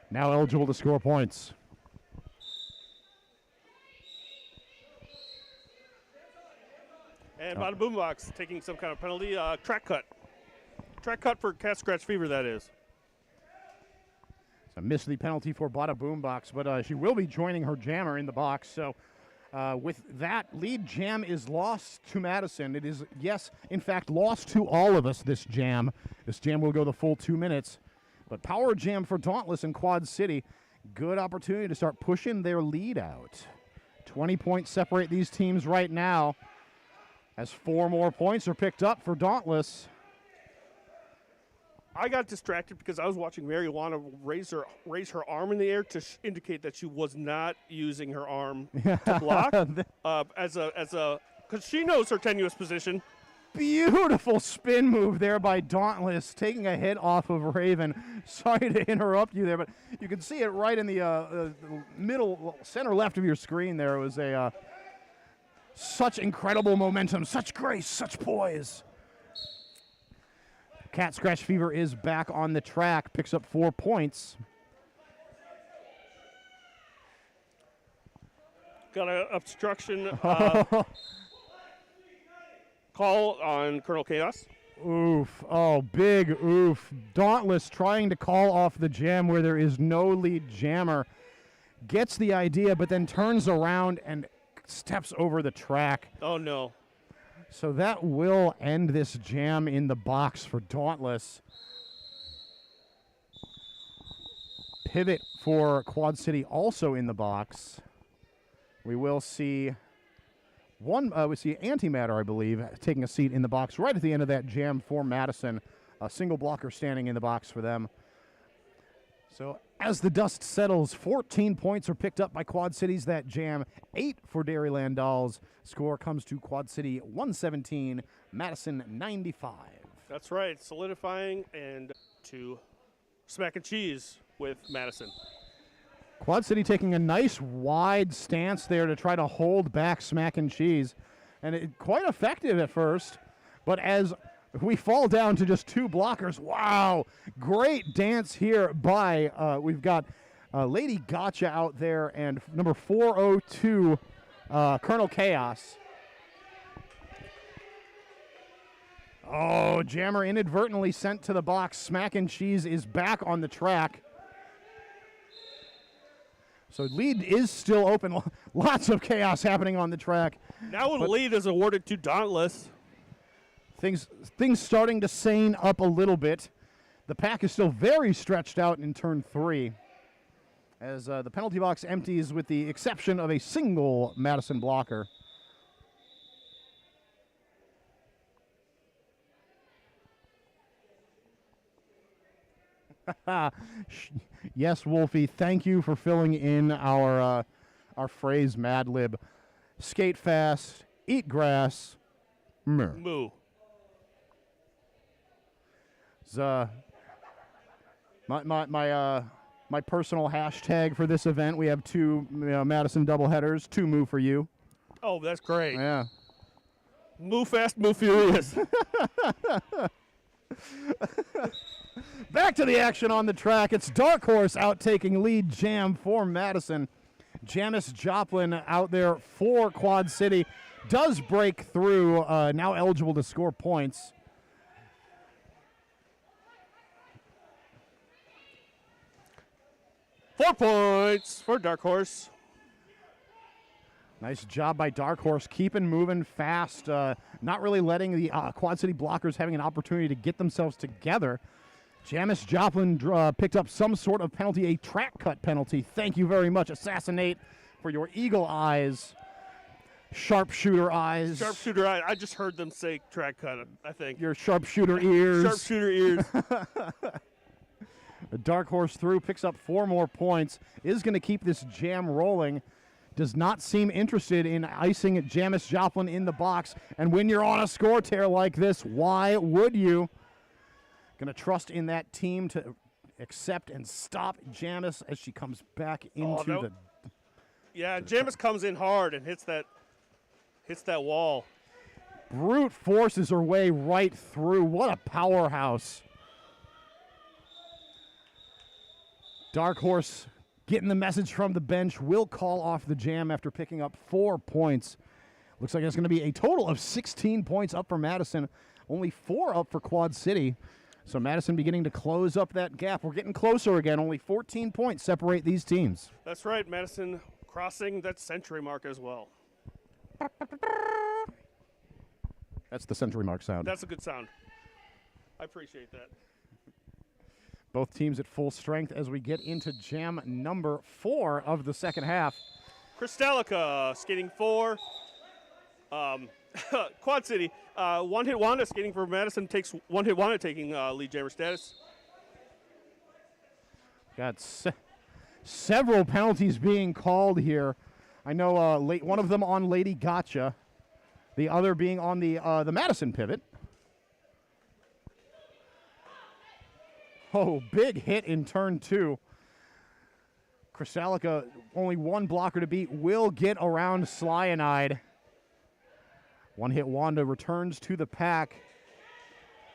Now eligible to score points. And Bada Boombox taking some kind of penalty. Track cut. Track cut for Cat Scratch Fever, that is. So missed the penalty for Bada Boombox, but she will be joining her jammer in the box. So with that, lead jam is lost to Madison. It is, yes, in fact, lost to all of us, this jam. This jam will go the full 2 minutes. But power jam for Dauntless and Quad City. Good opportunity to start pushing their lead out. 20 points separate these teams right now, as 4 more points are picked up for Dauntless. I got distracted because I was watching Marijuana raise her arm in the air to indicate that she was not using her arm to block because she knows her tenuous position. Beautiful spin move there by Dauntless, taking a hit off of Raven. Sorry to interrupt you there, but you can see it right in the middle, center left of your screen there. It was such incredible momentum, such grace, such poise. Cat Scratch Fever is back on the track, picks up 4 points. Got an obstruction call on Colonel Chaos. Oof. Oh, big oof. Dauntless trying to call off the jam where there is no lead jammer. Gets the idea, but then turns around and steps over the track. Oh, no. So that will end this jam in the box for Dauntless. Pivot for Quad City also in the box. We will see we see Antimatter, I believe, taking a seat in the box right at the end of that jam for Madison. A single blocker standing in the box for them. So as the dust settles, 14 points are picked up by Quad Cities that jam. 8 for Dairyland Dolls. Score comes to Quad City 117, Madison 95. That's right, solidifying and to smack and cheese with Madison. Quad City taking a nice wide stance there to try to hold back Smack and Cheese. And quite effective at first, but as we fall down to just 2 blockers. Wow, great dance here by, we've got Lady Gotcha out there, and number 402, Colonel Chaos. Oh, Jammer inadvertently sent to the box. Smack and Cheese is back on the track. So lead is still open. Lots of chaos happening on the track. Now the lead is awarded to Dauntless. Things starting to seine up a little bit. The pack is still very stretched out in turn 3 as the penalty box empties with the exception of a single Madison blocker. Yes, Wolfie, thank you for filling in our phrase Mad Lib. Skate fast, eat grass, moo. My personal hashtag for this event, we have 2 Madison doubleheaders, 2 moo for you. Oh, that's great. Yeah. Moo fast, moo furious. Back to the action on the track. It's Dark Horse out taking lead jam for Madison. Jamis Joplin out there for Quad City. Does break through, now eligible to score points. Four points for Dark Horse. Nice job by Dark Horse, keeping moving fast, not really letting the Quad City blockers having an opportunity to get themselves together. Jamis Joplin picked up some sort of penalty, a track cut penalty. Thank you very much, Assassinate, for your eagle eyes, sharpshooter eyes. Sharpshooter eyes. I just heard them say track cut, I think. Your sharpshooter ears. Sharpshooter ears. The Dark Horse through, picks up 4 more points, is going to keep this jam rolling. Does not seem interested in icing Jamis Joplin in the box. And when you're on a score tear like this, why would you? Going to trust in that team to accept and stop Jamis as she comes back into the... Yeah, Jamis comes in hard and hits that wall. Brute forces her way right through. What a powerhouse. Dark Horse getting the message from the bench, will call off the jam after picking up 4 points. Looks like it's going to be a total of 16 points up for Madison, only 4 up for Quad City. So Madison beginning to close up that gap. We're getting closer again. Only 14 points separate these teams. That's right. Madison crossing that century mark as well. That's the century mark sound. That's a good sound. I appreciate that. Both teams at full strength as we get into jam number 4 of the second half. Crystallica skating 4. Quad City. One Hit Wanda skating for Madison takes One Hit Wanda taking lead jammer status. Got several penalties being called here. I know one of them on Lady Gotcha, the other being on the Madison pivot. Oh, big hit in turn 2. Crystallica, only 1 blocker to beat, will get around Cyanide. One Hit Wanda returns to the pack.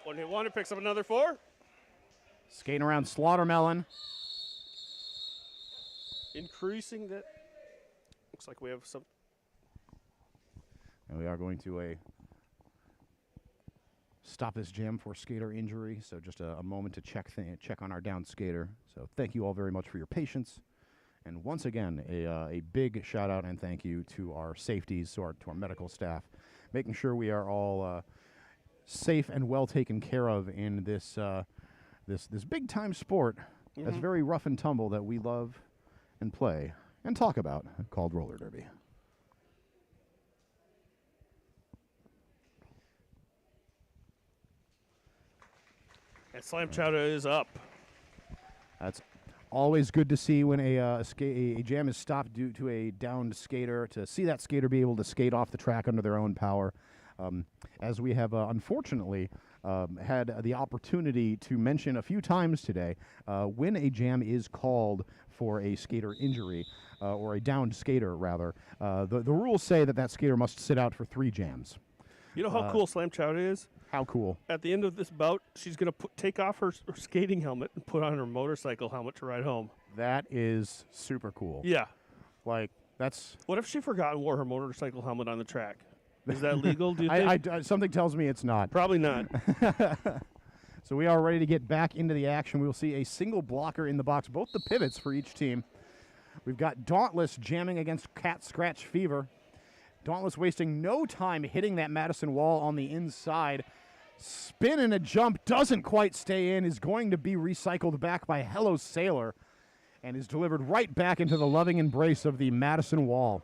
One Hit Wanda picks up another 4. Skating around Slaughtermelon. Increasing that. Looks like we have some. And we are going to stop this jam for skater injury. So just a moment to check on our down skater. So thank you all very much for your patience. And once again, a big shout out and thank you to our safeties, to our medical staff, making sure we are all safe and well taken care of in this this big time sport that's very rough and tumble that we love and play and talk about, called roller derby. And Slam Chowder is up. That's always good to see when a jam is stopped due to a downed skater, to see that skater be able to skate off the track under their own power. As we have unfortunately had the opportunity to mention a few times today, when a jam is called for a skater injury, or a downed skater rather, the rules say that skater must sit out for 3 jams. You know how cool Slam Chowder is? How cool. At the end of this bout, she's going to take off her skating helmet and put on her motorcycle helmet to ride home. That is super cool. Yeah. Like, that's... What if she forgot and wore her motorcycle helmet on the track? Is that legal, do you think? Something tells me it's not. Probably not. So we are ready to get back into the action. We will see a single blocker in the box, both the pivots for each team. We've got Dauntless jamming against Cat Scratch Fever. Dauntless wasting no time hitting that Madison wall on the inside. Spin and a jump, doesn't quite stay in, is going to be recycled back by Hello Sailor, and is delivered right back into the loving embrace of the Madison wall.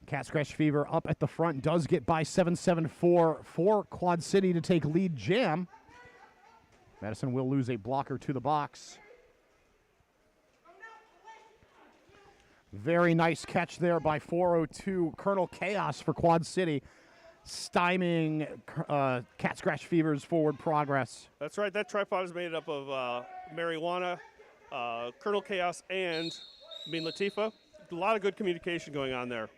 Cat Scratch Fever up at the front, does get by 7-7-4 for Quad City to take lead jam. Madison will lose a blocker to the box. Very nice catch there by 402 Colonel Chaos for Quad City, stymieing Cat Scratch Fever's forward progress. That's right. That tripod is made up of marijuana, Colonel Chaos, and Mean Latifah. A lot of good communication going on there.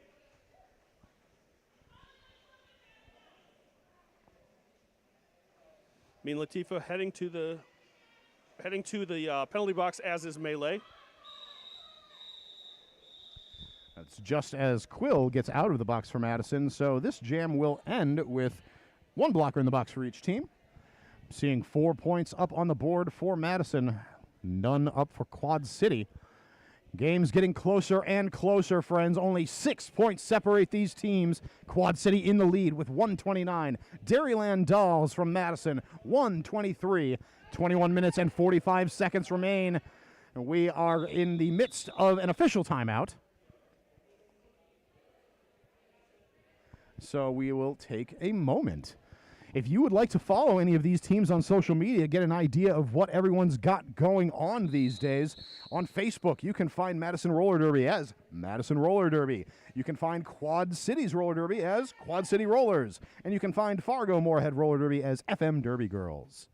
Mean Latifah heading to the penalty box, as is Melee. That's just as Quill gets out of the box for Madison, so this jam will end with one blocker in the box for each team. Seeing 4 points up on the board for Madison, none up for Quad City. Game's getting closer and closer, friends. Only 6 points separate these teams. Quad City in the lead with 129. Dairyland Dolls from Madison, 123. 21 minutes and 45 seconds remain. We are in the midst of an official timeout. So we will take a moment. If you would like to follow any of these teams on social media, get an idea of what everyone's got going on these days, on Facebook, you can find Madison Roller Derby as Madison Roller Derby. You can find Quad Cities Roller Derby as Quad City Rollers. And you can find Fargo-Morehead Roller Derby as FM Derby Girls.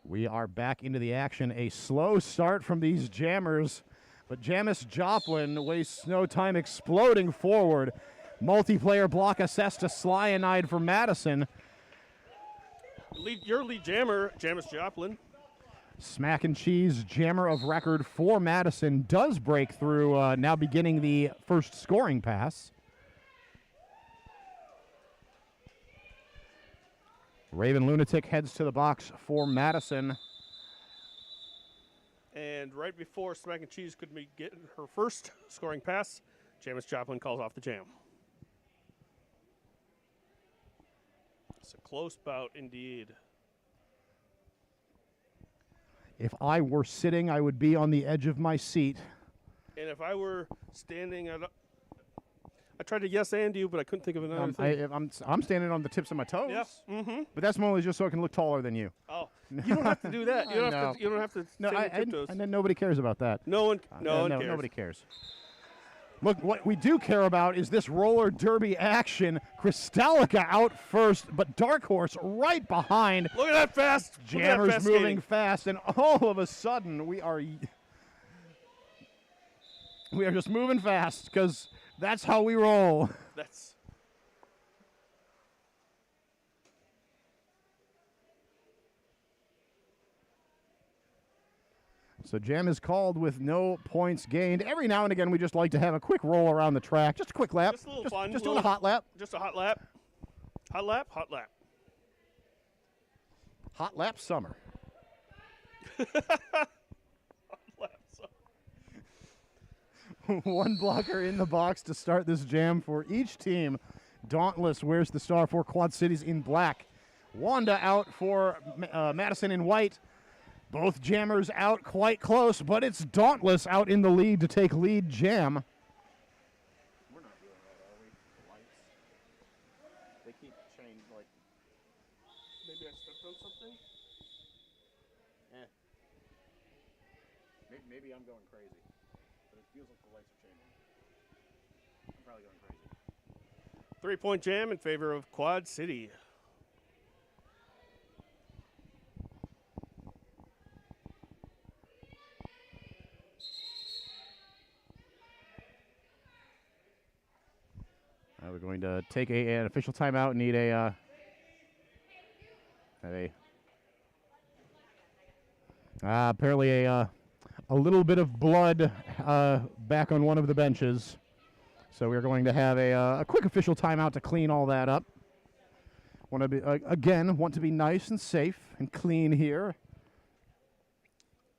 We are back into the action. A slow start from these jammers, but Jamis Joplin wastes no time exploding forward. Multiplayer block assessed to Cyanide for Madison. Your lead jammer, Jamis Joplin. Smack and Cheese, jammer of record for Madison, does break through, now beginning the first scoring pass. Raven Lunatic heads to the box for Madison. And right before Smack and Cheese could be getting her first scoring pass, Jamis Joplin calls off the jam. It's a close bout indeed. If I were sitting, I would be on the edge of my seat. And if I were standing, I tried to yes and you, but I couldn't think of another thing. I'm standing on the tips of my toes. Yeah. Mm-hmm. But that's mostly just so I can look taller than you. Oh, you don't have to do that. You don't have to. You don't have to. No, stand on tiptoes. and then nobody cares about that. No one cares. Nobody cares. Look, what we do care about is this roller derby action. Crystallica out first, but Dark Horse right behind. Look at that fast. Jammers moving fast, and all of a sudden we are just moving fast because that's how we roll. That's. So jam is called with no points gained. Every now and again, we just like to have a quick roll around the track. Just a quick lap. Just a little fun. Just doing a hot lap. Just a hot lap. Hot lap, hot lap. Hot lap summer. Hot lap summer. One blocker in the box to start this jam for each team. Dauntless wears the star for Quad Cities in black. Wanda out for Madison in white. Both jammers out quite close, but it's Dauntless out in the lead to take lead jam. We're not doing that, are we? The lights. They keep changing, like. Maybe I stepped on something? Maybe I'm going crazy, but it feels like the lights are changing. I'm probably going crazy. 3-point jam in favor of Quad City. We're going to take an official timeout and need a Apparently a little bit of blood back on one of the benches. So we're going to have a quick official timeout to clean all that up. Want to be nice and safe and clean here.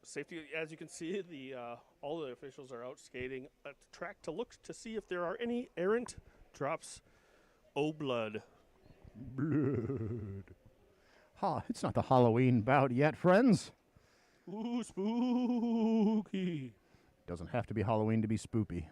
Safety, as you can see, all the officials are out skating at the track to look to see if there are any errant drops of blood. Blood. It's not the Halloween bout yet, friends. Ooh, spooky. Doesn't have to be Halloween to be spoopy.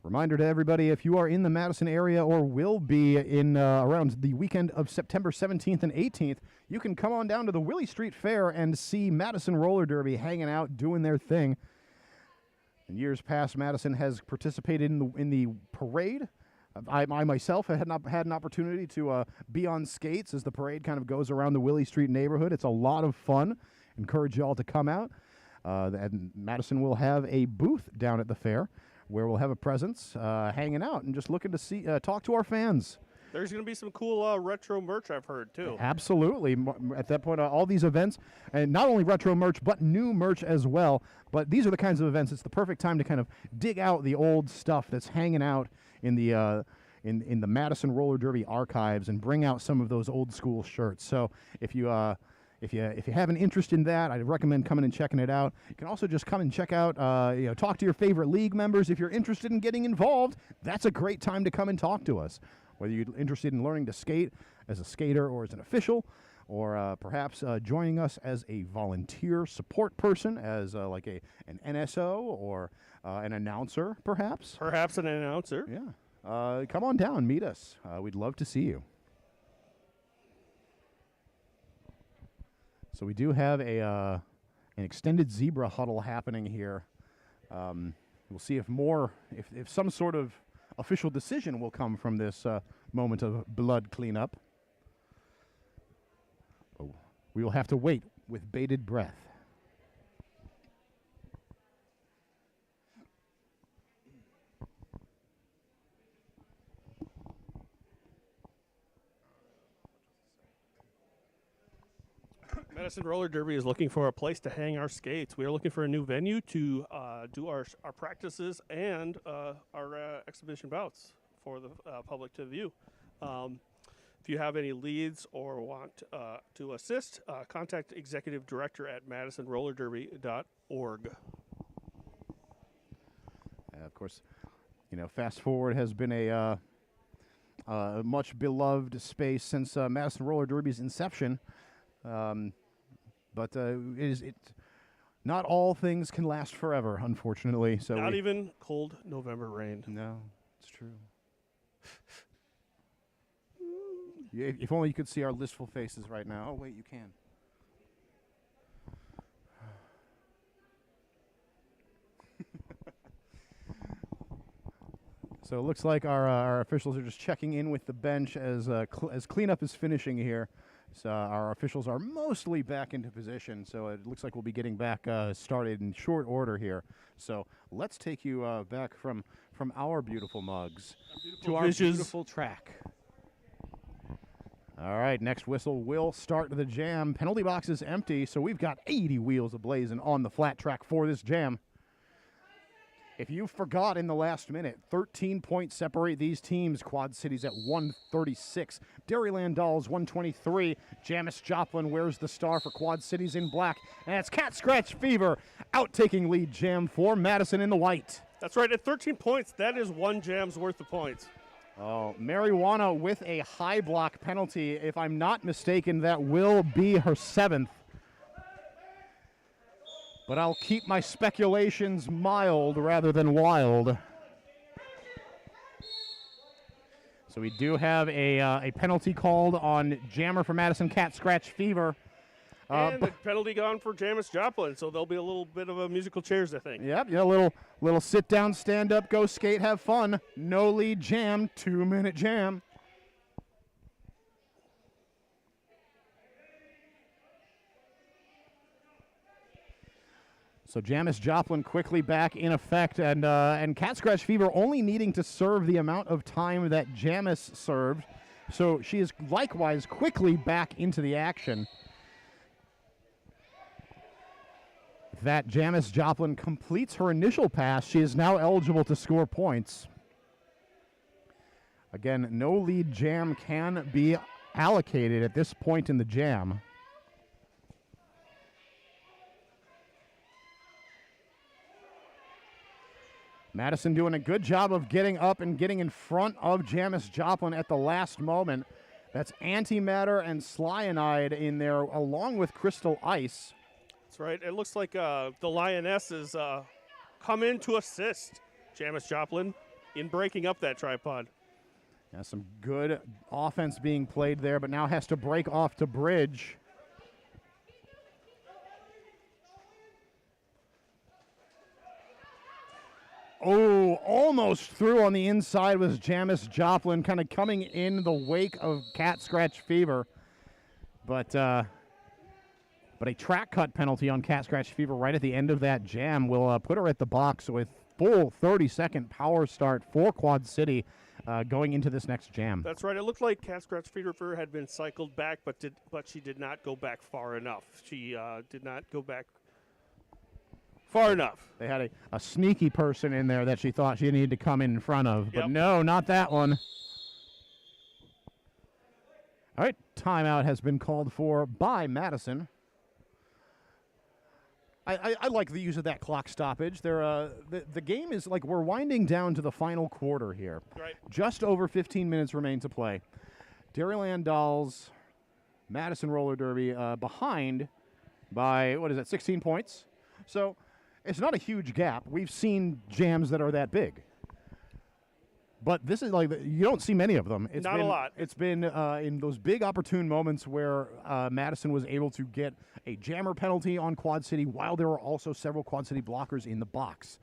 Reminder to everybody, if you are in the Madison area or will be in around the weekend of September 17th and 18th, you can come on down to the Willie Street Fair and see Madison Roller Derby hanging out, doing their thing. In years past, Madison has participated in the parade. I myself had an opportunity to be on skates as the parade kind of goes around the Willie Street neighborhood. It's a lot of fun. Encourage you all to come out. And Madison will have a booth down at the fair where we'll have a presence, hanging out and just looking to talk to our fans. There's going to be some cool retro merch, I've heard, too. Absolutely. At that point, all these events, and not only retro merch, but new merch as well. But these are the kinds of events, it's the perfect time to kind of dig out the old stuff that's hanging out in the Madison Roller Derby archives and bring out some of those old school shirts. So if you have an interest in that, I'd recommend coming and checking it out. You can also just come and check out, talk to your favorite league members. If you're interested in getting involved, that's a great time to come and talk to us. Whether you're interested in learning to skate as a skater or as an official, or perhaps joining us as a volunteer support person, as like an NSO or an announcer, perhaps. Perhaps an announcer. Yeah. Come on down, meet us. We'd love to see you. So we do have an extended zebra huddle happening here. We'll see if some sort of official decision will come from this moment of blood cleanup. Oh, we will have to wait with bated breath. Madison Roller Derby is looking for a place to hang our skates. We are looking for a new venue to do our practices and our exhibition bouts for the public to view. If you have any leads or want to assist, contact Executive Director at MadisonRollerDerby.org. Of course, Fast Forward has been a much beloved space since Madison Roller Derby's inception. But not all things can last forever, unfortunately. So not even cold November rain. No, it's true. If only you could see our listful faces right now. Oh, wait, you can. So it looks like our officials are just checking in with the bench as cleanup is finishing here. So our officials are mostly back into position, so it looks like we'll be getting back started in short order here. So let's take you back from our beautiful mugs to our beautiful track. All right, next whistle will start the jam. Penalty box is empty, so we've got 80 wheels ablazing on the flat track for this jam. If you forgot in the last minute, 13 points separate these teams. Quad Cities at 136. Dairyland Dolls 123. Jamis Joplin wears the star for Quad Cities in black. And it's Cat Scratch Fever out taking lead jam for Madison in the white. That's right, at 13 points, that is one jam's worth of points. Oh, Marijuana with a high block penalty. If I'm not mistaken, that will be her 7th. But I'll keep my speculations mild rather than wild. So we do have a penalty called on jammer for Madison, Cat Scratch Fever. And the penalty gone for Jamis Joplin, so there'll be a little bit of a musical chairs, I think. Yep, a little sit down, stand up, go skate, have fun. No lead jam, 2-minute jam. So Jamis Joplin quickly back in effect, and Cat Scratch Fever only needing to serve the amount of time that Jamis served. So she is likewise quickly back into the action. That Janice Joplin completes her initial pass, she is now eligible to score points. Again, no lead jam can be allocated at this point in the jam. Madison doing a good job of getting up and getting in front of Janice Joplin at the last moment. That's antimatter and cyanide in there along with crystal ice. That's right. It looks like the Lionesses come in to assist Janice Joplin in breaking up that tripod. Yeah, some good offense being played there, but now has to break off to Bridge. Oh, almost through on the inside was Janice Joplin, kind of coming in the wake of Cat Scratch Fever. But a track cut penalty on Cat Scratch Fever right at the end of that jam will put her at the box with full 30-second power start for Quad City going into this next jam. That's right. It looked like Cat Scratch Fever had been cycled back, but she did not go back far enough. She did not go back far enough. They had a sneaky person in there that she thought she needed to come in front of, but Yep. no, not that one. All right, timeout has been called for by Madison. I like the use of that clock stoppage. The game is like we're winding down to the final quarter here. Right. Just over 15 minutes remain to play. Dairyland Dolls, Madison Roller Derby behind by, 16 points? So it's not a huge gap. We've seen jams that are that big. But this is like, you don't see many of them. Not a lot. It's been in those big opportune moments where Madison was able to get a jammer penalty on Quad City while there were also several Quad City blockers in the box.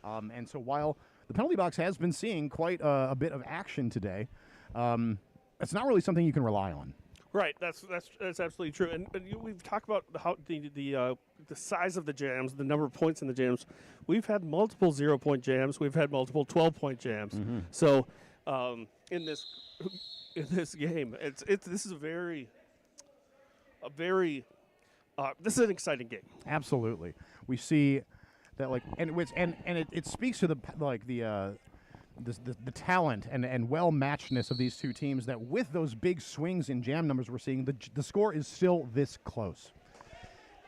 And so while the penalty box has been seeing quite a bit of action today, it's not really something you can rely on. Right, that's absolutely true. And we've talked about how the size of the jams, the number of points in the jams. We've had multiple 0-point jams. We've had multiple 12-point jams. Mm-hmm. So in this game, this is this is an exciting game. Absolutely, we see that it speaks to the talent and well-matchedness of these two teams, that with those big swings in jam numbers we're seeing, the score is still this close.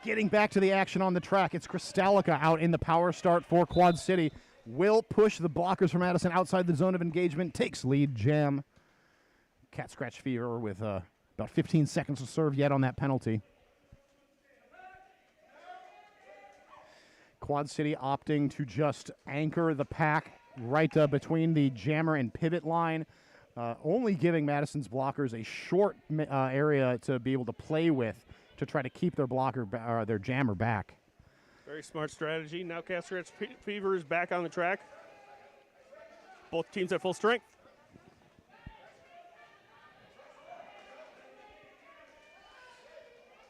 Getting back to the action on the track, it's Kristalica out in the power start for Quad City. Will push the blockers from Madison outside the zone of engagement, takes lead jam. Cat Scratch Fever with about 15 seconds to serve yet on that penalty. Quad City opting to just anchor the pack right between the jammer and pivot line, only giving Madison's blockers a short area to be able to play with to try to keep their jammer back. Very smart strategy. Now Cat Scratch Fever is back on the track. Both teams at full strength.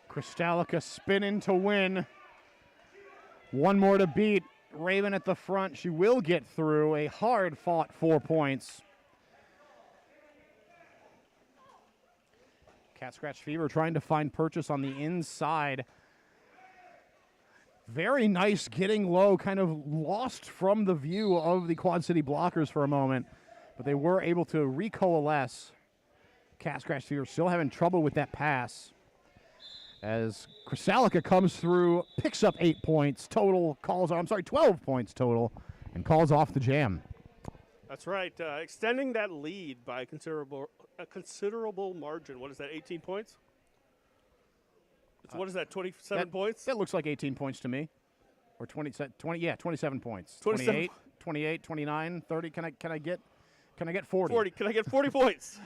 Kristalica spinning to win. One more to beat. Raven at the front. She will get through. A hard-fought 4 points. Cat Scratch Fever trying to find purchase on the inside. Very nice getting low, kind of lost from the view of the Quad City blockers for a moment, but they were able to recoalesce. Cat Scratch Fever still having trouble with that pass. As Kristalica comes through, picks up 8 points total, 12 points total, and calls off the jam. That's right. Extending that lead by a considerable margin. What is that, 18 points? What is that, 27 points? That looks like 18 points to me. Or 27 points. 27. 28, 29, 30. Can I get 40? 40. Can I get 40 points?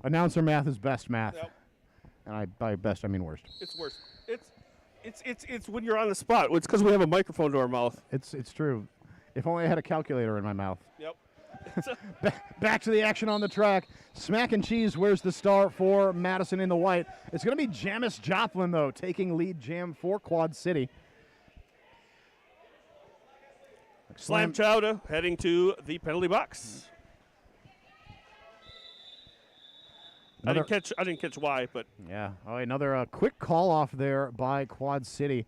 Announcer math is best math. Yep. And by best I mean worst. It's worse. It's when you're on the spot. It's because we have a microphone to our mouth. It's true. If only I had a calculator in my mouth. Yep. Back to the action on the track. Smack and Cheese wears the star for Madison in the white. It's going to be Janice Joplin, though, taking lead jam for Quad City. Slam Chowda heading to the penalty box. I didn't catch why, but Yeah. Oh, another quick call off there by Quad City,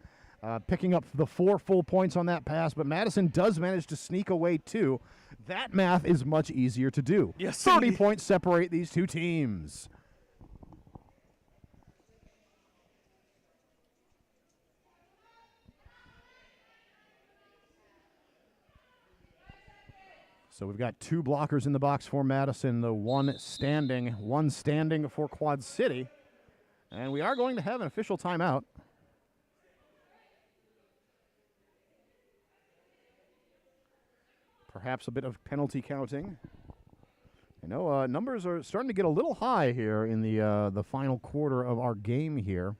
picking up the 4 full points on that pass. But Madison does manage to sneak away 2. That math is much easier to do. Yes, 30 indeed. points separate these two teams. So we've got 2 blockers in the box for Madison, the one standing for Quad City. And we are going to have an official timeout. Perhaps a bit of penalty counting. I know numbers are starting to get a little high here in the final quarter of our game here.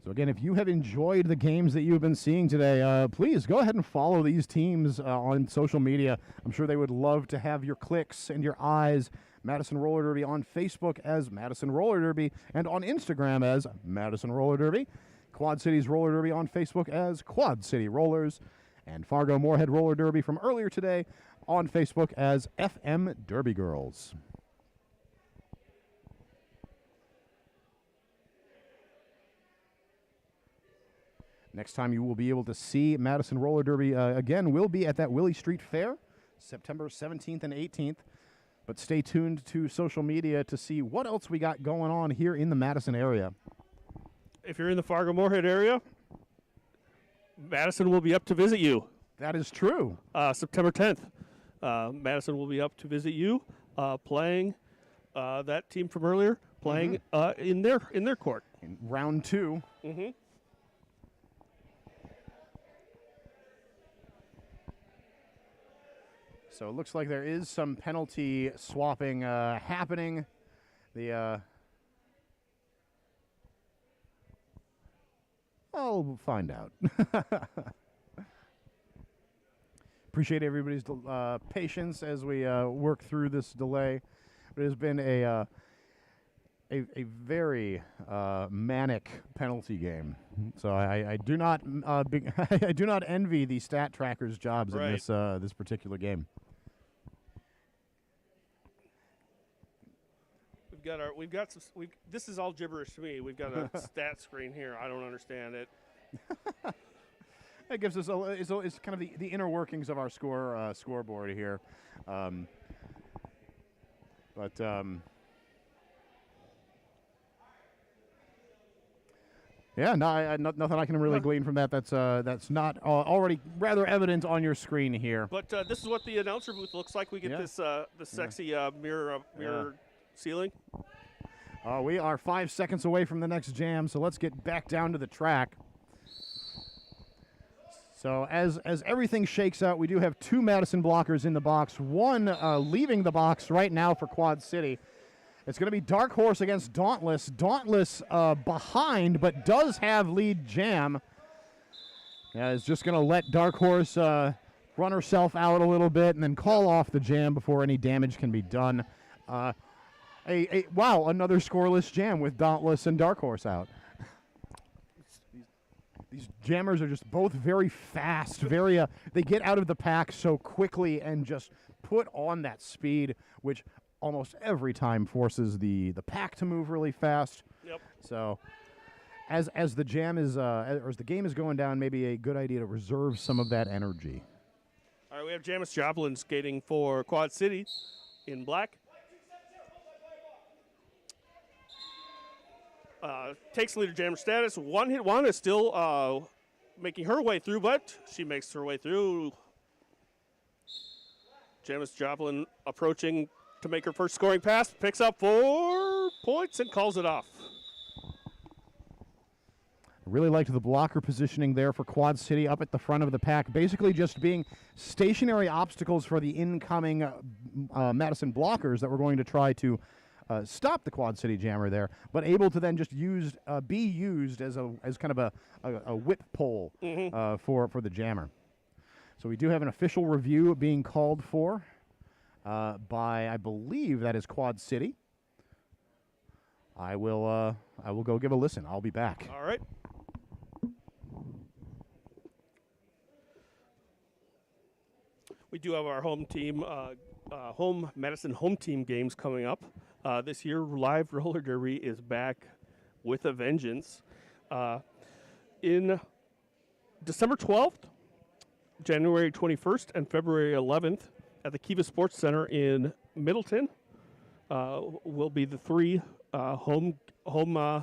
So again, if you have enjoyed the games that you've been seeing today, please go ahead and follow these teams on social media. I'm sure they would love to have your clicks and your eyes. Madison Roller Derby on Facebook as Madison Roller Derby and on Instagram as Madison Roller Derby. Quad Cities Roller Derby on Facebook as Quad City Rollers. And Fargo-Morehead Roller Derby from earlier today on Facebook as FM Derby Girls. Next time you will be able to see Madison Roller Derby again will be at that Willie Street Fair, September 17th and 18th. But stay tuned to social media to see what else we got going on here in the Madison area. if you're in the Fargo-Morehead area, Madison will be up to visit you. That is true. September 10th, Madison will be up to visit you, playing that team from earlier, playing in their court. In round 2. Mm-hmm. So it looks like there is some penalty swapping happening. I'll find out. Appreciate everybody's patience as we work through this delay. It has been a very manic penalty game. So I do not I do not envy the stat trackers' jobs in this particular game. This is all gibberish to me. We've got a stat screen here. I don't understand it. That gives us it's kind of the inner workings of our scoreboard here. Yeah, nothing I can really glean from that. That's not already rather evident on your screen here. But this is what the announcer booth looks like. We get this sexy mirror ceiling. We are 5 seconds away from the next jam, so let's get back down to the track. So as everything shakes out, we do have 2 Madison blockers in the box. One leaving the box right now for Quad City. It's going to be Dark Horse against Dauntless. Dauntless behind, but does have lead jam. Yeah, is just going to let Dark Horse run herself out a little bit and then call off the jam before any damage can be done. Wow, another scoreless jam with Dauntless and Dark Horse out. These jammers are just both very fast, they get out of the pack so quickly and just put on that speed, which almost every time forces the pack to move really fast. Yep. So as the jam is or as the game is going down, maybe a good idea to reserve some of that energy. All right, we have Jamis Joplin skating for Quad City in black. Takes leader jammer status. One hit one is still making her way through, but she makes her way through. Jamis Joplin approaching to make her first scoring pass. Picks up 4 points and calls it off. Really liked the blocker positioning there for Quad City up at the front of the pack, basically just being stationary obstacles for the incoming Madison blockers that were going to try to stop the Quad City jammer there, but able to then just be used as kind of a whip pole for the jammer. So we do have an official review being called for by, I believe that is Quad City. I will go give a listen. I'll be back. All right. We do have our home team, Madison home team games coming up. This year, Live Roller Derby is back with a vengeance. In December 12th, January 21st, and February 11th at the Kiva Sports Center in Middleton will be the three the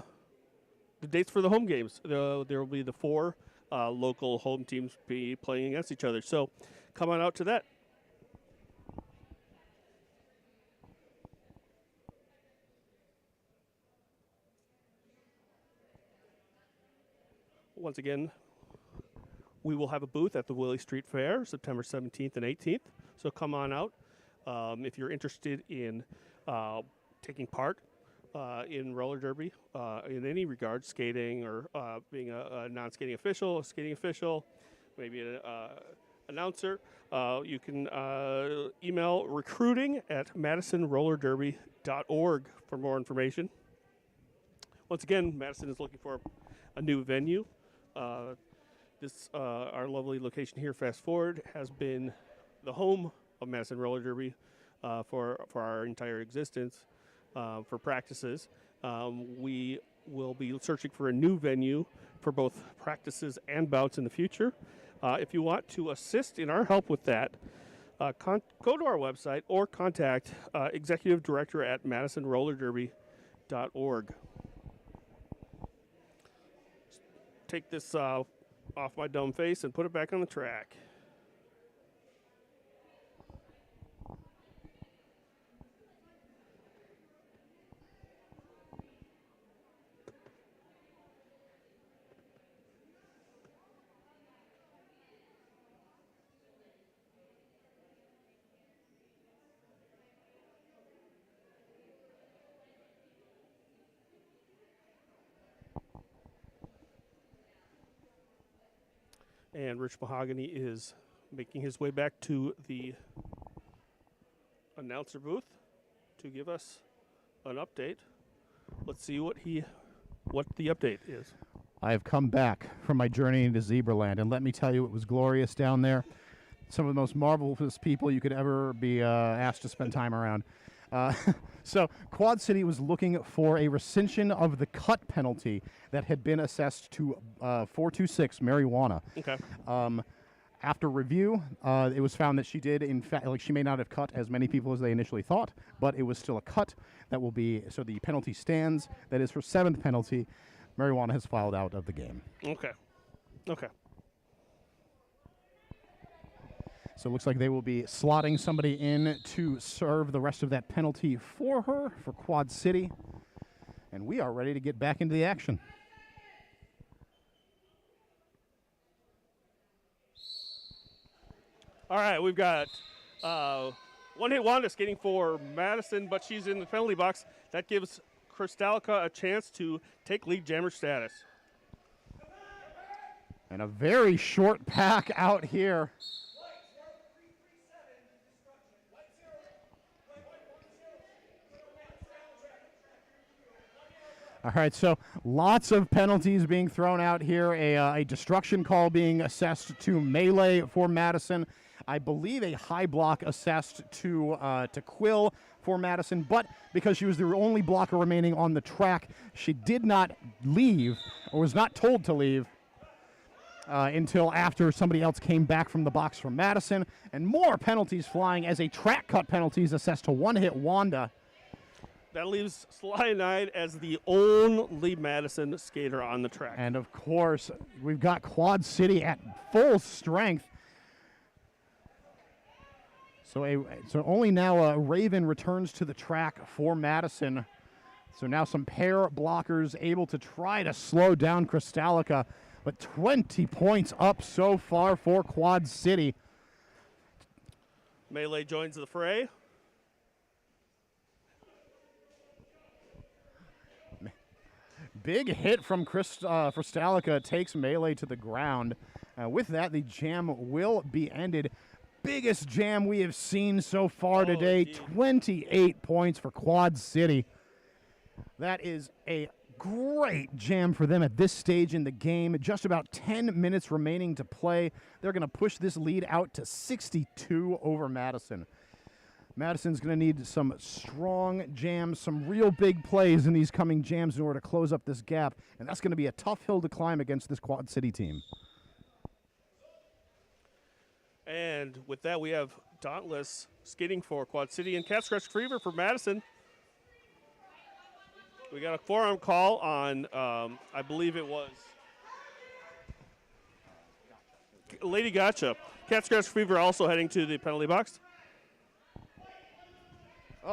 dates for the home games. There will be the four local home teams be playing against each other. So come on out to that. Once again, we will have a booth at the Willie Street Fair September 17th and 18th. So come on out. If you're interested in taking part in roller derby in any regard, skating or being a non-skating official, a skating official, maybe an announcer, you can email recruiting@madisonrollerderby.org for more information. Once again, Madison is looking for a new venue. Our lovely location here, Fast Forward, has been the home of Madison Roller Derby for our entire existence for practices. We will be searching for a new venue for both practices and bouts in the future. If you want to assist in our help with that, go to our website or contact Executive Director at MadisonRollerDerby.org. Take this off my dumb face and put it back on the track. And Rich Mahogany is making his way back to the announcer booth to give us an update. Let's see what the update is. I have come back from my journey into Zebraland, and let me tell you, it was glorious down there. Some of the most marvelous people you could ever be asked to spend time around. So Quad City was looking for a rescission of the cut penalty that had been assessed to 426 marijuana. Okay. After review, it was found that she did, in fact, she may not have cut as many people as they initially thought, but it was still a cut that will be, so the penalty stands. That is her seventh penalty. Marijuana has filed out of the game. Okay. Okay. So it looks like they will be slotting somebody in to serve the rest of that penalty for her, for Quad City. And we are ready to get back into the action. All right, we've got one-hit Wanda skating for Madison, but she's in the penalty box. That gives Kristalica a chance to take lead jammer status. And a very short pack out here. All right, so lots of penalties being thrown out here. A destruction call being assessed to Melee for Madison. I believe a high block assessed to Quill for Madison, but because she was the only blocker remaining on the track, she did not leave, or was not told to leave, until after somebody else came back from the box from Madison. And more penalties flying as a track cut penalty is assessed to one-hit Wanda. That leaves Cyanide as the only Madison skater on the track. And, of course, we've got Quad City at full strength. So only now Raven returns to the track for Madison. So now some pair blockers able to try to slow down Kristalica. But 20 points up so far for Quad City. Melee joins the fray. Big hit from Kristalica takes Melee to the ground. With that, the jam will be ended. biggest jam we have seen so far today. Indeed. 28 points for Quad City. That is a great jam for them at this stage in the game. Just about 10 minutes remaining to play. They're going to push this lead out to 62 over Madison. Madison's going to need some strong jams, some real big plays in these coming jams in order to close up this gap, and that's going to be a tough hill to climb against this Quad City team. And with that, we have Dauntless skating for Quad City and Cat Scratch Fever for Madison. We got a forearm call on, I believe it was Lady Gotcha. Cat Scratch Fever also heading to the penalty box.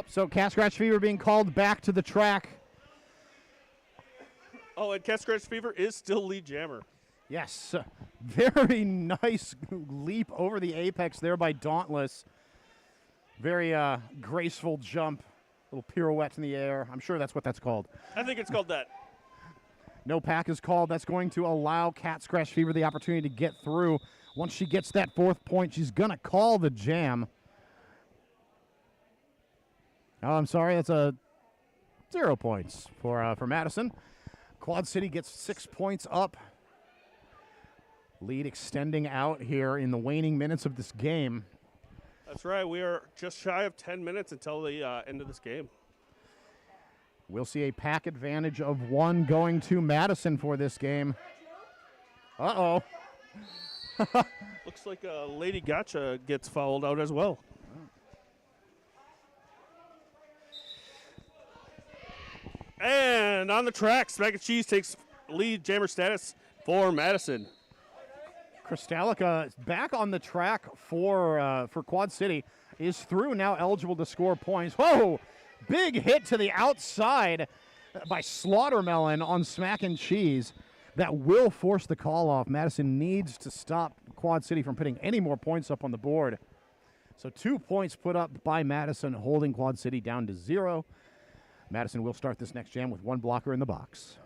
So Cat Scratch Fever being called back to the track. Oh, and Cat Scratch Fever is still lead jammer. Yes, very nice leap over the apex there by Dauntless. Very graceful jump, little pirouette in the air. I'm sure that's what that's called. I think it's called that. No pack is called. That's going to allow Cat Scratch Fever the opportunity to get through. Once she gets that 4th point, she's going to call the jam. Oh, I'm sorry, that's a 0 points for Madison. Quad City gets 6 points up. Lead extending out here in the waning minutes of this game. That's right. We are just shy of 10 minutes until the end of this game. We'll see a pack advantage of 1 going to Madison for this game. Uh-oh. Looks like Lady Gotcha gets fouled out as well. And on the track, Smack and Cheese takes lead jammer status for Madison. Kristalica back on the track for Quad City, is through, now eligible to score points. Whoa! Big hit to the outside by Slaughtermelon on Smack and Cheese. That will force the call off. Madison needs to stop Quad City from putting any more points up on the board. So 2 points put up by Madison, holding Quad City down to 0. Madison will start this next jam with 1 blocker in the box.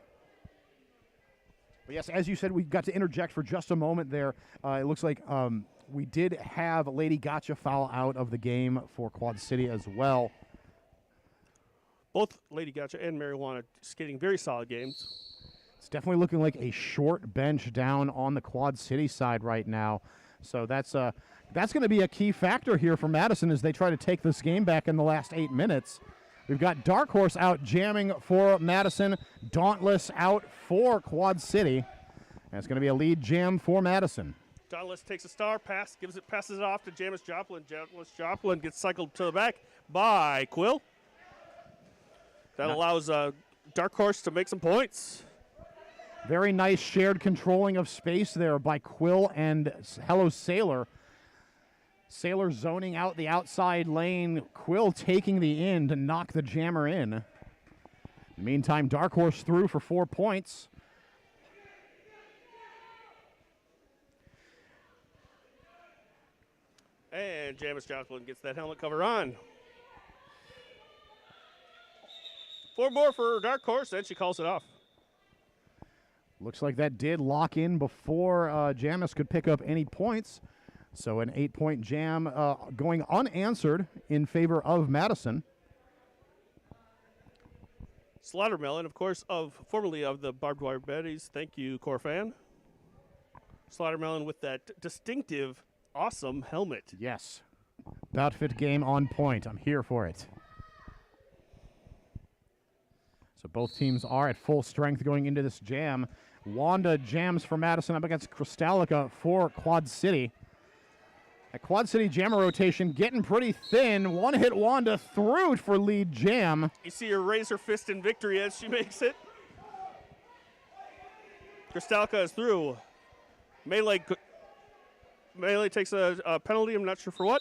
But yes, as you said, we got to interject for just a moment there. It looks like we did have Lady Gotcha foul out of the game for Quad City as well. Both Lady Gotcha and Marijuana skating very solid games. It's definitely looking like a short bench down on the Quad City side right now. So that's going to be a key factor here for Madison as they try to take this game back in the last 8 minutes. We've got Dark Horse out jamming for Madison, Dauntless out for Quad City. And it's going to be a lead jam for Madison. Dauntless takes a star pass, passes it off to Jamis Joplin. Jamis Joplin gets cycled to the back by Quill. That allows Dark Horse to make some points. Very nice shared controlling of space there by Quill and Hello Sailor. Sailor zoning out the outside lane. Quill taking the in to knock the jammer in. In the meantime, Dark Horse through for 4 points. And Jamis Joplin gets that helmet cover on. 4 more for Dark Horse, and she calls it off. Looks like that did lock in before Jamis could pick up any points. So an 8-point jam going unanswered in favor of Madison. Slaughtermelon, of course, formerly of the Barbed Wire Betties. Thank you, Corfan. Slaughtermelon with that distinctive, awesome helmet. Yes. Outfit game on point. I'm here for it. So both teams are at full strength going into this jam. Wanda jams for Madison up against Kristalica for Quad City. A Quad City jammer rotation getting pretty thin. One hit Wanda through for lead jam. You see her raise her fist in victory as she makes it. Kristalica is through. Melee takes a penalty. I'm not sure for what.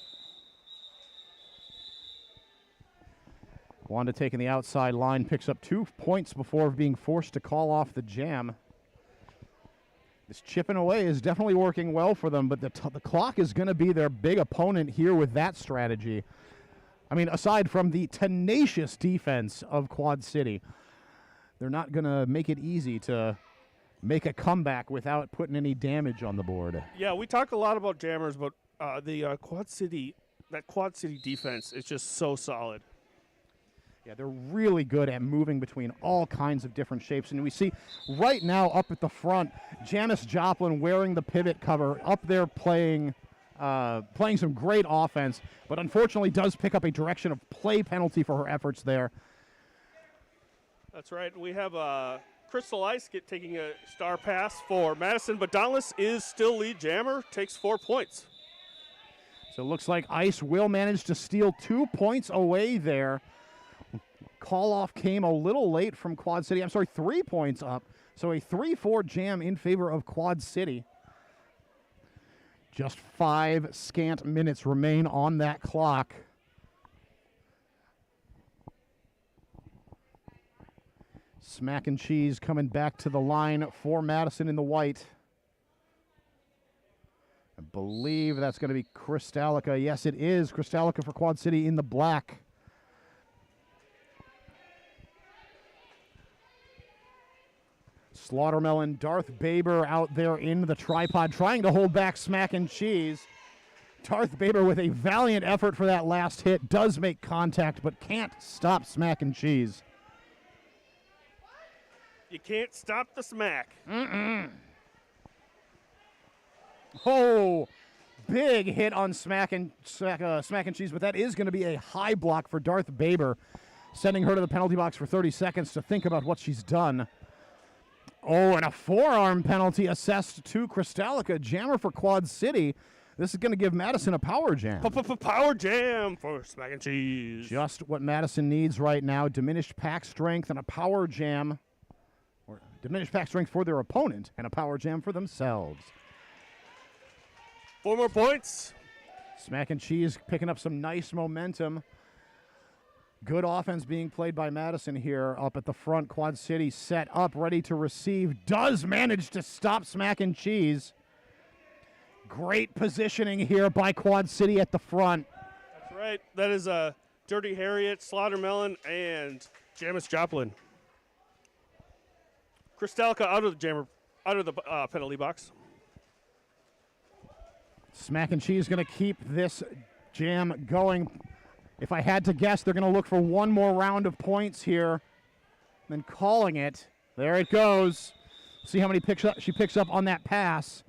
Wanda taking the outside line, picks up 2 points before being forced to call off the jam. This chipping away is definitely working well for them, but the clock is going to be their big opponent here with that strategy. I mean, aside from the tenacious defense of Quad City, they're not going to make it easy to make a comeback without putting any damage on the board. Yeah, we talk a lot about jammers, but The Quad City, that Quad City defense is just so solid. Yeah, they're really good at moving between all kinds of different shapes. And we see right now up at the front, Janice Joplin wearing the pivot cover up there playing some great offense, but unfortunately does pick up a direction of play penalty for her efforts there. That's right. We have Crystal Ice taking a star pass for Madison, but Dauntless is still lead jammer, takes 4 points. So it looks like Ice will manage to steal 2 points away there. Call-off came a little late from Quad City. 3 points up. So a 3-4 jam in favor of Quad City. Just 5 scant minutes remain on that clock. Smack and Cheese coming back to the line for Madison in the white. I believe that's going to be Crystallica. Yes, it is. Crystallica for Quad City in the black. Slaughtermelon, Darth Baber out there in the tripod trying to hold back Smack and Cheese. Darth Baber with a valiant effort for that last hit. Does make contact, but can't stop Smack and Cheese. You can't stop the smack. Oh, big hit on Smack and Cheese, but that is going to be a high block for Darth Baber, sending her to the penalty box for 30 seconds to think about what she's done. Oh, and a forearm penalty assessed to Crystallica. Jammer for Quad City. This is going to give Madison a power jam. Power jam for Smack and Cheese. Just what Madison needs right now. Diminished pack strength and a power jam. Or diminished pack strength for their opponent and a power jam for themselves. 4 more points. Smack and Cheese picking up some nice momentum. Good offense being played by Madison here up at the front. Quad City set up, ready to receive. Does manage to stop Smack and Cheese. Great positioning here by Quad City at the front. That's right. That is Dirty Harriet, Slaughtermelon, and Janice Joplin. Crystallica out of the penalty box. Smack and Cheese going to keep this jam going. If I had to guess, they're going to look for one more round of points here. Then calling it. There it goes. See how many she picks up on that pass.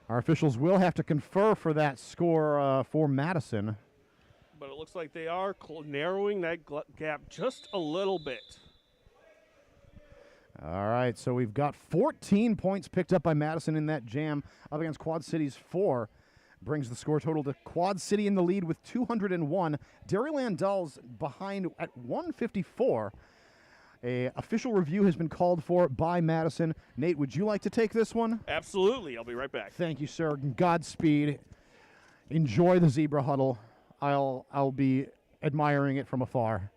Our officials will have to confer for that score for Madison. But it looks like they are narrowing that gap just a little bit. All right, so we've got 14 points picked up by Madison in that jam up against Quad City's 4. Brings the score total to Quad City in the lead with 201. Dairyland Dolls behind at 154. A official review has been called for by Madison. Nate, would you like to take this one? Absolutely. I'll be right back. Thank you, sir. Godspeed. Enjoy the zebra huddle. I'll be admiring it from afar.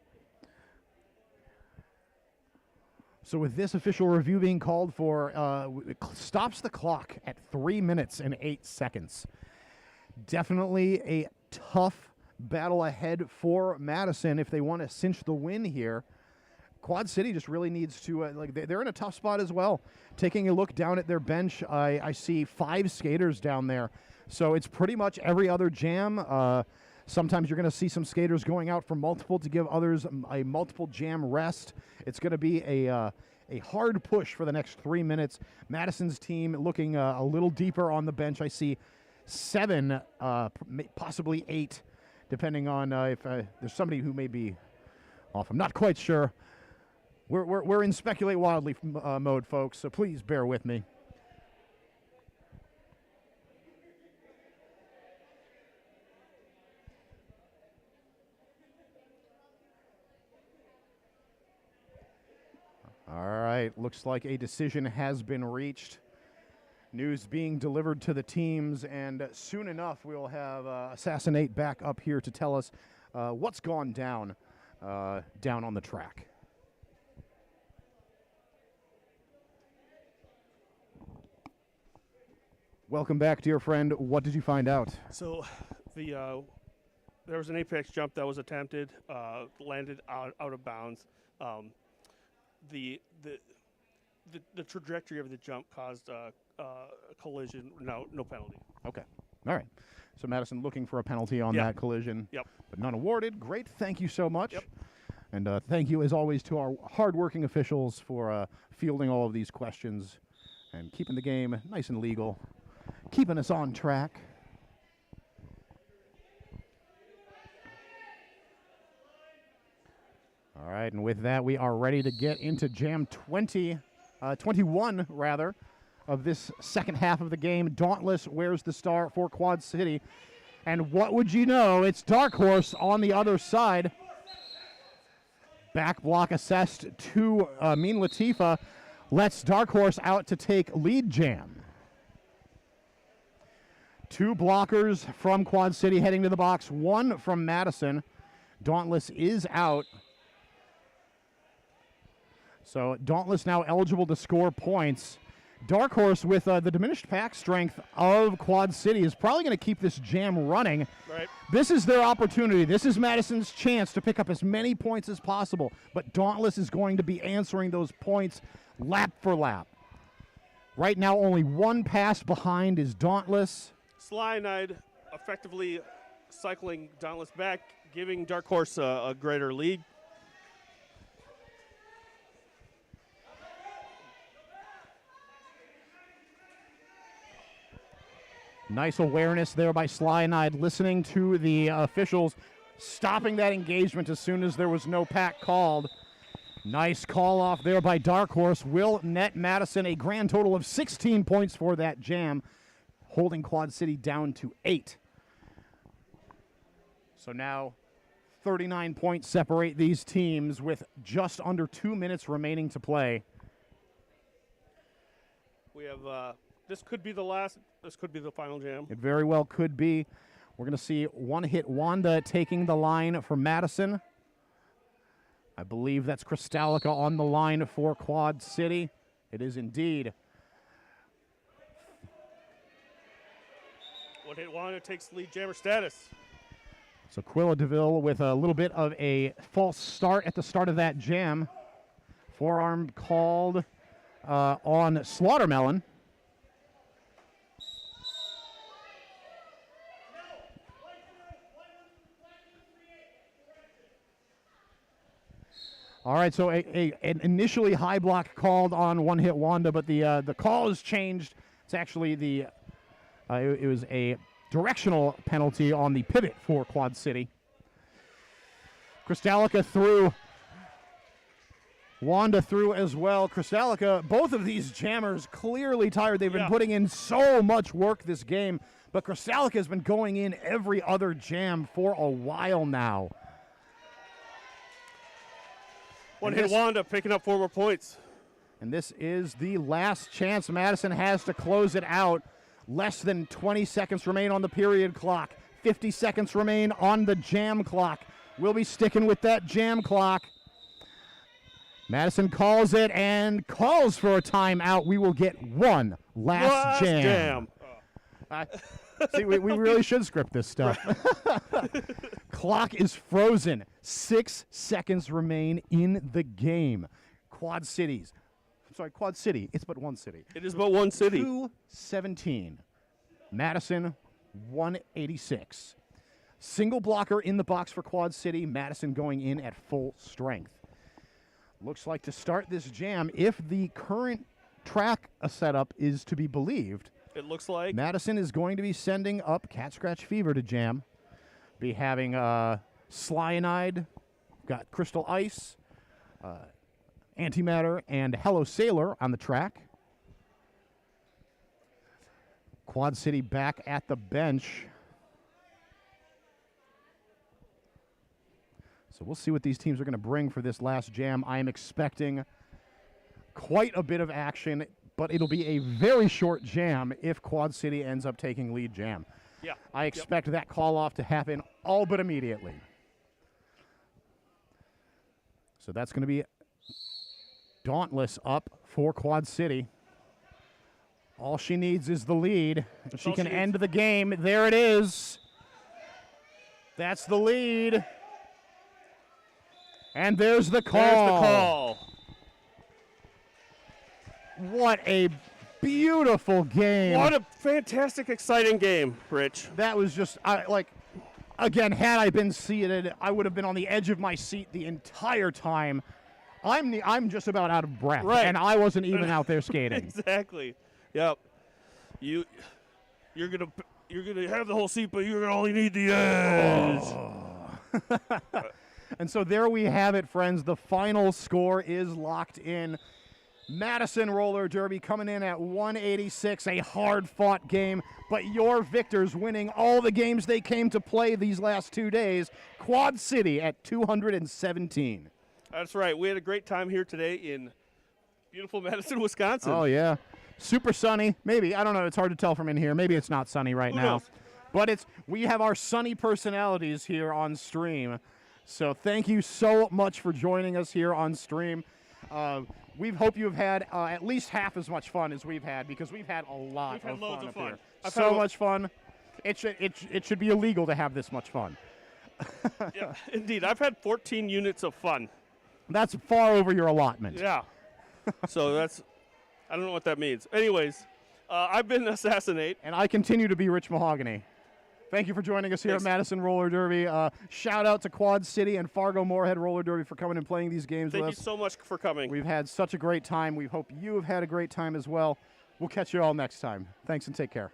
So with this official review being called for, it stops the clock at 3 minutes and 8 seconds. Definitely a tough battle ahead for Madison if they want to cinch the win here. Quad City just really needs to, they're in a tough spot as well. Taking a look down at their bench, I see 5 skaters down there. So it's pretty much every other jam. Sometimes you're going to see some skaters going out for multiple to give others a multiple jam rest. It's going to be a hard push for the next 3 minutes. Madison's team looking a little deeper on the bench. I see 7, possibly 8, depending on if there's somebody who may be off. I'm not quite sure. We're in speculate wildly mode, folks, so please bear with me. All right, looks like a decision has been reached. News being delivered to the teams, and soon enough we'll have Assassinate back up here to tell us what's gone down down on the track. Welcome back, dear friend. What did you find out? So there was an apex jump that was attempted, landed out of bounds. The trajectory of the jump caused a collision. No penalty. Okay. All right. So Madison looking for a penalty on Yeah. that collision. Yep. But none awarded. Great. Thank you so much. Yep. And thank you, as always, to our hardworking officials for fielding all of these questions and keeping the game nice and legal, keeping us on track. All right, and with that, we are ready to get into Jam 21, rather, of this second half of the game. Dauntless wears the star for Quad City. And what would you know, it's Dark Horse on the other side. Back block assessed to Mean Latifa. Lets Dark Horse out to take lead jam. Two blockers from Quad City heading to the box. One from Madison. Dauntless is out. So Dauntless now eligible to score points. Dark Horse, with the diminished pack strength of Quad City, is probably going to keep this jam running. Right. This is their opportunity. This is Madison's chance to pick up as many points as possible. But Dauntless is going to be answering those points lap for lap. Right now, only one pass behind is Dauntless. Cyanide effectively cycling Dauntless back, giving Dark Horse a greater lead. Nice awareness there by Cyanide, listening to the officials, stopping that engagement as soon as there was no pack called. Nice call off there by Dark Horse. Will net Madison a grand total of 16 points for that jam, holding Quad City down to 8. So now 39 points separate these teams with just under 2 minutes remaining to play. We have this could be the last. This could be the final jam. It very well could be. We're going to see One Hit Wanda taking the line for Madison. I believe that's Crystallica on the line for Quad City. It is indeed. One Hit Wanda takes lead jammer status. So Quilla DeVille with a little bit of a false start at the start of that jam. Forearm called on Slaughtermelon. All right, so an initially high block called on One Hit Wanda, but the call has changed. It's actually it was a directional penalty on the pivot for Quad City. Crystallica through. Wanda through as well. Crystallica, both of these jammers clearly tired. They've been putting in so much work this game, but Crystallica has been going in every other jam for a while now. One Hit Wanda picking up 4 more points. And this is the last chance Madison has to close it out. Less than 20 seconds remain on the period clock. 50 seconds remain on the jam clock. We'll be sticking with that jam clock. Madison calls it and calls for a timeout. We will get one last jam. See, we really should script this stuff. Clock is frozen. 6 seconds remain in the game. Quad City. It's but one city. It is but one city. 217. Madison, 186. Single blocker in the box for Quad City. Madison going in at full strength. Looks like to start this jam, if the current track setup is to be believed, it looks like Madison is going to be sending up Cat Scratch Fever to jam. Be having Cyanide, got Crystal Ice, Antimatter, and Hello Sailor on the track. Quad City back at the bench. So we'll see what these teams are going to bring for this last jam. I am expecting quite a bit of action, but it'll be a very short jam if Quad City ends up taking lead jam. Yeah. I expect that call-off to happen all but immediately. So that's going to be Dauntless up for Quad City. All she needs is the lead. She can end the game. There it is. That's the lead. And there's the call. There's the call. What a beautiful game. What a fantastic, exciting game, Rich. That was just again, had I been seated, I would have been on the edge of my seat the entire time. I'm just about out of breath, Right. and I wasn't even out there skating. Exactly. Yep. You're gonna have the whole seat, but you're gonna only need the edge. And so there we have it, friends. The final score is locked in. Madison Roller Derby coming in at 186, a hard-fought game, but your victors winning all the games they came to play these last 2 days. Quad City at 217. That's right. We had a great time here today in beautiful Madison, Wisconsin. Oh, yeah. Super sunny. Maybe. I don't know. It's hard to tell from in here. Maybe it's not sunny right Who now. knows? But we have our sunny personalities here on stream. So thank you so much for joining us here on stream. We hope you've had at least half as much fun as we've had, because we've had a lot We've had of loads fun of up fun. here. I've So had much fun. It should be illegal to have this much fun. Yeah, indeed. I've had 14 units of fun. That's far over your allotment. Yeah. So I don't know what that means. Anyways, I've been Assassinate. And I continue to be Rich Mahogany. Thank you for joining us here Thanks. at Madison Roller Derby. Shout out to Quad City and Fargo-Morehead Roller Derby for coming and playing these games Thank with you us. so much for coming. We've had such a great time. We hope you have had a great time as well. We'll catch you all next time. Thanks and take care.